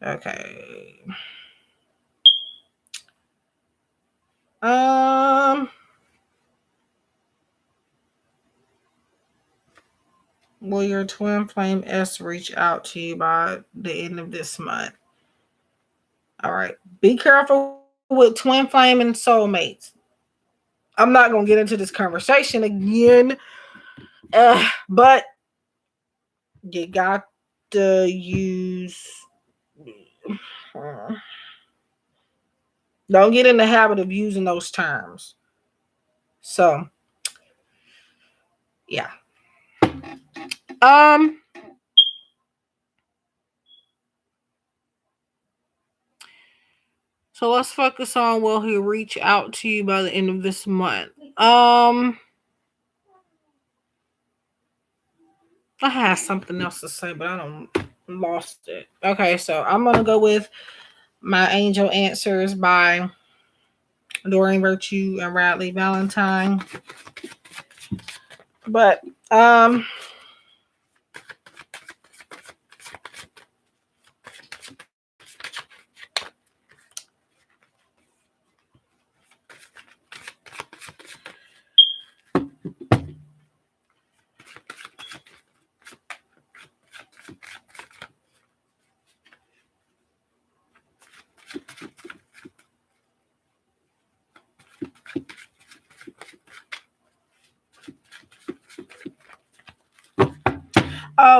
Okay. Um, will your twin flame S reach out to you by the end of this month? All right. Be careful with twin flame and soulmates. I'm not gonna get into this conversation again, but you got to use. Don't get in the habit of using those terms. So, yeah. Um. So let's focus on will he reach out to you by the end of this month? I had something else to say, but I don't lost it. Okay, so I'm gonna go with my angel answers by Doreen Virtue and Radley Valentine. But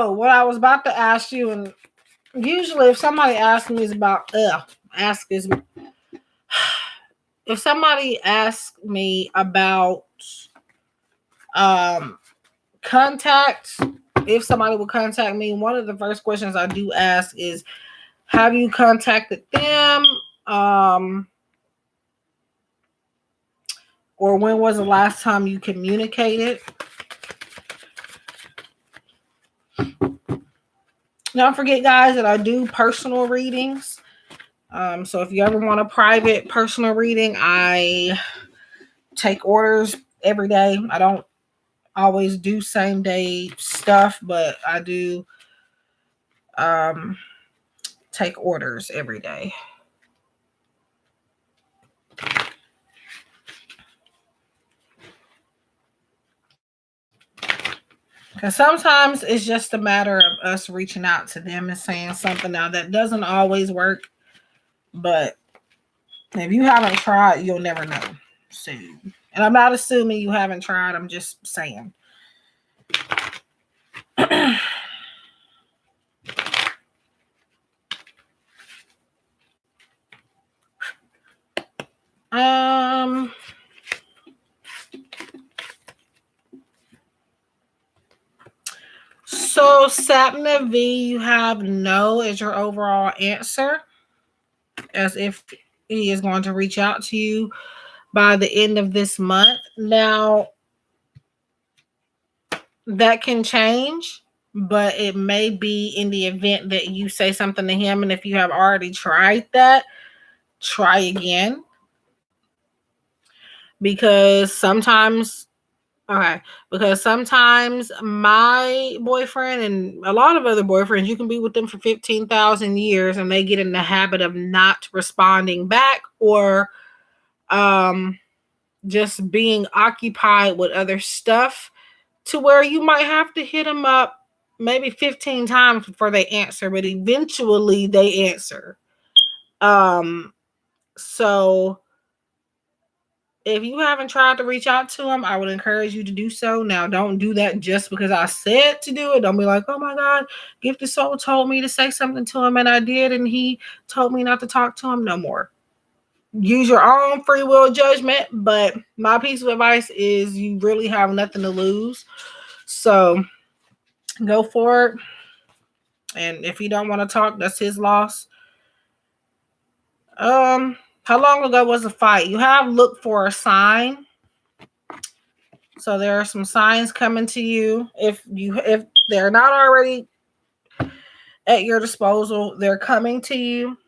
what I was about to ask you, and usually if somebody asks me is about ask is if somebody asks me about um contact, if somebody will contact me, one of the first questions I do ask is, have you contacted them? Or when was the last time you communicated? Don't forget, guys, that I do personal readings. So if you ever want a private personal reading, I take orders every day. I don't always do same day stuff, but I do take orders every day. Because sometimes it's just a matter of us reaching out to them and saying something. Now, that doesn't always work, but if you haven't tried, you'll never know. So, and I'm not assuming you haven't tried, I'm just saying. So Sapna V, you have no as your overall answer, as if he is going to reach out to you by the end of this month. Now, that can change, but it may be in the event that you say something to him. And if you have already tried that, try again. Because sometimes, okay, because sometimes my boyfriend and a lot of other boyfriends, you can be with them for 15,000 years and they get in the habit of not responding back, or just being occupied with other stuff, to where you might have to hit them up maybe 15 times before they answer, but eventually they answer. So if you haven't tried to reach out to him, I would encourage you to do so. Now, don't do that just because I said to do it. Don't be like, oh my God, Gifted Soul told me to say something to him and I did, and he told me not to talk to him no more. Use your own free will judgment, but my piece of advice is you really have nothing to lose. So go for it. And if he don't want to talk, that's his loss. How long ago was the fight? You have looked for a sign. So there are some signs coming to you. If they're not already at your disposal, they're coming to you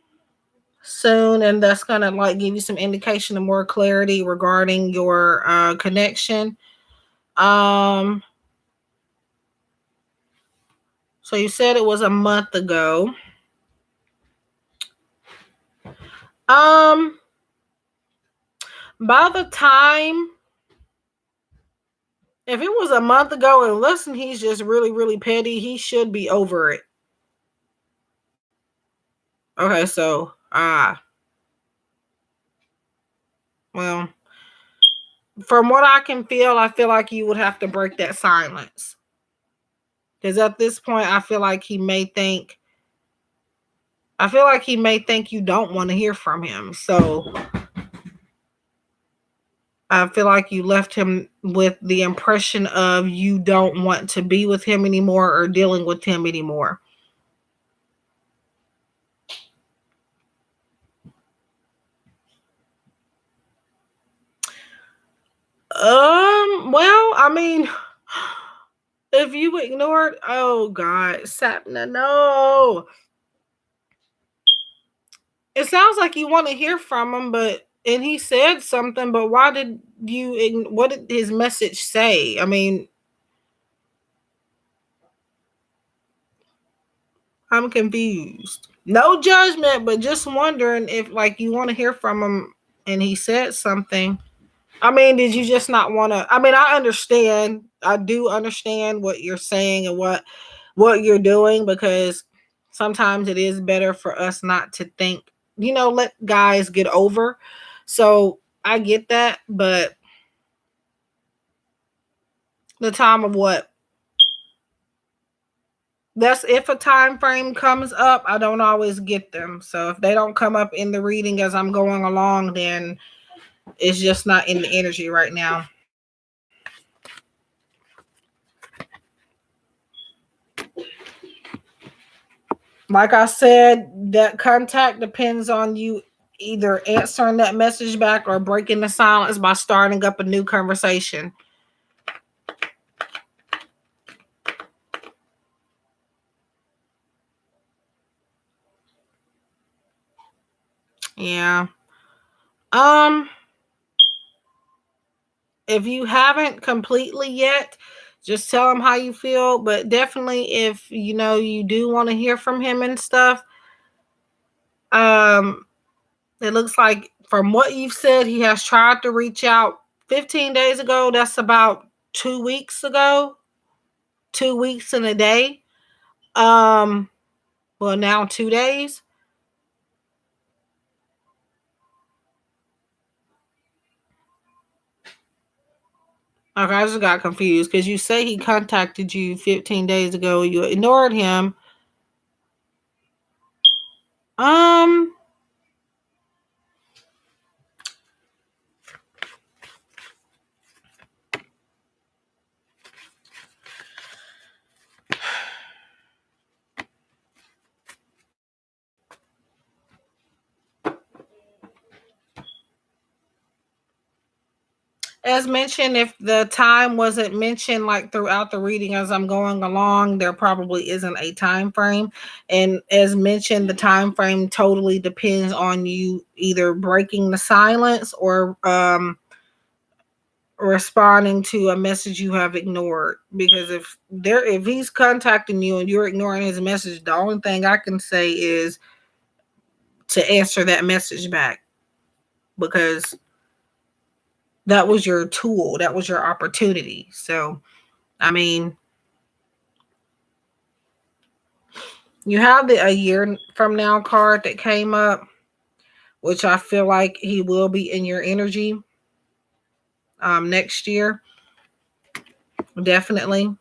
soon, and that's gonna like give you some indication of more clarity regarding your connection. So you said it was a month ago. By the time, if it was a month ago, and listen, he's just really, really petty, he should be over it. Okay, so well, from what I can feel, I feel like you would have to break that silence. Because at this point, I feel like he may think you don't want to hear from him. So I feel like you left him with the impression of you don't want to be with him anymore or dealing with him anymore. Well, I mean, if you ignored, oh God, Sapna, no. It sounds like you want to hear from him, and he said something, but why did what did his message say? I mean, I'm confused. No judgment, but just wondering if like you want to hear from him and he said something. I mean, did you just not want to? I mean, I understand. I do understand what you're saying and what you're doing, because sometimes it is better for us not to think, let guys get over. So I get that, but the time of what? That's if a time frame comes up. I don't always get them. So if they don't come up in the reading as I'm going along, then it's just not in the energy right now. Like I said, that contact depends on you either answering that message back or breaking the silence by starting up a new conversation. Yeah. If you haven't completely yet, just tell him how you feel. But definitely, if you do want to hear from him and stuff, it looks like from what you've said, he has tried to reach out 15 days ago. That's about 2 weeks ago. 2 weeks and a day. Well, now 2 days. Okay, I just got confused because you say he contacted you 15 days ago. You ignored him. Um, As mentioned, if the time wasn't mentioned like throughout the reading as I'm going along, there probably isn't a time frame. And as mentioned, the time frame totally depends on you either breaking the silence or responding to a message you have ignored. Because if he's contacting you and you're ignoring his message, the only thing I can say is to answer that message back, because that was your tool, that was your opportunity. So I mean, you have the a year from now card that came up, which I feel like he will be in your energy next year. Definitely.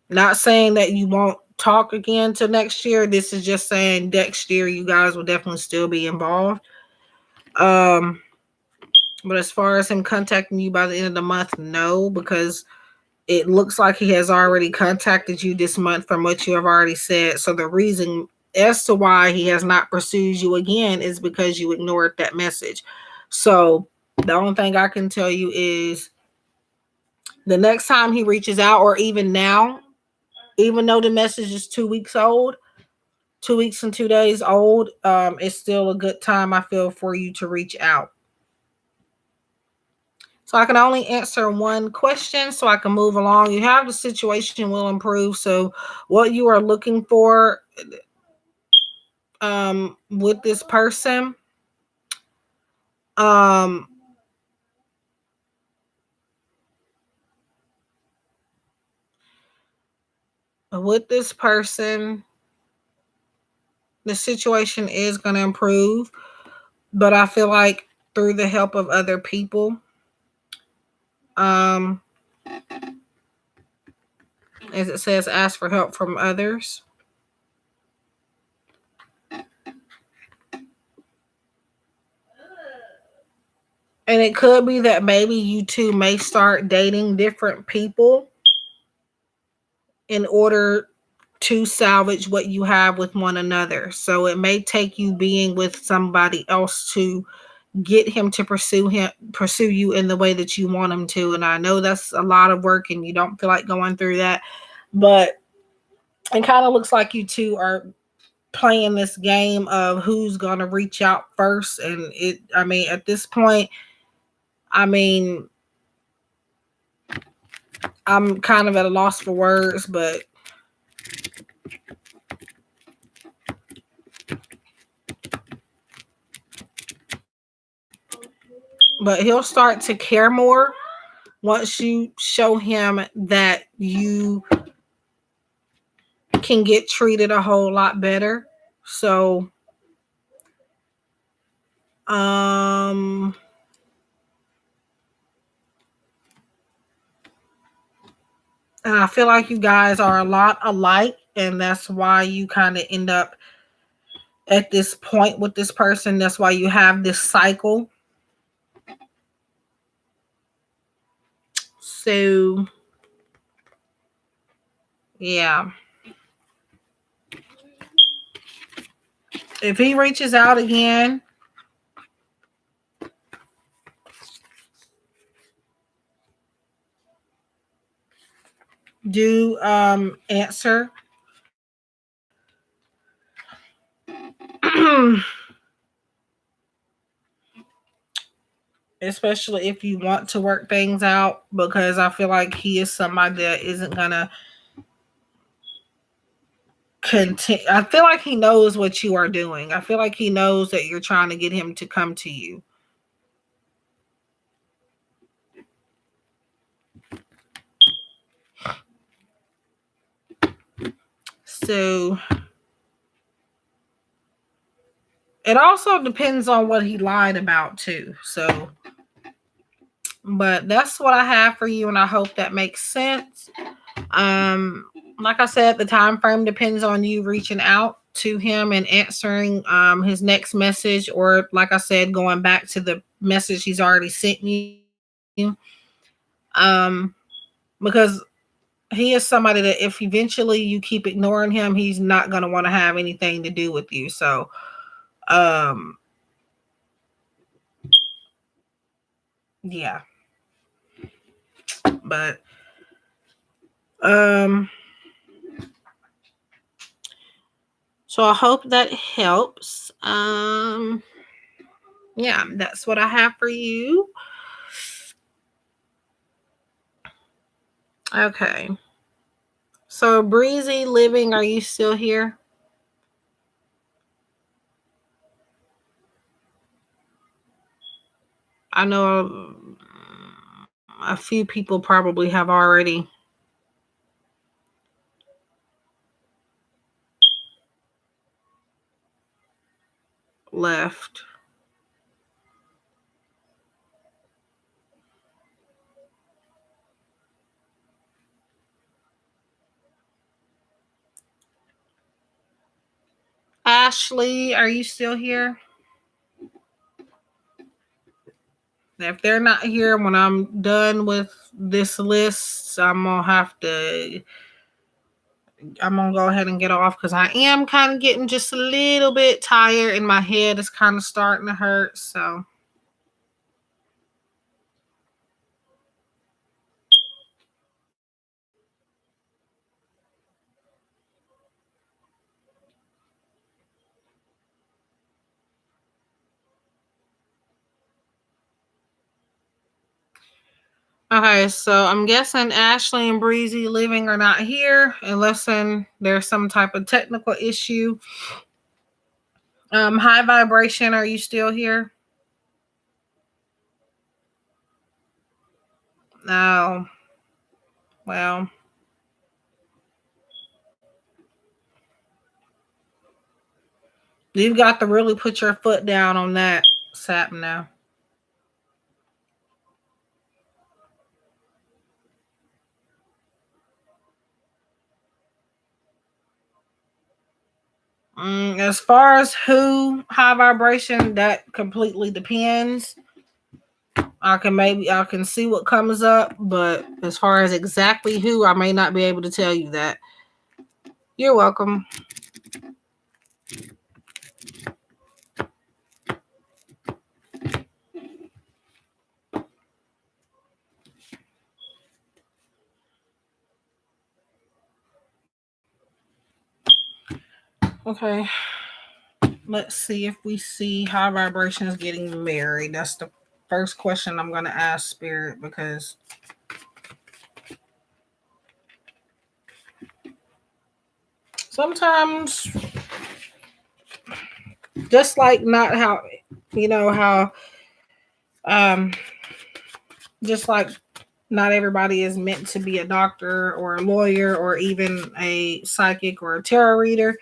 Not saying that you won't talk again till next year. This is just saying next year you guys will definitely still be involved. Um, but as far as him contacting you by the end of the month, no, because it looks like he has already contacted you this month from what you have already said. So the reason as to why he has not pursued you again is because you ignored that message. So the only thing I can tell you is the next time he reaches out, or even now, even though the message is 2 weeks old, 2 weeks and 2 days old, it's still a good time, I feel, for you to reach out. So I can only answer one question so I can move along. You have the situation will improve. So what you are looking for with this person, um with this person, the situation is going to improve, but I feel like through the help of other people. Um as it says, ask for help from others. And it could be that maybe you two may start dating different people in order to salvage what you have with one another. So it may take you being with somebody else to get him to pursue you in the way that you want him to. And I know that's a lot of work and you don't feel like going through that, but it kind of looks like you two are playing this game of who's going to reach out first. And I mean, at this point, I mean, I'm kind of at a loss for words, but he'll start to care more once you show him that you can get treated a whole lot better. So um and I feel like you guys are a lot alike, and that's why you kind of end up at this point with this person. That's why you have this cycle. So yeah, if he reaches out again, do answer. Especially if you want to work things out, because I feel like he is somebody that isn't gonna continue. I feel like he knows what you are doing. I feel like he knows that you're trying to get him to come to you. So it also depends on what he lied about too. So, but that's what I have for you, and I hope that makes sense. Um, like I said, the time frame depends on you reaching out to him and answering his next message, or like I said, going back to the message he's already sent you. Um, because he is somebody that if eventually you keep ignoring him, he's not going to want to have anything to do with you. So, um, yeah. But so I hope that helps. Yeah, that's what I have for you. Okay. So Breezy Living, are you still here? I know a few people probably have already left. Ashley, are you still here? If they're not here when I'm done with this list, I'm gonna go ahead and get off because I am kind of getting just a little bit tired and my head is kind of starting to hurt. So okay, so I'm guessing Ashley and Breezy Living are not here unless there's some type of technical issue. High Vibration, are you still here? No. Well, you've got to really put your foot down on that, Sap, now. As far as who High Vibration, that completely depends. I can see what comes up, but as far as exactly who, I may not be able to tell you that. You're welcome. Okay. Let's see if we see High Vibrations getting married. That's the first question I'm going to ask Spirit because sometimes, just like not how, how, um, just like not everybody is meant to be a doctor or a lawyer or even a psychic or a tarot reader.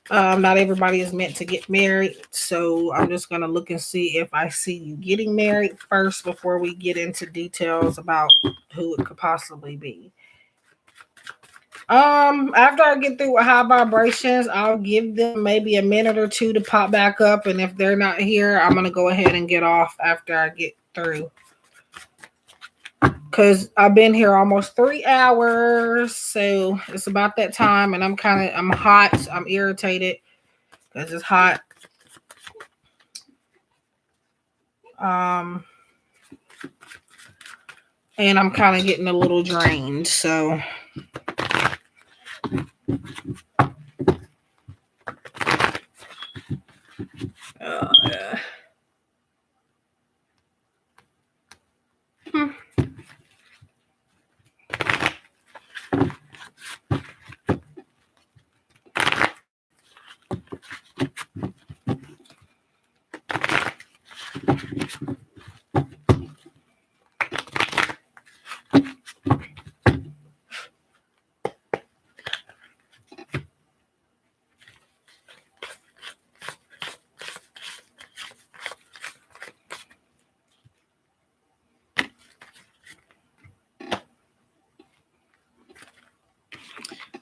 Not everybody is meant to get married. So I'm just going to look and see if I see you getting married first before we get into details about who it could possibly be. After I get through with High Vibrations, I'll give them maybe a minute or two to pop back up. And if they're not here, I'm going to go ahead and get off after I get through. Because I've been here almost 3 hours. So it's about that time. And I'm hot. I'm irritated because it's hot. And I'm kind of getting a little drained. So yeah.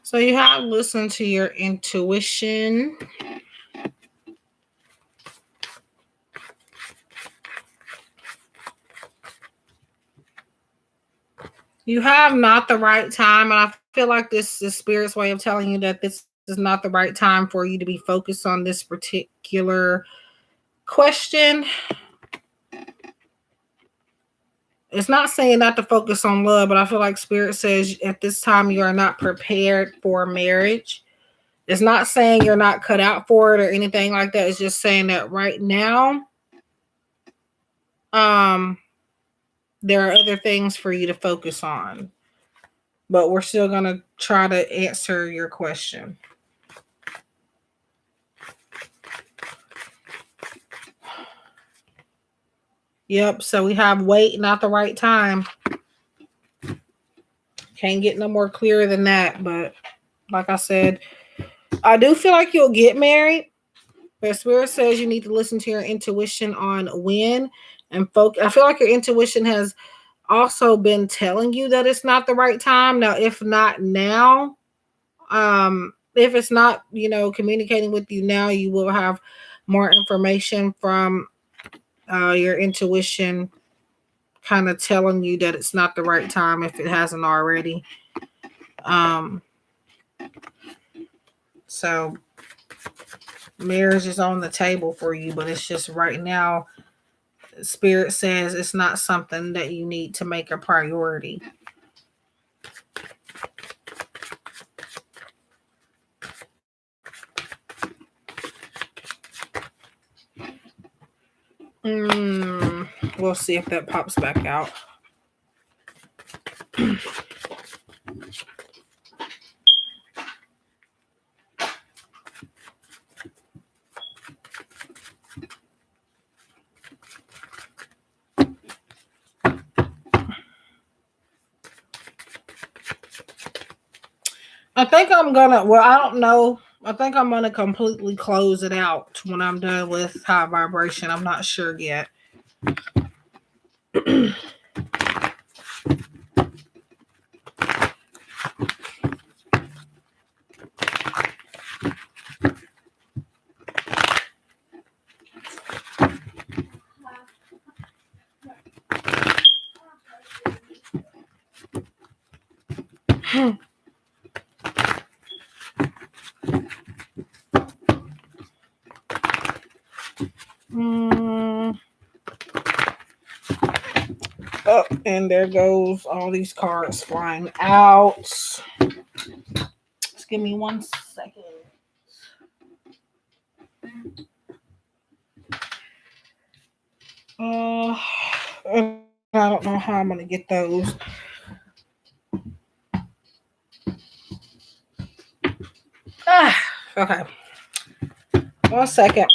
So you have listened to your intuition. You have not the right time, and I feel like this is Spirit's way of telling you that this is not the right time for you to be focused on this particular question. It's not saying not to focus on love, but I feel like Spirit says at this time you are not prepared for marriage. It's not saying you're not cut out for it or anything like that. It's just saying that right now, um, there are other things for you to focus on. But we're still gonna try to answer your question. Yep, so we have wait, not the right time. Can't get no more clearer than that. But like I said, I do feel like you'll get married. But Spirit says you need to listen to your intuition on when and focus. I feel like your intuition has also been telling you that it's not the right time. Now, if not now, if it's not, communicating with you now, you will have more information from your intuition kind of telling you that it's not the right time if it hasn't already. Um, so marriage is on the table for you, but it's just right now, Spirit says it's not something that you need to make a priority. We'll see if that pops back out. I think I'm gonna, well, I don't know. I think I'm gonna completely close it out when I'm done with high vibration. I'm not sure yet. Oh, and there goes all these cards flying out. Just give me 1 second. And I don't know how I'm gonna get those. Okay. 1 second.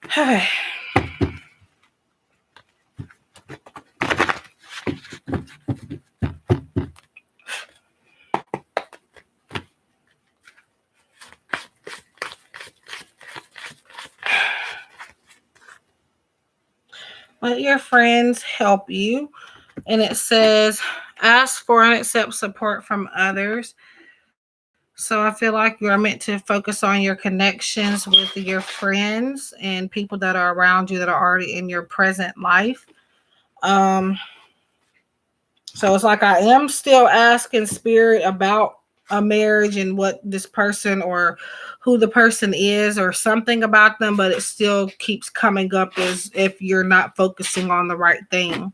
Okay. Let your friends help you. And it says, ask for and accept support from others. So I feel like you're meant to focus on your connections with your friends and people that are around you that are already in your present life. So it's like I am still asking Spirit about a marriage and what this person or who the person is or something about them, but it still keeps coming up as if you're not focusing on the right thing.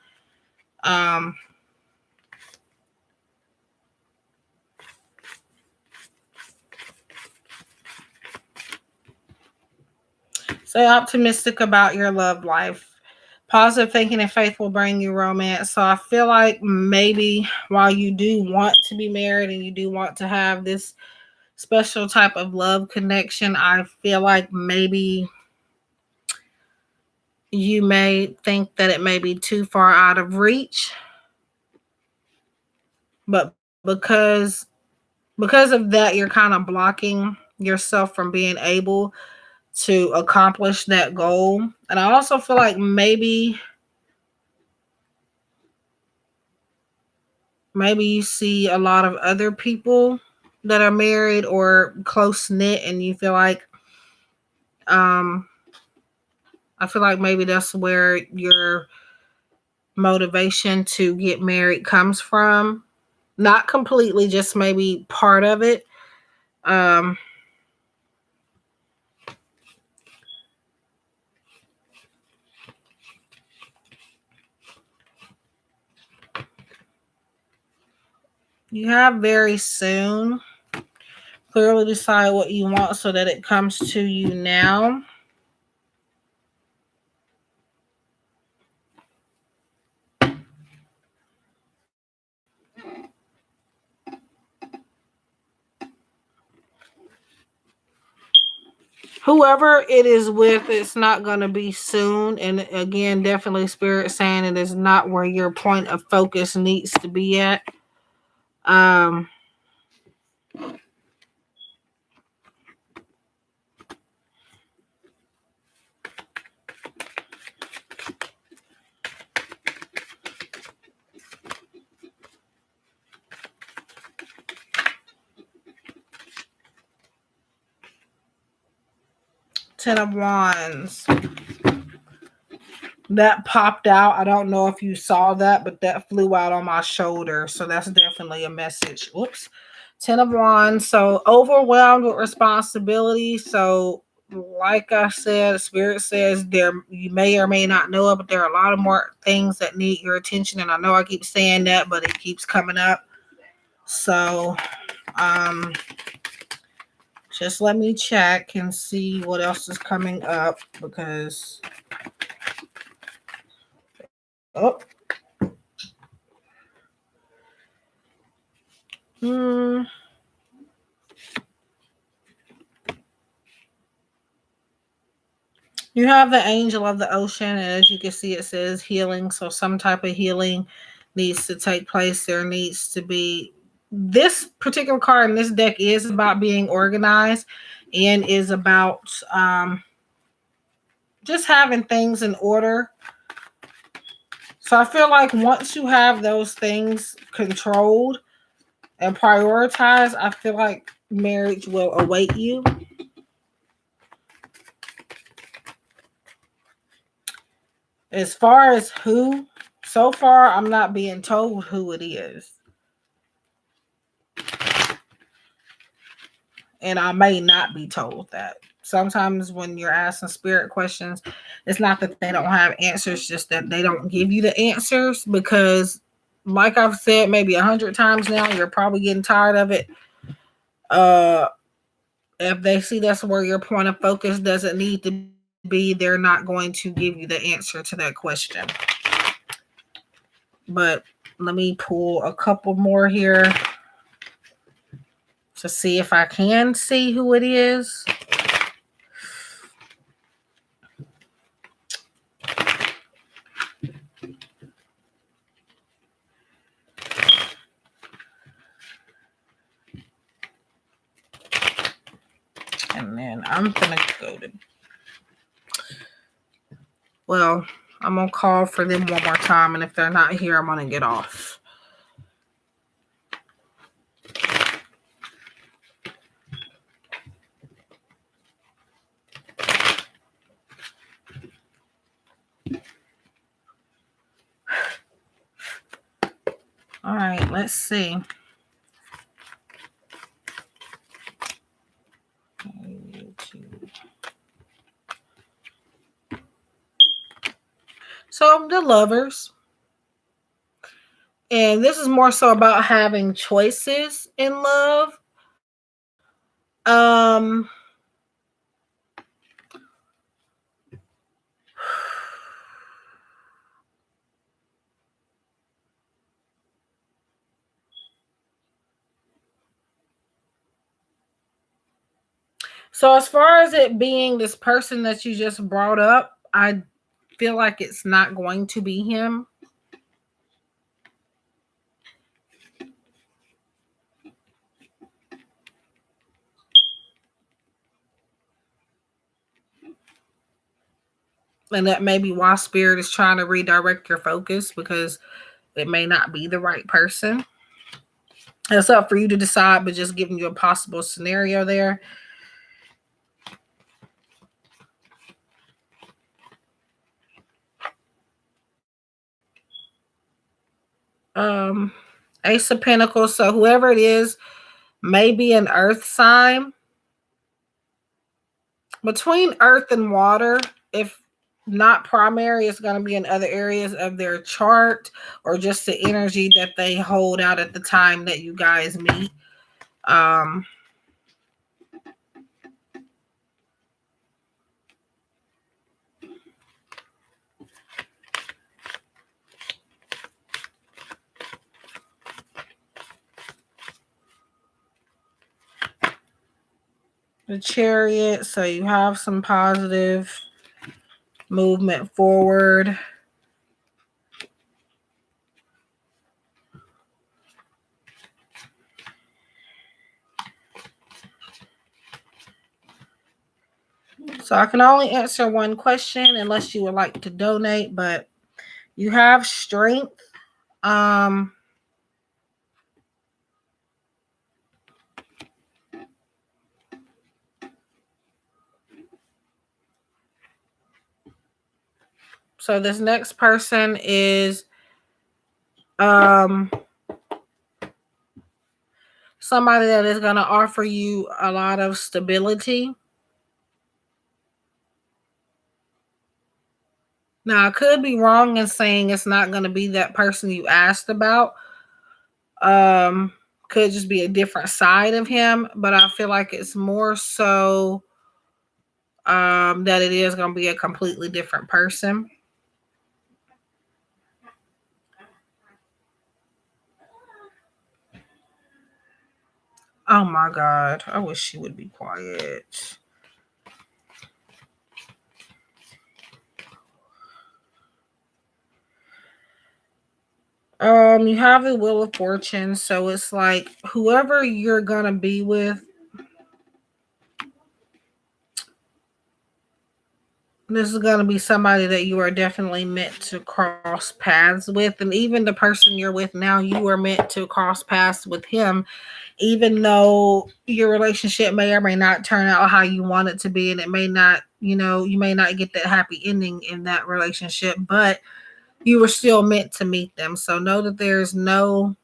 Stay optimistic about your love life. Positive thinking and faith will bring you romance. So I feel like maybe while you do want to be married and you do want to have this special type of love connection, I feel like maybe you may think that it may be too far out of reach. But because of that, you're kind of blocking yourself from being able to accomplish that goal. And I also feel like maybe you see a lot of other people that are married or close knit and you feel like I feel like maybe that's where your motivation to get married comes from. Not completely, just maybe part of it. Um, you have very soon. Clearly decide what you want so that it comes to you now. Whoever it is with, it's not going to be soon. And again, definitely Spirit saying it is not where your point of focus needs to be at. Um, 10 of Wands. That popped out. I don't know if you saw that, but that flew out on my shoulder. So that's definitely a message. Whoops. 10 of Wands. So overwhelmed with responsibility. So like I said, Spirit says there, you may or may not know it, but there are a lot of more things that need your attention. And I know I keep saying that, but it keeps coming up. So just let me check and see what else is coming up, because oh. You have the angel of the ocean, and as you can see, it says healing. So some type of healing needs to take place. There needs to be, this particular card in this deck is about being organized and is about just having things in order. So I feel like once you have those things controlled and prioritized, I feel like marriage will await you. As far as who, so far, I'm not being told who it is. And I may not be told that. Sometimes when you're asking spirit questions, it's not that they don't have answers, just that they don't give you the answers, because like I've said maybe 100 times now, you're probably getting tired of it. If they see that's where your point of focus doesn't need to be, they're not going to give you the answer to that question. But let me pull a couple more here to see if I can see who it is. And then I'm going to go to, well, I'm going to call for them one more time. And if they're not here, I'm going to get off. All right, let's see. So the Lovers. And this is more so about having choices in love. Um, so as far as it being this person that you just brought up, I feel like it's not going to be him. And that may be why Spirit is trying to redirect your focus, because it may not be the right person. It's up for you to decide, but just giving you a possible scenario there. Ace of Pentacles. So whoever it is may be an earth sign. Between earth and water, if not primary, it's going to be in other areas of their chart or just the energy that they hold out at the time that you guys meet. The Chariot, so you have some positive movement forward. So I can only answer one question unless you would like to donate, but you have strength. So this next person is somebody that is going to offer you a lot of stability. Now, I could be wrong in saying it's not going to be that person you asked about. Could just be a different side of him, but I feel like it's more so that it is going to be a completely different person. Oh my God. I wish she would be quiet. You have the Wheel of Fortune, so it's like whoever you're gonna be with, this is gonna be somebody that you are definitely meant to cross paths with, and even the person you're with now, you are meant to cross paths with him, even though your relationship may or may not turn out how you want it to be, and it may not, you may not get that happy ending in that relationship, but you were still meant to meet them. So know that there's that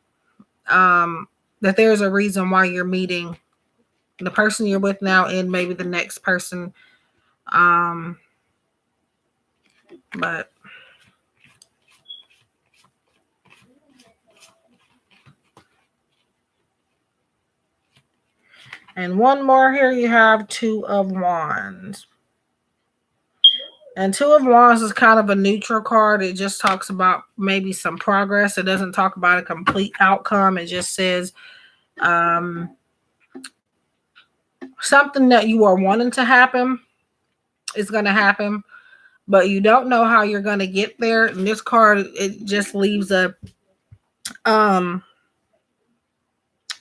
there's a reason why you're meeting the person you're with now and maybe the next person. But and one more here, you have Two of Wands. And Two of Wands is kind of a neutral card. It just talks about maybe some progress. It doesn't talk about a complete outcome. It just says something that you are wanting to happen is going to happen, but you don't know how you're going to get there. And this card, it just leaves it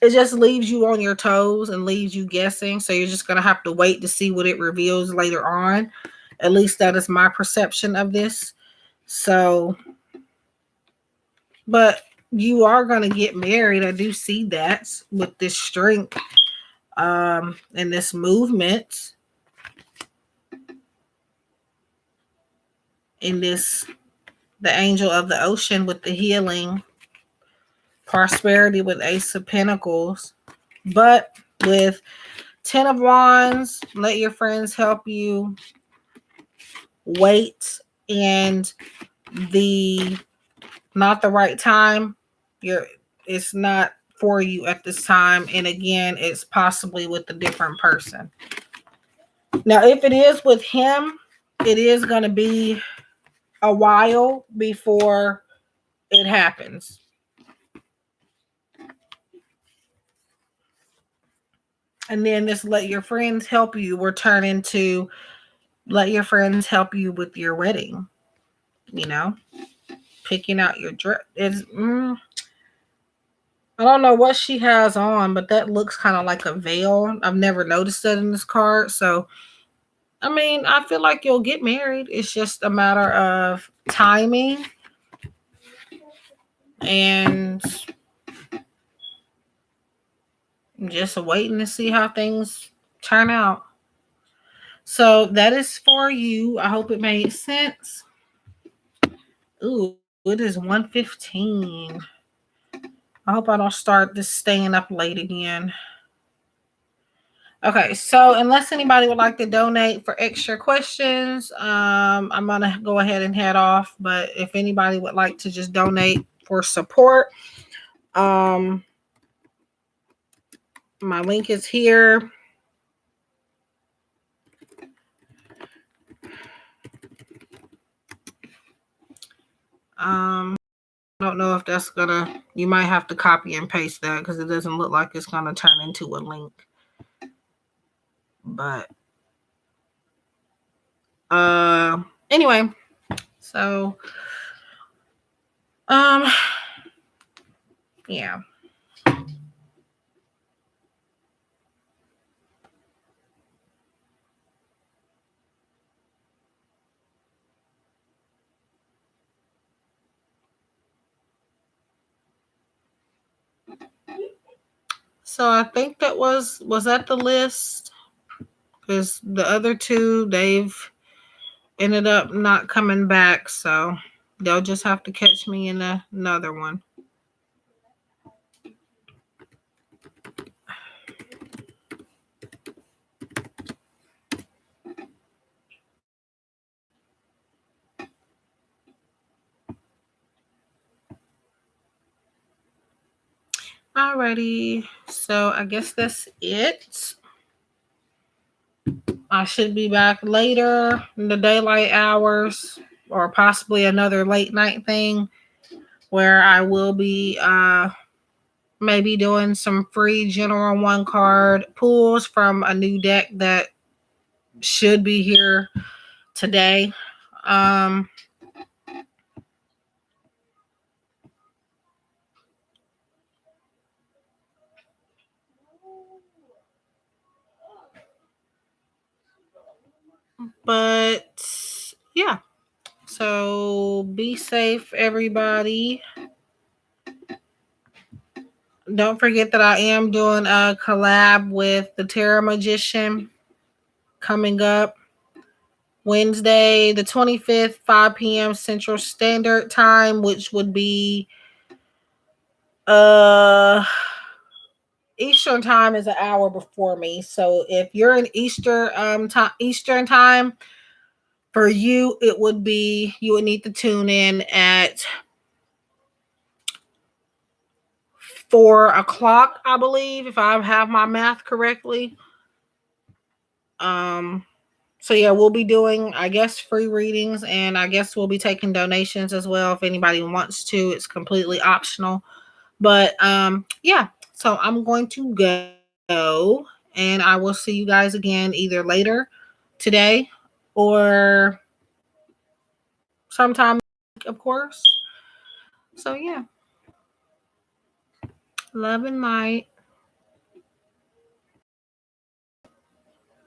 just leaves you on your toes and leaves you guessing. So you're just going to have to wait to see what it reveals later on. At least that is my perception of this. So, but you are going to get married. I do see that with this strength and this movement in this, the Angel of the Ocean with the healing, prosperity with Ace of Pentacles, but with Ten of Wands, let your friends help you. Wait, and the not the right time. It's not for you at this time, and again, it's possibly with a different person. Now, if it is with him, it is going to be a while before it happens. And then this let your friends help you will turn into let your friends help you with your wedding. Picking out your dress is I don't know what she has on, but that looks kind of like a veil. I've never noticed that in this card. So, I mean, I feel like you'll get married. It's just a matter of timing and just waiting to see how things turn out. So, that is for you. I hope it made sense. Ooh, it is 1:15. I hope I don't start this staying up late again. Okay, so unless anybody would like to donate for extra questions, I'm gonna go ahead and head off. But if anybody would like to just donate for support, um, my link is here. I don't know if that's gonna. You might have to copy and paste that because it doesn't look like it's gonna turn into a link. But anyway, so um, yeah. So I think that was that the list because the other two they've ended up not coming back, so they'll just have to catch me in another one. Alrighty, so I guess that's it. I should be back later in the daylight hours or possibly another late night thing where I will be maybe doing some free general one card pulls from a new deck that should be here today. Um but yeah. So be safe everybody. Don't forget that I am doing a collab with the Terra Magician coming up Wednesday, the 25th, 5 p.m. Central Standard Time, which would be uh Eastern time is an hour before me. So if you're in Eastern time, for you it would be you would need to tune in at 4 o'clock, I believe, if I have my math correctly. Um so yeah, we'll be doing, I guess, free readings, and I guess we'll be taking donations as well if anybody wants to. It's completely optional. But yeah, so I'm going to go and I will see you guys again either later today or sometime, of course. So yeah, love and light.